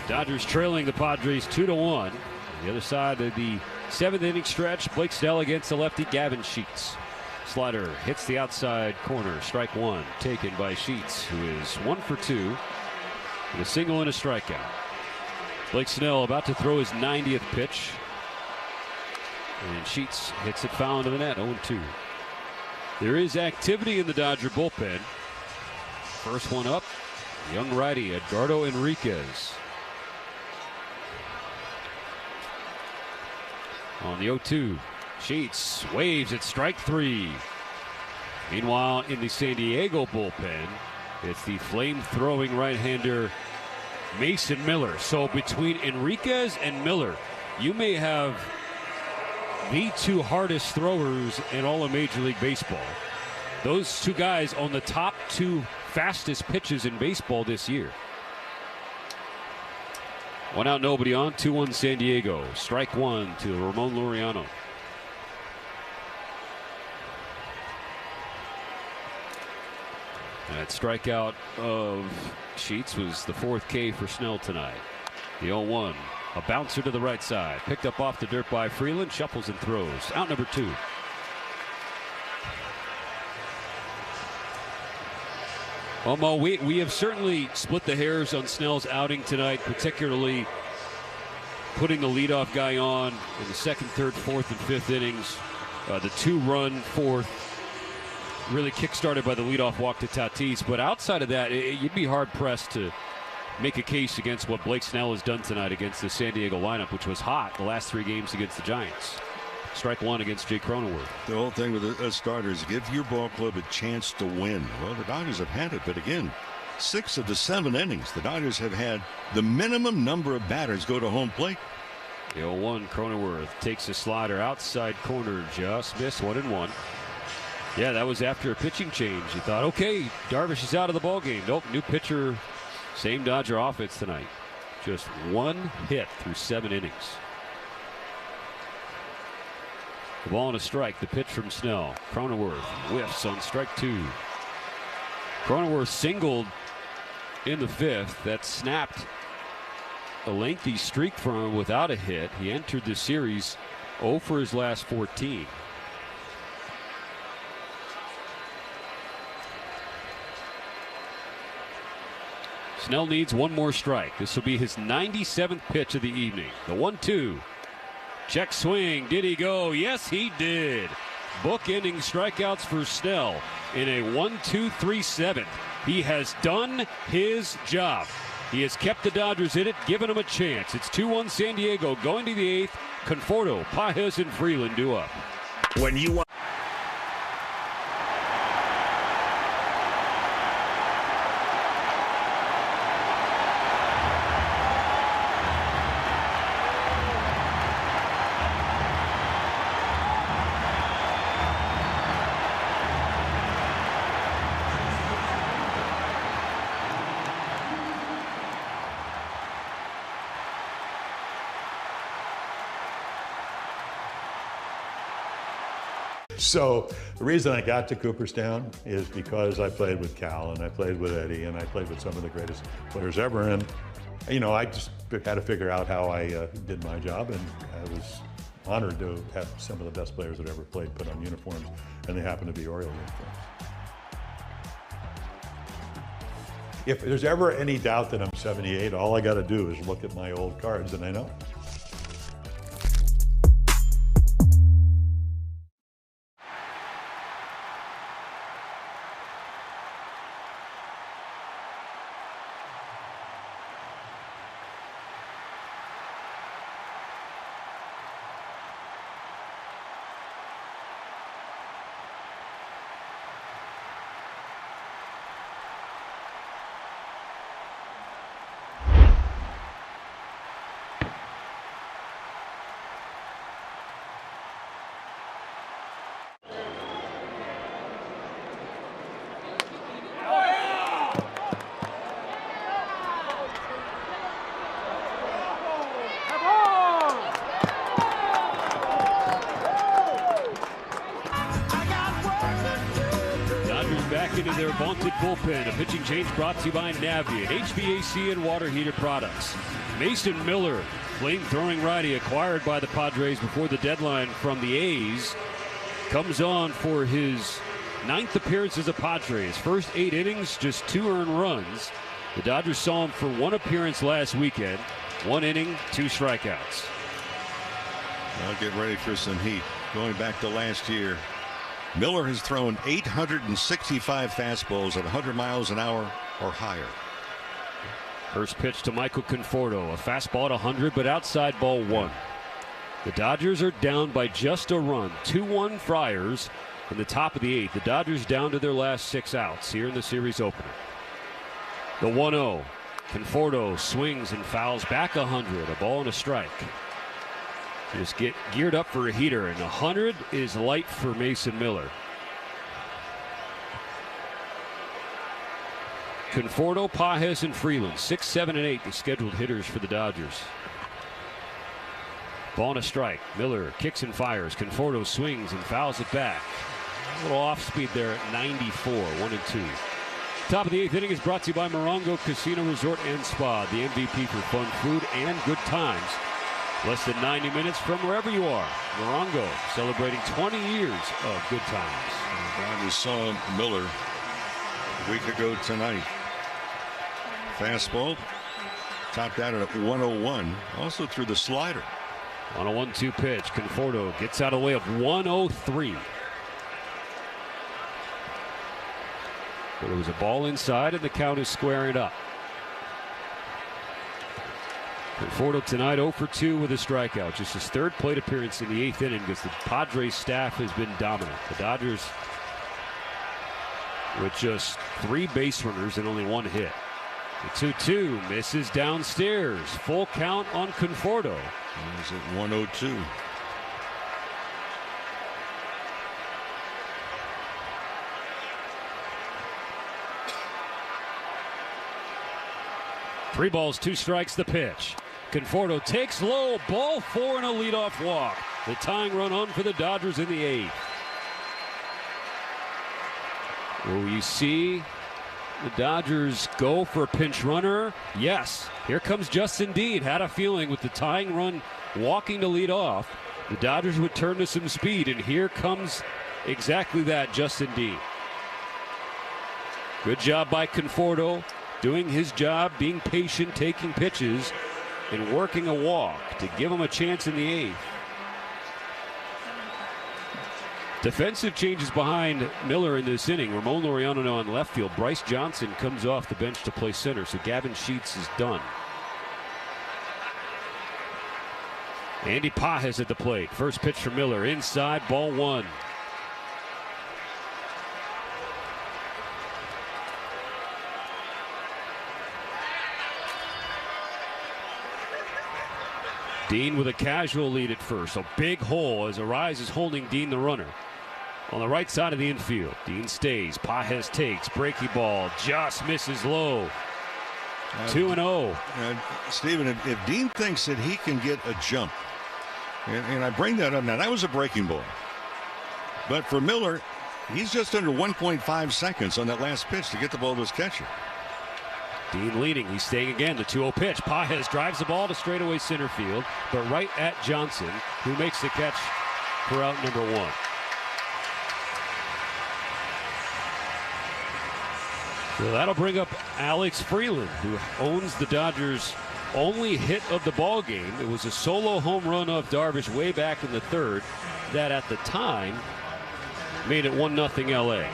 Speaker 5: Dodgers trailing the Padres 2-1. On the other side of the 7th inning stretch, Blake Snell against the lefty Gavin Sheets. Slider hits the outside corner. Strike one taken by Sheets, who is 1 for 2 with a single and a strikeout. Blake Snell about to throw his 90th pitch. And Sheets hits it foul into the net, 0-2. There is activity in the Dodger bullpen. First one up, young righty Edgardo Enriquez. On the 0-2, Sheets waves at strike 3. Meanwhile, in the San Diego bullpen, it's the flame-throwing right-hander Mason Miller. So between Enriquez and Miller, you may have the 2 hardest throwers in all of Major League Baseball. Those 2 guys on the top 2 fastest pitches in baseball this year. 1 out, nobody on. 2-1 San Diego. Strike 1 to Ramon Laureano. That strikeout of Sheets was the 4th K for Snell tonight. The 0-1. A bouncer to the right side. Picked up off the dirt by Freeland. Shuffles and throws. Out number 2. Well, Mo, we have certainly split the hairs on Snell's outing tonight, particularly putting the leadoff guy on in the 2nd, 3rd, 4th, and 5th innings. The 2-run 4th really kick-started by the leadoff walk to Tatis. But outside of that, you'd be hard-pressed to make a case against what Blake Snell has done tonight against the San Diego lineup, which was hot the last 3 games against the Giants. Strike 1 against Jake Cronenworth.
Speaker 4: The whole thing with a starter is give your ball club a chance to win. Well, the Dodgers have had it, but again, 6 of the 7 innings, the Dodgers have had the minimum number of batters go to home plate.
Speaker 5: The 0-1, Cronenworth takes a slider outside corner, just missed 1-1. Yeah, that was after a pitching change. You thought, okay, Darvish is out of the ballgame. Nope, new pitcher. Same Dodger offense tonight. Just 1 hit through 7 innings. The ball and a strike. The pitch from Snell. Cronenworth whiffs on strike 2. Cronenworth singled in the 5th. That snapped a lengthy streak from him without a hit. He entered the series 0 for his last 14. Snell needs 1 more strike. This will be his 97th pitch of the evening. The 1-2. Check swing. Did he go? Yes, he did. Book-ending strikeouts for Snell in a 1-2-3-7. He has done his job. He has kept the Dodgers in it, given them a chance. It's 2-1 San Diego going to the 8th. Conforto, Pajes, and Freeland do up.
Speaker 16: When you want
Speaker 2: So the reason I got to Cooperstown is because I played with Cal and I played with Eddie and I played with some of the greatest players ever. And, you know, I just had to figure out how I did my job, and I was honored to have some of the best players that ever played put on uniforms, and they happen to be Oriole uniforms. If there's ever any doubt that I'm 78, all I got to do is look at my old cards and I know.
Speaker 5: welcome back into their vaunted bullpen. A pitching change brought to you by Navient, HVAC and water heater products. Mason Miller, flame-throwing righty, acquired by the Padres before the deadline from the A's, comes on for his 9th appearance as a Padre. His first 8 innings, just 2 earned runs. The Dodgers saw him for 1 appearance last weekend. 1 inning, 2 strikeouts.
Speaker 4: I'll get ready for some heat. Going back to last year, Miller has thrown 865 fastballs at 100 miles an hour or higher.
Speaker 5: First pitch to Michael Conforto, a fastball at 100, but outside ball 1. The Dodgers are down by just a run. 2-1 Friars in the top of the 8th. The Dodgers down to their last 6 outs here in the series opener. The 1-0. Conforto swings and fouls back 100. A ball and a strike. Just get geared up for a heater, and 100 is light for Mason Miller. Conforto, Pages, and Freeland, 6, 7, and 8, the scheduled hitters for the Dodgers. Ball and a strike. Miller kicks and fires. Conforto swings and fouls it back. A little off speed there at 94, 1-2. Top of the 8th inning is brought to you by Morongo Casino Resort and Spa, the MVP for fun, food, and good times. Less than 90 minutes from wherever you are. Morongo celebrating 20 years of good times.
Speaker 4: I just saw Miller a week ago tonight. Fastball topped out at 101. Also threw the slider.
Speaker 5: On a 1-2 pitch, Conforto gets out of the way of 103. But it was a ball inside, and the count is squaring up. Conforto tonight 0 for 2 with a strikeout. Just his 3rd plate appearance in the 8th inning because the Padres staff has been dominant. The Dodgers with just 3 base runners and only 1 hit. The 2-2 misses downstairs. Full count on Conforto.
Speaker 4: Is it 102?
Speaker 5: Three balls, 2 strikes, the pitch. Conforto takes low, ball 4 and a leadoff walk. The tying run on for the Dodgers in the 8th. Will you see the Dodgers go for a pinch runner? Yes. Here comes Justin Dean. Had a feeling with the tying run walking to lead off, the Dodgers would turn to some speed, and here comes exactly that, Justin Dean. Good job by Conforto, doing his job, being patient, taking pitches, and working a walk to give him a chance in the 8th. Defensive changes behind Miller in this inning. Ramon Laureano on left field. Bryce Johnson comes off the bench to play center, so Gavin Sheets is done. Andy Pages at the plate. First pitch for Miller. Inside, ball 1. Dean with a casual lead at first. A big hole as Arise is holding Dean the runner. On the right side of the infield, Dean stays. Pages takes. Breaky ball. Just misses low. 2-0.
Speaker 4: Stephen, if Dean thinks that he can get a jump, and I bring that up now, that was a breaking ball. But for Miller, he's just under 1.5 seconds on that last pitch to get the ball to his catcher.
Speaker 5: Dean leading. He's staying again. The 2-0 pitch. Pages drives the ball to straightaway center field, but right at Johnson, who makes the catch for out number 1. So that'll bring up Alex Freeland, who owns the Dodgers' only hit of the ball game. It was a solo home run of Darvish way back in the 3rd that at the time made it 1-0 LA.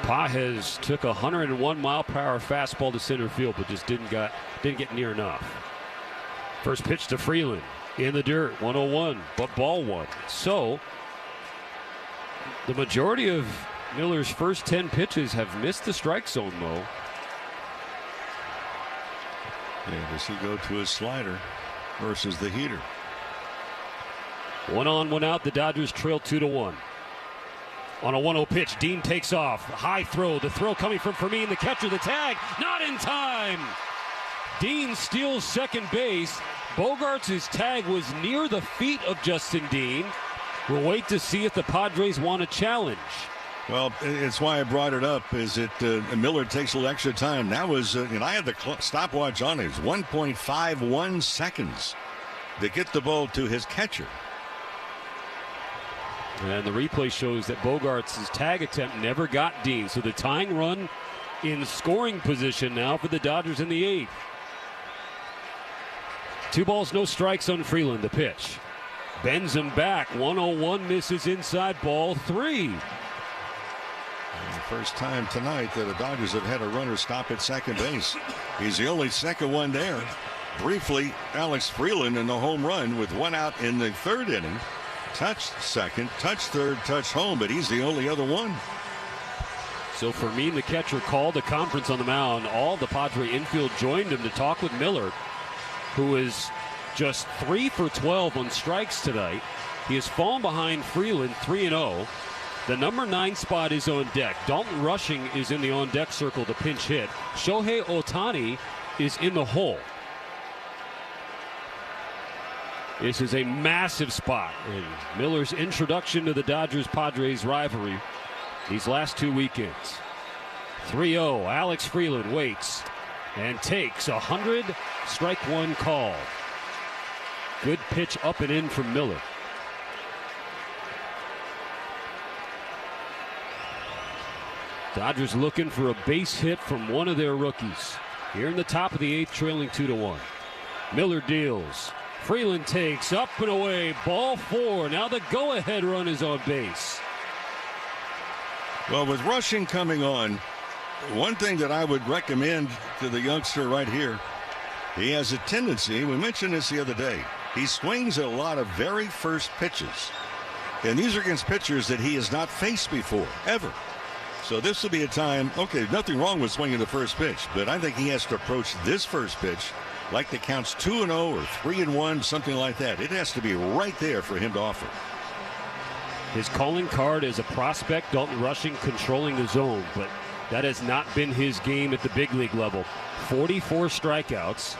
Speaker 5: Pages took a 101-mile-per-hour fastball to center field, but just didn't get near enough. First pitch to Freeland in the dirt, 101, but ball 1. So the majority of Miller's first 10 pitches have missed the strike zone, Mo.
Speaker 4: Yeah, does he go to his slider versus the heater?
Speaker 5: 1 on, 1 out. The Dodgers trail 2-1. On a 1-0 pitch, Dean takes off. High throw. The throw coming from Fermin. The catcher, the tag. Not in time. Dean steals second base. Bogaerts' tag was near the feet of Justin Dean. We'll wait to see if the Padres want a challenge.
Speaker 4: Well, it's why I brought it up, is that Miller takes a little extra time. That was, and I had the stopwatch on it. It's 1.51 seconds to get the ball to his catcher.
Speaker 5: And the replay shows that Bogaerts' tag attempt never got Dean. So the tying run in scoring position now for the Dodgers in the 8th. 2 balls, no strikes on Freeland. The pitch bends him back. 101 misses inside, ball 3.
Speaker 4: The first time tonight that the Dodgers have had a runner stop at second base. He's the only second one there. Briefly, Alex Freeland in the home run with 1 out in the 3rd inning. Touched second, touched third, touched home, but he's the only other one.
Speaker 5: So Fermin, the catcher, called a conference on the mound. All the Padre infield joined him to talk with Miller, who is just 3 for 12 on strikes tonight. He has fallen behind Freeland 3-0. The number 9 spot is on deck. Dalton Rushing is in the on-deck circle to pinch hit. Shohei Ohtani is in the hole. This is a massive spot in Miller's introduction to the Dodgers-Padres rivalry these last 2 weekends. 3-0, Alex Freeland waits and takes 100, strike 1 call. Good pitch up and in from Miller. Dodgers looking for a base hit from one of their rookies. Here in the top of the 8th, trailing 2-1. Miller deals. Freeland takes up and away. Ball 4. Now the go-ahead run is on base.
Speaker 4: Well, with Rushing coming on, one thing that I would recommend to the youngster right here, he has a tendency, we mentioned this the other day, he swings at a lot of very first pitches. And these are against pitchers that he has not faced before, ever. So this will be a time, okay, nothing wrong with swinging the first pitch, but I think he has to approach this first pitch like the count's 2-0 or 3-1, something like that. It has to be right there for him to offer.
Speaker 5: His calling card as a prospect, Dalton Rushing controlling the zone, but that has not been his game at the big league level. 44 strikeouts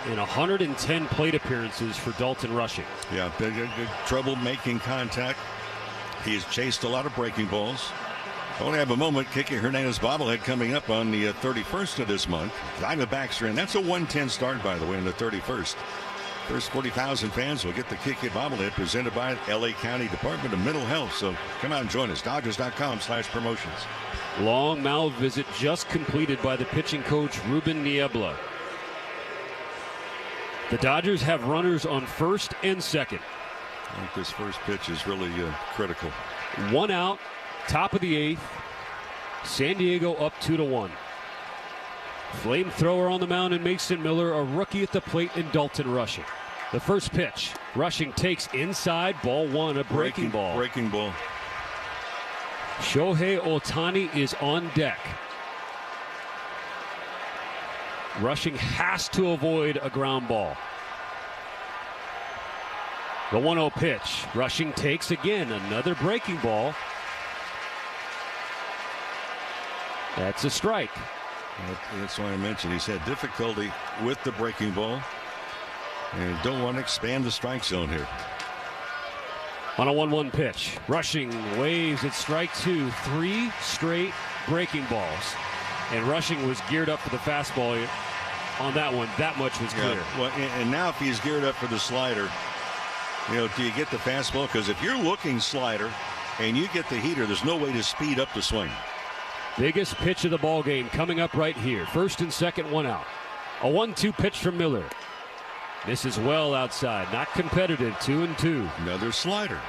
Speaker 5: and 110 plate appearances for Dalton Rushing.
Speaker 4: Yeah, big trouble making contact. He has chased a lot of breaking balls. I want to have a moment. Kike Hernandez bobblehead coming up on the 31st of this month. Diamondbacks are in. That's a 110 start, by the way, on the 31st. First 40,000 fans will get the Kike bobblehead presented by LA County Department of Mental Health. So come out and join us. Dodgers.com/promotions.
Speaker 5: Long mound visit just completed by the pitching coach Ruben Niebla. The Dodgers have runners on first and second.
Speaker 4: I think this first pitch is really critical.
Speaker 5: 1 out. Top of the 8th. San Diego up 2-1. Flamethrower on the mound in Mason Miller, a rookie at the plate in Dalton Rushing. The first pitch, Rushing takes inside, ball 1, a breaking ball.
Speaker 4: Breaking ball.
Speaker 5: Shohei Ohtani is on deck. Rushing has to avoid a ground ball. The 1-0 pitch, Rushing takes again, another breaking ball. That's a strike.
Speaker 4: That's why I mentioned he's had difficulty with the breaking ball. And don't want to expand the strike zone here.
Speaker 5: On a 1-1 pitch, Rushing waves at strike 2. 3 straight breaking balls. And Rushing was geared up for the fastball on that one. That much was clear.
Speaker 4: Yeah. Well, and now if he's geared up for the slider, you know, do you get the fastball? Because if you're looking slider and you get the heater, there's no way to speed up the swing.
Speaker 5: Biggest pitch of the ball game coming up right here. First and second, 1 out. A 1-2 pitch from Miller. This is well outside. Not competitive. 2-2.
Speaker 4: Another slider.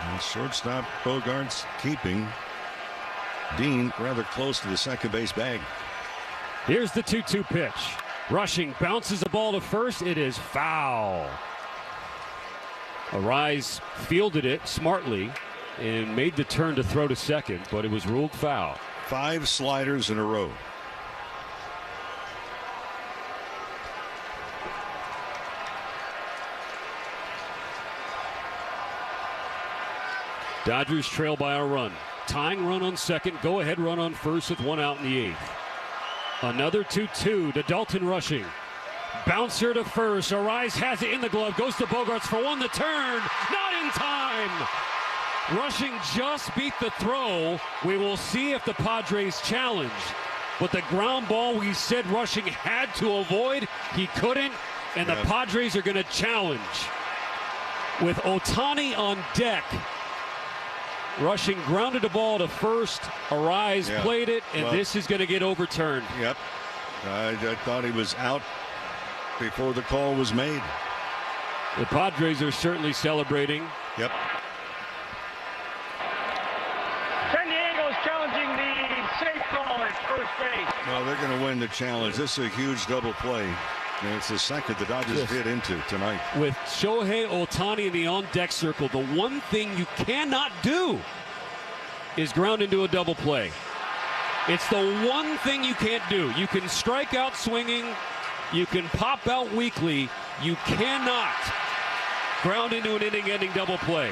Speaker 4: And shortstop Bogaerts keeping Dean rather close to the second base bag.
Speaker 5: Here's the 2-2 pitch. Rushing bounces the ball to first. It is foul. Arise fielded it smartly and made the turn to throw to second, but it was ruled foul.
Speaker 4: 5 sliders in a row.
Speaker 5: Dodgers trail by a run. Tying run on second, go-ahead run on first with 1 out in the 8th. Another 2-2 to Dalton Rushing. Bouncer to first. Arise has it in the glove. Goes to Bogarts for 1. The turn. Not in time. Rushing just beat the throw. We will see if the Padres challenge. But the ground ball we said Rushing had to avoid, he couldn't. And the Padres are going to challenge. With Ohtani on deck, Rushing grounded the ball to first. Arise played it, and this is going to get overturned.
Speaker 4: Yep. I thought he was out before the call was made.
Speaker 5: The Padres are certainly celebrating.
Speaker 4: Yep.
Speaker 6: San Diego is challenging the safe call at first base.
Speaker 4: Well, they're going to win the challenge. This is a huge double play. And it's the second the Dodgers hit into tonight.
Speaker 5: With Shohei Ohtani in the on-deck circle, the one thing you cannot do is ground into a double play. It's the one thing you can't do. You can strike out swinging. You can pop out weakly. You cannot ground into an inning-ending double play.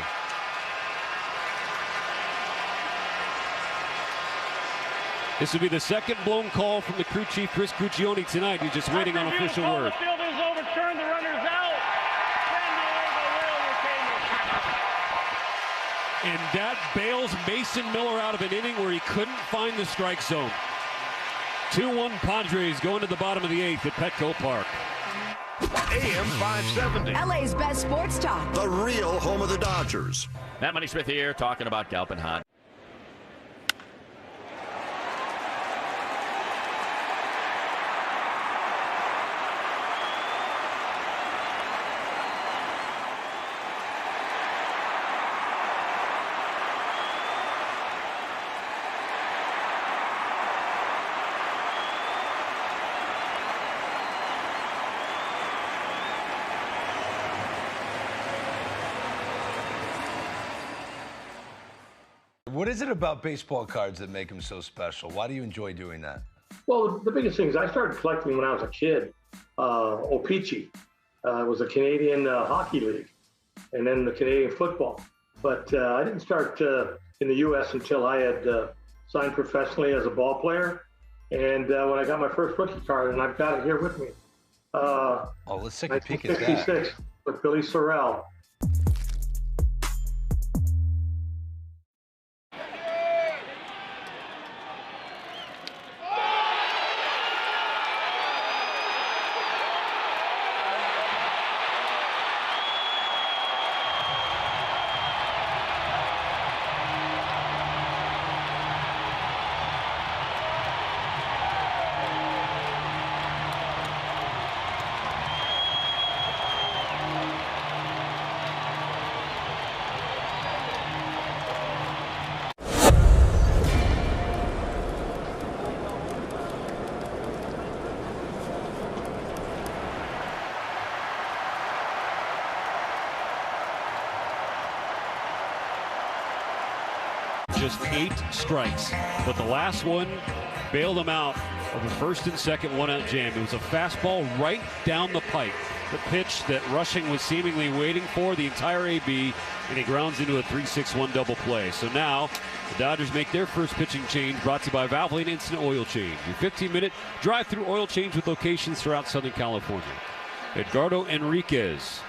Speaker 5: This will be the second blown call from the crew chief, Chris Cuccione, tonight. He's just waiting on official word.
Speaker 6: The field is overturned. The runner's out. San Diego will retain it.
Speaker 5: And that bails Mason Miller out of an inning where he couldn't find the strike zone. 2-1 Padres going to the bottom of the 8th at Petco Park.
Speaker 16: AM 570.
Speaker 11: LA's best sports talk.
Speaker 16: The real home of the Dodgers.
Speaker 22: Matt Money Smith here talking about Galpin Hunt.
Speaker 3: What is it about baseball cards that make them so special? Why do you enjoy doing that?
Speaker 10: Well, the biggest thing is I started collecting when I was a kid. O-Pee-Chee was a Canadian hockey league, and then the Canadian football. But I didn't start in the U.S. until I had signed professionally as a ball player. And when I got my first rookie card, and I've got it here with me.
Speaker 3: Let's take a peek at that.
Speaker 10: 1966 with Billy Sorrell.
Speaker 5: Just 8 strikes, but the last one bailed him out of a first and second 1-out jam. It was a fastball right down the pipe, the pitch that Rushing was seemingly waiting for the entire AB, and he grounds into a 3-6-1 double play. So now the Dodgers make their first pitching change, brought to you by Valvoline Instant Oil Change, your 15-minute drive-through oil change with locations throughout Southern California. Edgardo Enriquez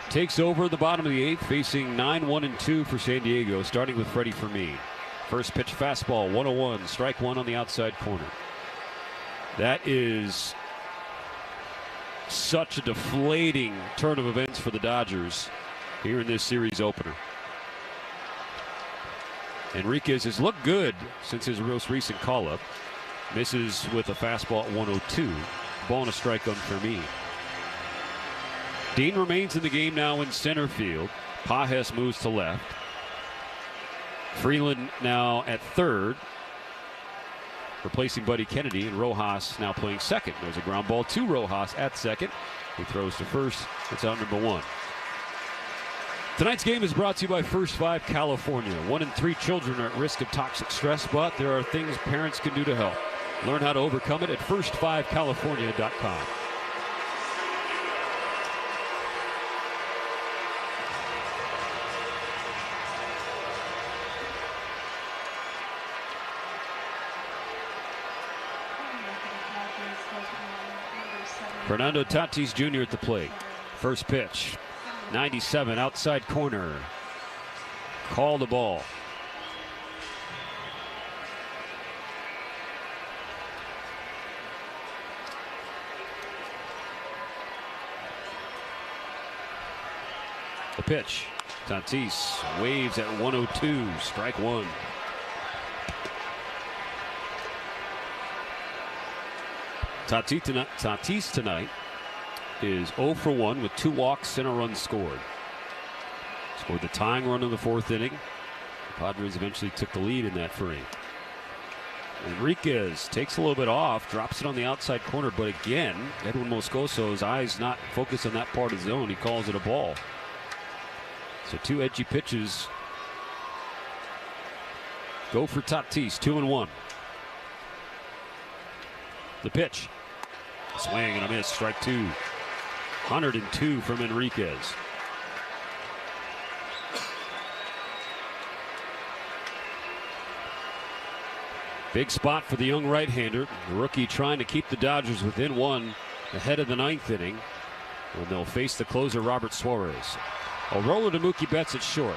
Speaker 5: takes over the bottom of the 8th, facing 9-1-2 for San Diego, starting with Freddie Fermin. First pitch fastball, 101, strike 1 on the outside corner. That is such a deflating turn of events for the Dodgers here in this series opener. Enriquez has looked good since his most recent call-up. Misses with a fastball at 102. Ball and a strike on Fermin. Dean remains in the game now in center field. Pages moves to left. Freeland now at third, replacing Buddy Kennedy, and Rojas now playing second. There's a ground ball to Rojas at second. He throws to first. It's out number 1. Tonight's game is brought to you by First 5 California. 1 in 3 children are at risk of toxic stress, but there are things parents can do to help. Learn how to overcome it at first5california.com. Fernando Tatis Jr. at the plate. First pitch. 97 outside corner. Call the ball. The pitch. Tatis waves at 102. Strike one. Tatis tonight is 0 for 1 with 2 walks and a run scored. Scored the tying run in the 4th inning. The Padres eventually took the lead in that frame. Enriquez takes a little bit off, drops it on the outside corner, but again, Edwin Moscoso's eyes not focused on that part of the zone. He calls it a ball. So 2 edgy pitches go for Tatis, 2-1. The pitch. Swing and a miss, strike 2. 102 from Enriquez. Big spot for the young right-hander. The rookie trying to keep the Dodgers within 1 ahead of the 9th inning when they'll face the closer Robert Suarez. A roller to Mookie Betts at short.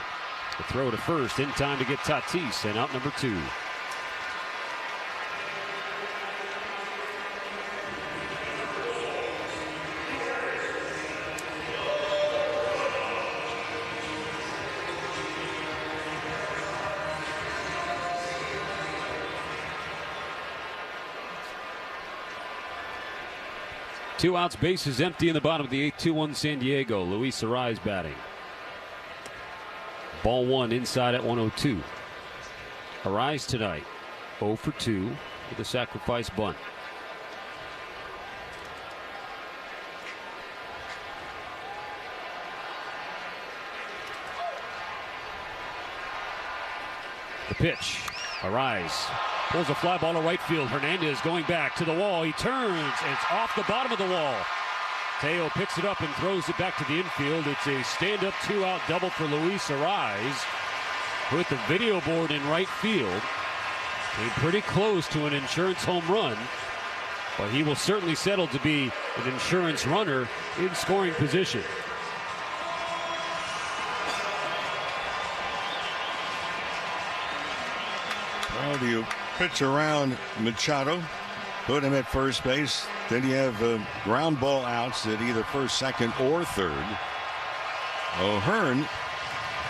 Speaker 5: The throw to first in time to get Tatis, and out number 2. Two outs, bases empty in the bottom of the 8th. 2-1 San Diego. Luis Arraez batting. Ball 1 inside at 102. Arraez tonight 0 for 2 with a sacrifice bunt. The pitch. Arraez pulls a fly ball to right field. Hernandez going back to the wall. He turns and it's off the bottom of the wall. Teo picks it up and throws it back to the infield. It's a stand-up 2-out double for Luis Arraez, who at the video board in right field came pretty close to an insurance home run, but he will certainly settle to be an insurance runner in scoring position.
Speaker 4: Well, do you pitch around Machado, put him at first base, then you have ground ball outs at either first, second, or third. O'Hearn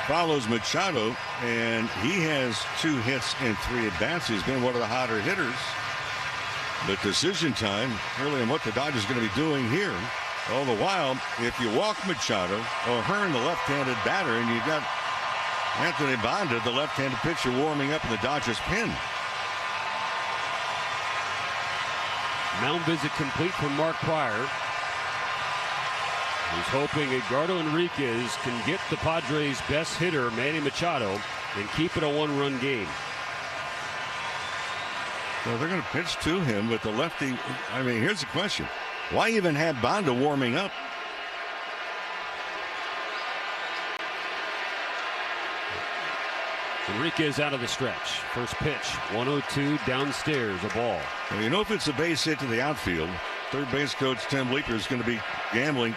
Speaker 4: follows Machado, and he has 2 hits and 3 at-bats. He's been one of the hotter hitters. But decision time really on what the Dodgers are going to be doing here. All the while, if you walk Machado, O'Hearn, the left-handed batter, and you've got Anthony Banda, the left-handed pitcher, warming up in the Dodgers pen.
Speaker 5: Mound visit complete from Mark Pryor. He's hoping Edgardo Enriquez can get the Padres' best hitter, Manny Machado, and keep it a 1-run game.
Speaker 4: So they're going to pitch to him with the lefty. I mean, here's the question. Why even have Banda warming up?
Speaker 5: Enriquez out of the stretch. First pitch, 102 downstairs, a ball.
Speaker 4: Well, you know, if it's a base hit to the outfield, third base coach Tim Leeper is going to be gambling.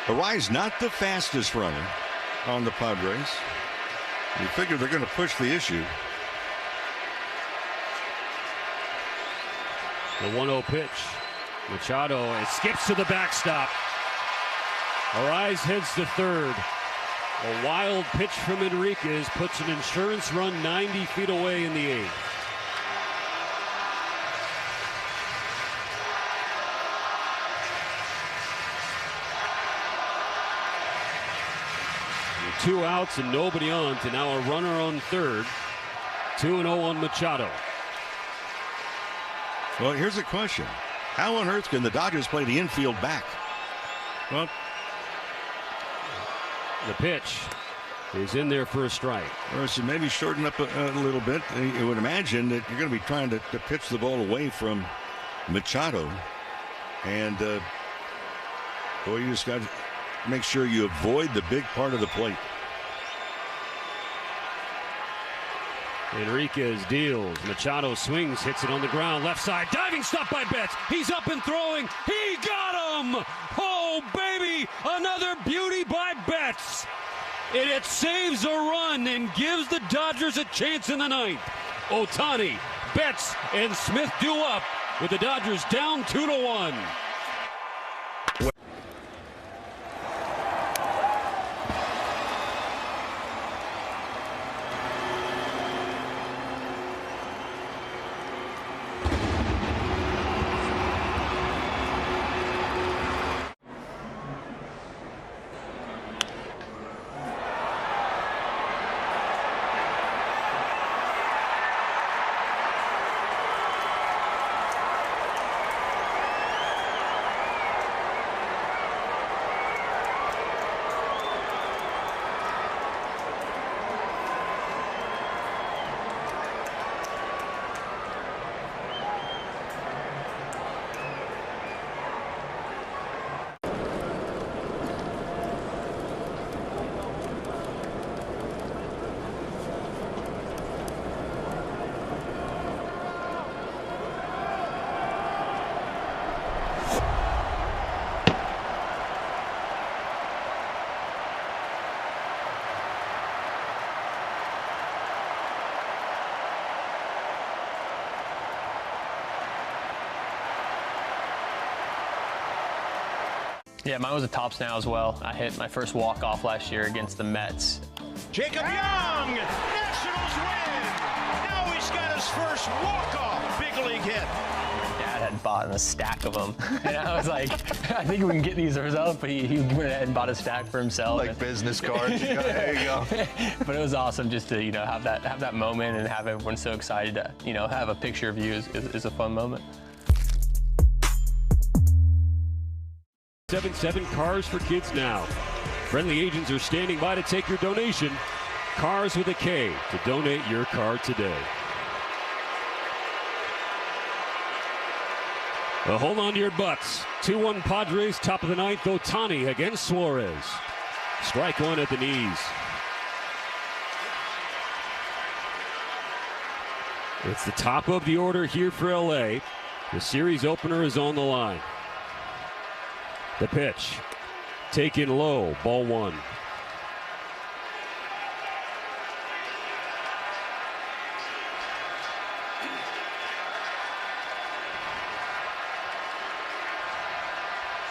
Speaker 4: Arraez not the fastest runner on the Padres. You figure they're going to push the issue.
Speaker 5: The 1-0 pitch. Machado, it skips to the backstop. Arraez heads to third. A wild pitch from Enriquez puts an insurance run 90 feet away in the 8th. And 2 outs and nobody on to now a runner on third. 2-0 on Machado.
Speaker 4: Well, here's a question. How on earth can the Dodgers play the infield back? Well,
Speaker 5: the pitch is in there for a strike.
Speaker 4: Or so maybe shorten up a little bit. You would imagine that you're going to be trying to pitch the ball away from Machado. And, boy, you just got to make sure you avoid the big part of the plate.
Speaker 5: Enriquez deals. Machado swings, hits it on the ground. Left side, diving stop by Betts. He's up and throwing. He got him! Oh, baby! Another beauty by Betts. It saves a run and gives the Dodgers a chance in the ninth. Ohtani, Betts, and Smith do up with the Dodgers down 2-1.
Speaker 8: Yeah, mine was a tops now as well. I hit my first walk-off last year against the Mets.
Speaker 23: Jacob Young, Nationals win. Now he's got his first walk-off big league hit.
Speaker 8: Dad had bought a stack of them, and I was like, I think we can get these ourselves, but he went ahead and bought a stack for himself.
Speaker 3: Like business cards. There you go.
Speaker 8: But it was awesome just to have that moment and have everyone so excited to have a picture of you is a fun moment.
Speaker 5: 7-7 Cars for Kids now. Friendly agents are standing by to take your donation. Cars with a K to donate your car today. Well, hold on to your butts. 2-1 Padres, top of the ninth. Ohtani against Suarez. Strike one at the knees. It's the top of the order here for LA. The series opener is on the line. The pitch, taken low, ball one.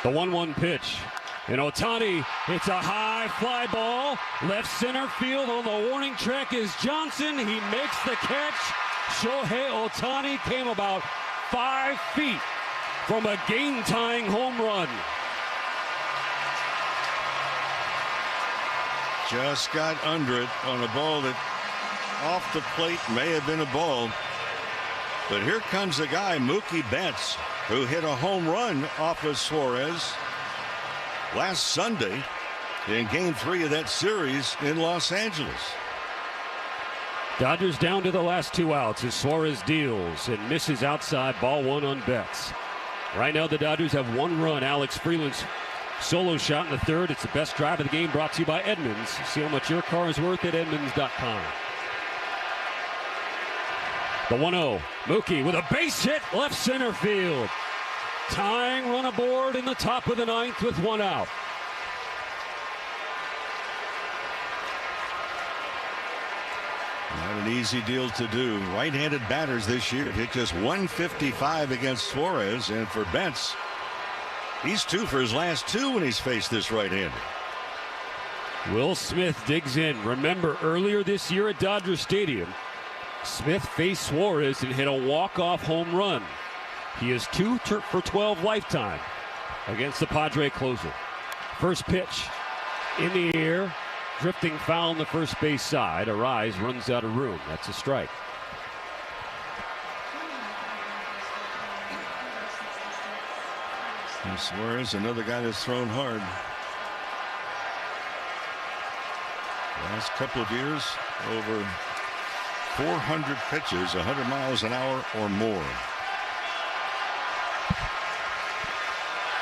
Speaker 5: The 1-1 pitch, and Ohtani, it's a high fly ball. Left center field on the warning track is Johnson. He makes the catch. Shohei Ohtani came about 5 feet from a game-tying home run.
Speaker 4: Just got under it on a ball that off the plate may have been a ball. But here comes the guy, Mookie Betts, who hit a home run off of Suarez last Sunday in Game 3 of that series in Los Angeles.
Speaker 5: Dodgers down to the last 2 outs as Suarez deals and misses outside, ball one on Betts. Right now the Dodgers have 1 run. Alex Freeland's solo shot in the third. It's the best drive of the game, brought to you by Edmunds. See how much your car is worth at Edmunds.com. The 1-0. Mookie with a base hit left center field. Tying run aboard in the top of the ninth with 1 out.
Speaker 4: Not an easy deal to do. Right-handed batters this year hit just 155 against Suarez, and for Betts, he's 2 for his last 2 when he's faced this right-hander.
Speaker 5: Will Smith digs in. Remember, earlier this year at Dodger Stadium, Smith faced Suarez and hit a walk-off home run. He is 2 for 12 lifetime against the Padre closer. First pitch in the air, drifting foul on the first base side. Arise runs out of room. That's a strike.
Speaker 4: And Suarez, another guy that's thrown hard. Last couple of years, over 400 pitches, 100 miles an hour or more.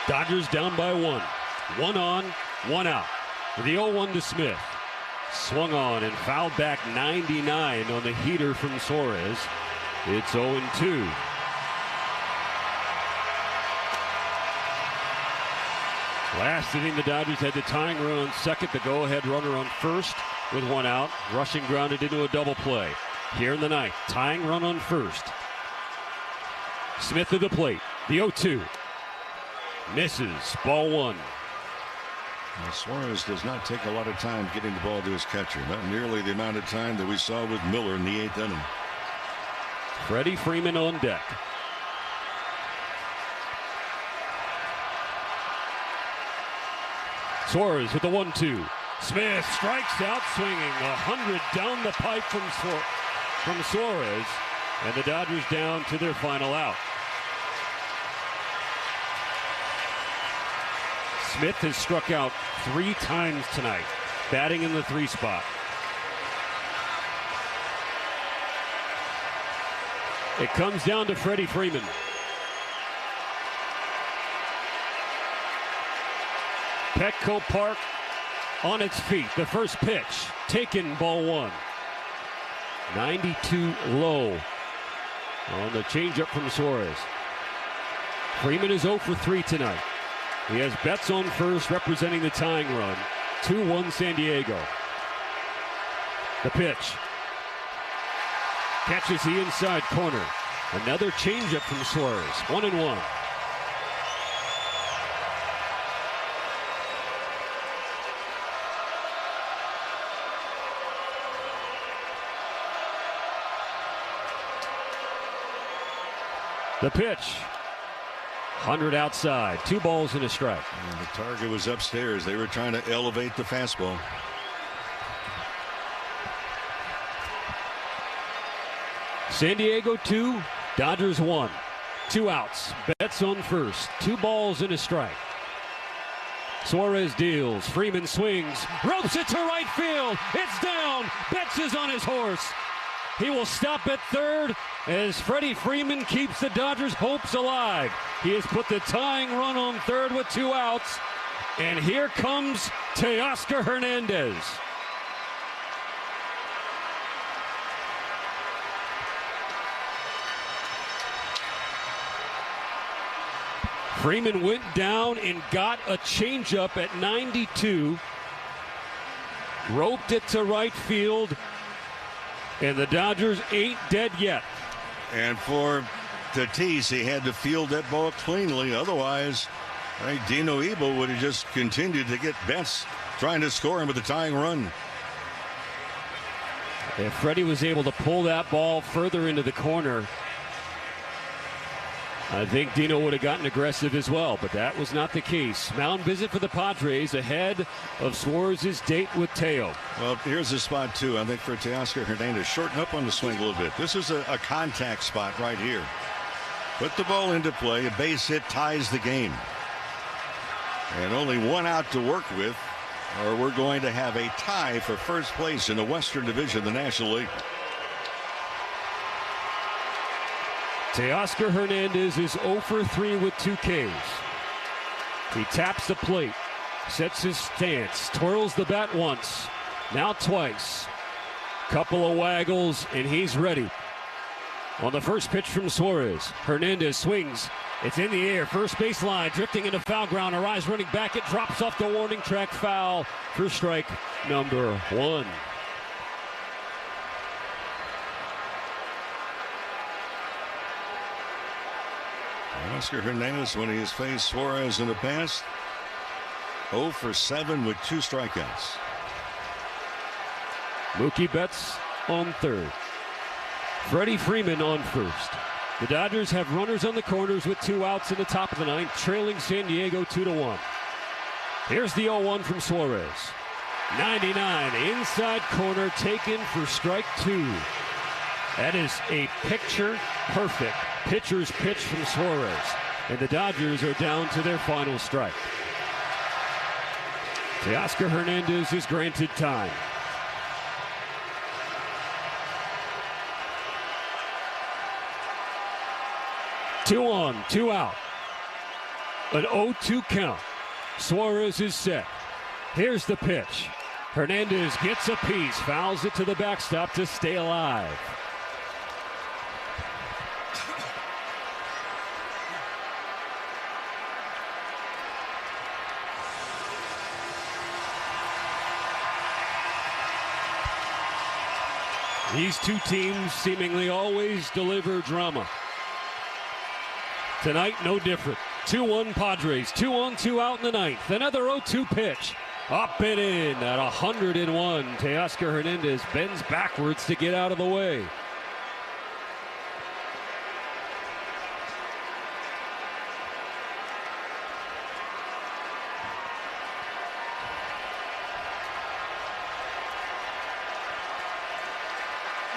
Speaker 5: Dodgers down by 1. 1 on, 1 out. The 0-1 to Smith. swung on and fouled back 99 on the heater from Suarez. It's 0-2. Last inning, the Dodgers had the tying run on second, the go-ahead runner on first with one out. Rushing grounded into a double play. Here in the ninth, tying run on first. Smith to the plate, the 0-2. Misses, ball one.
Speaker 4: Now, Suarez does not take a lot of time getting the ball to his catcher. Not nearly the amount of time that we saw with Miller in the 8th inning.
Speaker 5: Freddie Freeman on deck. Suarez with the 1-2. Smith strikes out swinging. 100 down the pipe from Suarez. And the Dodgers down to their final out. Smith has struck out 3 times tonight, batting in the 3 spot. It comes down to Freddie Freeman. Petco Park on its feet. The first pitch taken, ball one. 92 low on the changeup from Suarez. Freeman is 0 for 3 tonight. He has Betts on first, representing the tying run. 2-1 San Diego. The pitch. Catches the inside corner. Another changeup from Suarez. 1-1. The pitch. 100 outside. 2 balls and a strike.
Speaker 4: And the target was upstairs. They were trying to elevate the fastball.
Speaker 5: San Diego 2, Dodgers 1. 2 outs. Betts on first. 2 balls and a strike. Suarez deals. Freeman swings. Ropes it to right field. It's down. Betts is on his horse. He will stop at third as Freddie Freeman keeps the Dodgers' hopes alive. He has put the tying run on third with 2 outs. And here comes Teoscar Hernandez. Freeman went down and got a changeup at 92. Roped it to right field. And the Dodgers ain't dead yet.
Speaker 4: And for Tatis, he had to field that ball cleanly. Otherwise, I think Dino Ebo would have just continued to get Betts trying to score him with a tying run.
Speaker 5: And Freddie was able to pull that ball further into the corner. I think Dino would have gotten aggressive as well, but that was not the case. Mound visit for the Padres ahead of Suarez's date with Teo.
Speaker 4: Well, here's the spot, too. I think for Teoscar Hernandez, shorten up on the swing a little bit. This is a contact spot right here. Put the ball into play. A base hit ties the game. And only 1 out to work with, or we're going to have a tie for first place in the Western Division of the National League.
Speaker 5: Teoscar Hernandez is 0 for 3 with 2 Ks. He taps the plate, sets his stance, twirls the bat once, now twice. Couple of waggles, and he's ready. On the first pitch from Suarez, Hernandez swings. It's in the air, first base line, drifting into foul ground. Arise running back, it drops off the warning track, foul for strike number 1.
Speaker 4: Oscar Hernandez, when he has faced Suarez in the past, 0 for 7 with 2 strikeouts.
Speaker 5: Mookie Betts on third. Freddie Freeman on first. The Dodgers have runners on the corners with 2 outs in the top of the 9th, trailing San Diego 2-1. Here's the 0-1 from Suarez. 99 inside corner taken for strike 2. That is a picture-perfect pitcher's pitch from Suarez. And the Dodgers are down to their final strike. Teoscar Hernandez is granted time. Two on, 2 out. An 0-2 count. Suarez is set. Here's the pitch. Hernandez gets a piece, fouls it to the backstop to stay alive. These two teams seemingly always deliver drama. Tonight, no different. 2-1 Padres, 2-2 out in the ninth. Another 0-2 pitch. Up and in at 101. Teoscar Hernandez bends backwards to get out of the way.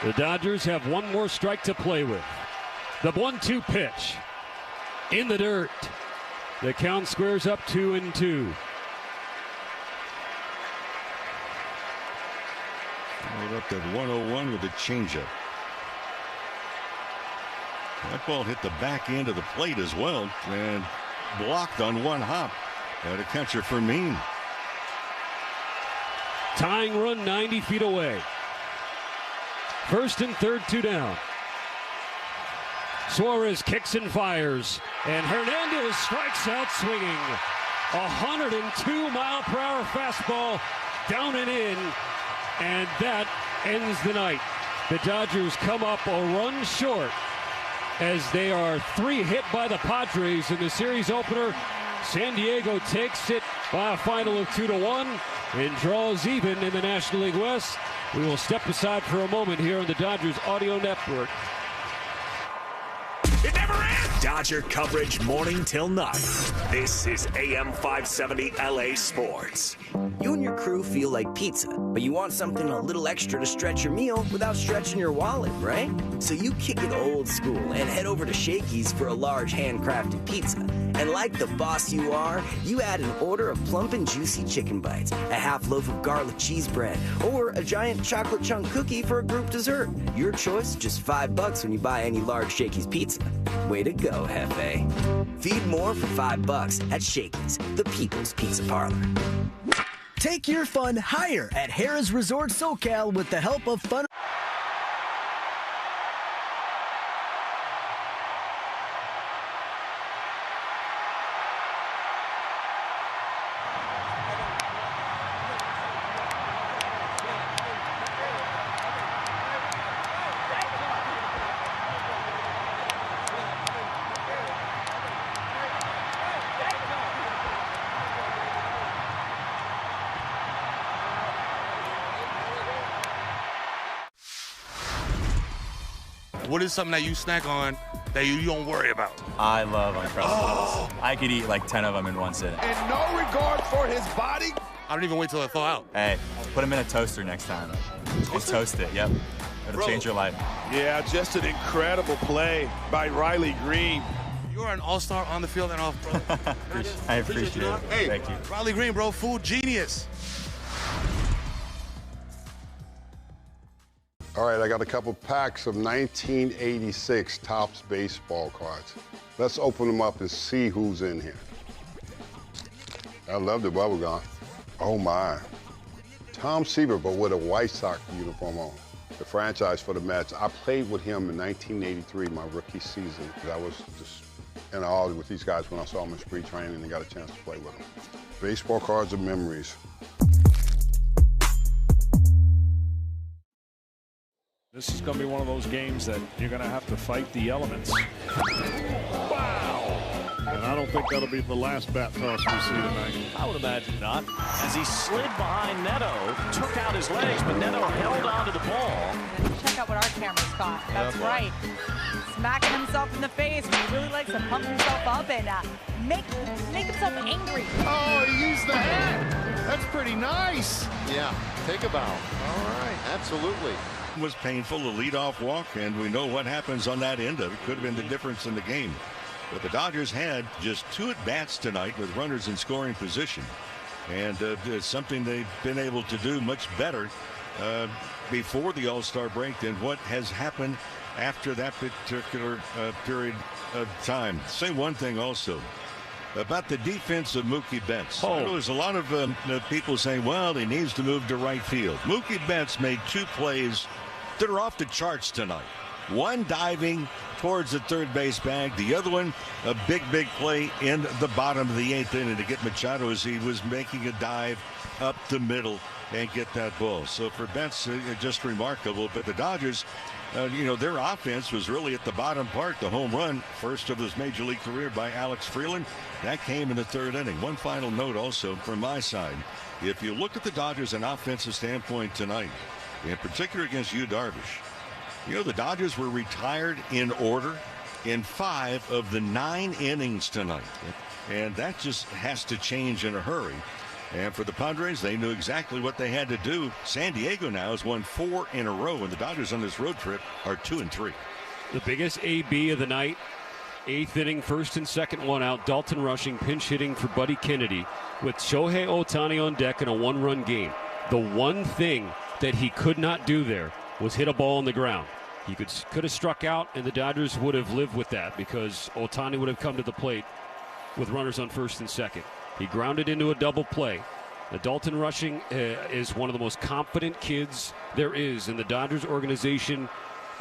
Speaker 5: The Dodgers have one more strike to play with. The 1-2 pitch. In the dirt. The count squares up 2-2.
Speaker 4: Up at 101 with a changeup. That ball hit the back end of the plate as well and blocked on one hop. And a catcher for Mean.
Speaker 5: Tying run 90 feet away. First and third, 2 down. Suarez kicks and fires, and Hernandez strikes out swinging. 102-mile-per-hour fastball down and in, and that ends the night. The Dodgers come up a run short as they are 3 hit by the Padres in the series opener. San Diego takes it by a final of 2-1 and draws even in the National League West. We will step aside for a moment here on the Dodgers Audio Network.
Speaker 16: It never ends! Dodger coverage morning till night. This is AM 570 LA Sports.
Speaker 11: You and your crew feel like pizza, but you want something a little extra to stretch your meal without stretching your wallet, right? So you kick it old school and head over to Shakey's for a large handcrafted pizza. And like the boss you are, you add an order of plump and juicy chicken bites, a half loaf of garlic cheese bread, or a giant chocolate chunk cookie for a group dessert. Your choice, just $5 when you buy any large Shakey's pizza. Way to go, Hefe. Feed more for $5 at Shakey's, the People's Pizza Parlor.
Speaker 12: Take your fun higher at Harrah's Resort SoCal with the help of Fun.
Speaker 14: What is something that you snack on that you don't worry about?
Speaker 24: I love Uncrustables. I could eat like 10 of them in one sitting.
Speaker 14: And no regard for his body? I don't even wait till they thaw out.
Speaker 24: Hey, put them in a toaster next time. Just toast it, yep. It'll change your life.
Speaker 23: Yeah, just an incredible play by Riley Green.
Speaker 14: You're an all-star on the field and off, bro.
Speaker 24: I appreciate it.
Speaker 14: Hey,
Speaker 24: thank you.
Speaker 14: Riley Green, bro, food genius.
Speaker 25: All right, I got a couple packs of 1986 Topps baseball cards. Let's open them up and see who's in here. I love the bubble gum. Oh my. Tom Seaver, but with a White Sox uniform on. The franchise for the Mets. I played with him in 1983, my rookie season. I was just in awe with these guys when I saw them in spring training and got a chance to play with them. Baseball cards of memories.
Speaker 1: This is going to be one of those games that you're going to have to fight the elements. Wow! And I don't think that'll be the last bat toss we see tonight.
Speaker 22: I would imagine not. As he slid behind Neto, took out his legs, but Neto held onto the ball.
Speaker 20: Check out what our cameras caught. That's right. Smacking himself in the face. He really likes to pump himself up and make himself angry.
Speaker 23: Oh, he used the hat. That's pretty nice.
Speaker 18: Yeah, take a bow. All right, absolutely.
Speaker 4: Was painful, a leadoff walk, and we know what happens on that end of it. Could have been the difference in the game. But the Dodgers had just 2 at-bats tonight with runners in scoring position. And it's something they've been able to do much better before the All-Star break than what has happened after that particular period of time. Say one thing also. about the defense of Mookie Betts.
Speaker 5: Oh.
Speaker 4: I know there's a lot of people saying, well, he needs to move to right field. Mookie Betts made 2 plays that are off the charts tonight. One diving towards the third base bag. The other one, a big play in the bottom of the 8th inning to get Machado as he was making a dive up the middle and get that ball. So for Betts, just remarkable. But the Dodgers, their offense was really at the bottom part. The home run, first of his major league career by Alex Freeland, that came in the 3rd inning. One final note also from my side. If you look at the Dodgers in offensive standpoint tonight, in particular against Yu Darvish, the Dodgers were retired in order in 5 of the 9 innings tonight. And that just has to change in a hurry. And for the Padres, they knew exactly what they had to do. San Diego now has won 4 in a row, and the Dodgers on this road trip are 2-3.
Speaker 5: The biggest AB of the night, 8th inning, 1st and 2nd one out. Dalton Rushing pinch hitting for Buddy Kennedy with Shohei Ohtani on deck in a 1-run game. The one thing that he could not do there was hit a ball on the ground. He could have struck out, and the Dodgers would have lived with that because Ohtani would have come to the plate with runners on 1st and 2nd. He grounded into a double play. The Dalton Rushing is one of the most confident kids there is, and the Dodgers organization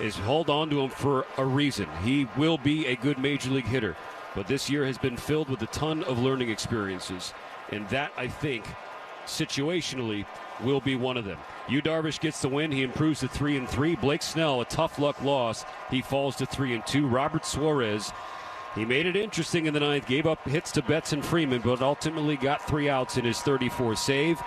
Speaker 5: is held on to him for a reason. He will be a good major league hitter, but this year has been filled with a ton of learning experiences, and that, I think, situationally, will be one of them. Yu Darvish gets the win. He improves to 3-3. Blake Snell, a tough luck loss. He falls to 3-2. Robert Suarez, he made it interesting in the 9th, gave up hits to Betts and Freeman, but ultimately got 3 outs in his 34th save.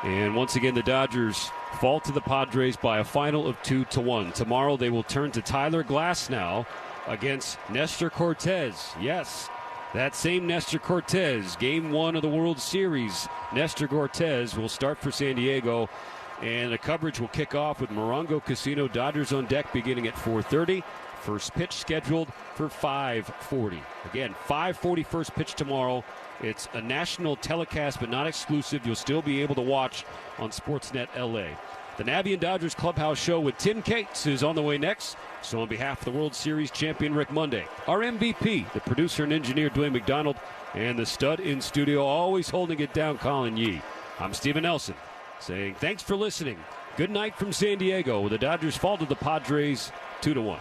Speaker 5: And once again, the Dodgers fall to the Padres by a final of 2-1. Tomorrow they will turn to Tyler Glasnow against Nestor Cortez. Yes, that same Nestor Cortez, Game 1 of the World Series. Nestor Cortez will start for San Diego, and the coverage will kick off with Morongo Casino. Dodgers on deck beginning at 4:30. First pitch scheduled for 5:40. Again, 5:40 first pitch tomorrow. It's a national telecast, but not exclusive. You'll still be able to watch on Sportsnet LA. The Navy and Dodgers Clubhouse Show with Tim Cates is on the way next. So on behalf of the World Series champion Rick Monday, our MVP, the producer and engineer Dwayne McDonald, and the stud in studio, always holding it down, Colin Yee. I'm Steven Nelson, saying thanks for listening. Good night from San Diego. The Dodgers fall to the Padres 2-1.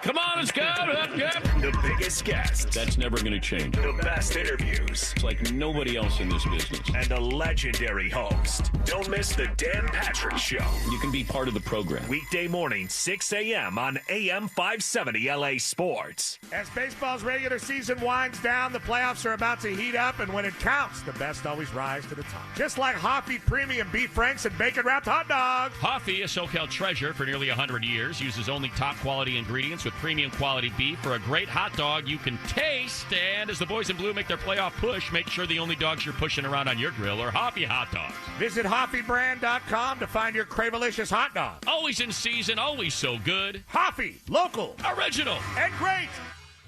Speaker 16: Come on, let's go. The biggest guests.
Speaker 21: That's never going to change.
Speaker 16: The best interviews.
Speaker 21: It's like nobody else in this business.
Speaker 16: And the legendary host. Don't miss the Dan Patrick Show.
Speaker 21: You can be part of the program.
Speaker 16: Weekday morning, 6 a.m. on AM 570 LA Sports.
Speaker 7: As baseball's regular season winds down, the playoffs are about to heat up, and when it counts, the best always rise to the top. Just like Hoffy Premium Beef Franks and Bacon-Wrapped Hot Dogs.
Speaker 9: Hoffy, a SoCal treasure for nearly 100 years, uses only top-quality ingredients with premium quality beef for a great hot dog you can taste. And as the boys in blue make their playoff push, make sure the only dogs you're pushing around on your grill are Hoffy hot dogs.
Speaker 7: Visit HoffyBrand.com to find your Cravelicious hot dog.
Speaker 9: Always in season, always so good.
Speaker 7: Hoffy, local,
Speaker 9: original,
Speaker 7: and great.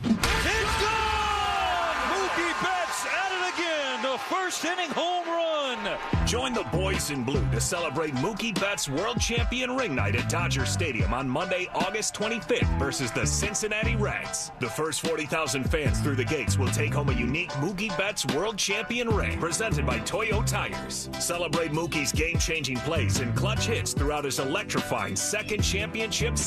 Speaker 22: It's gone! Mookie Betts at it again. The first inning home run.
Speaker 16: Join the boys in blue to celebrate Mookie Betts' World Champion Ring Night at Dodger Stadium on Monday, August 25th versus the Cincinnati Reds. The first 40,000 fans through the gates will take home a unique Mookie Betts World Champion Ring presented by Toyo Tires. Celebrate Mookie's game-changing plays and clutch hits throughout his electrifying second championship season.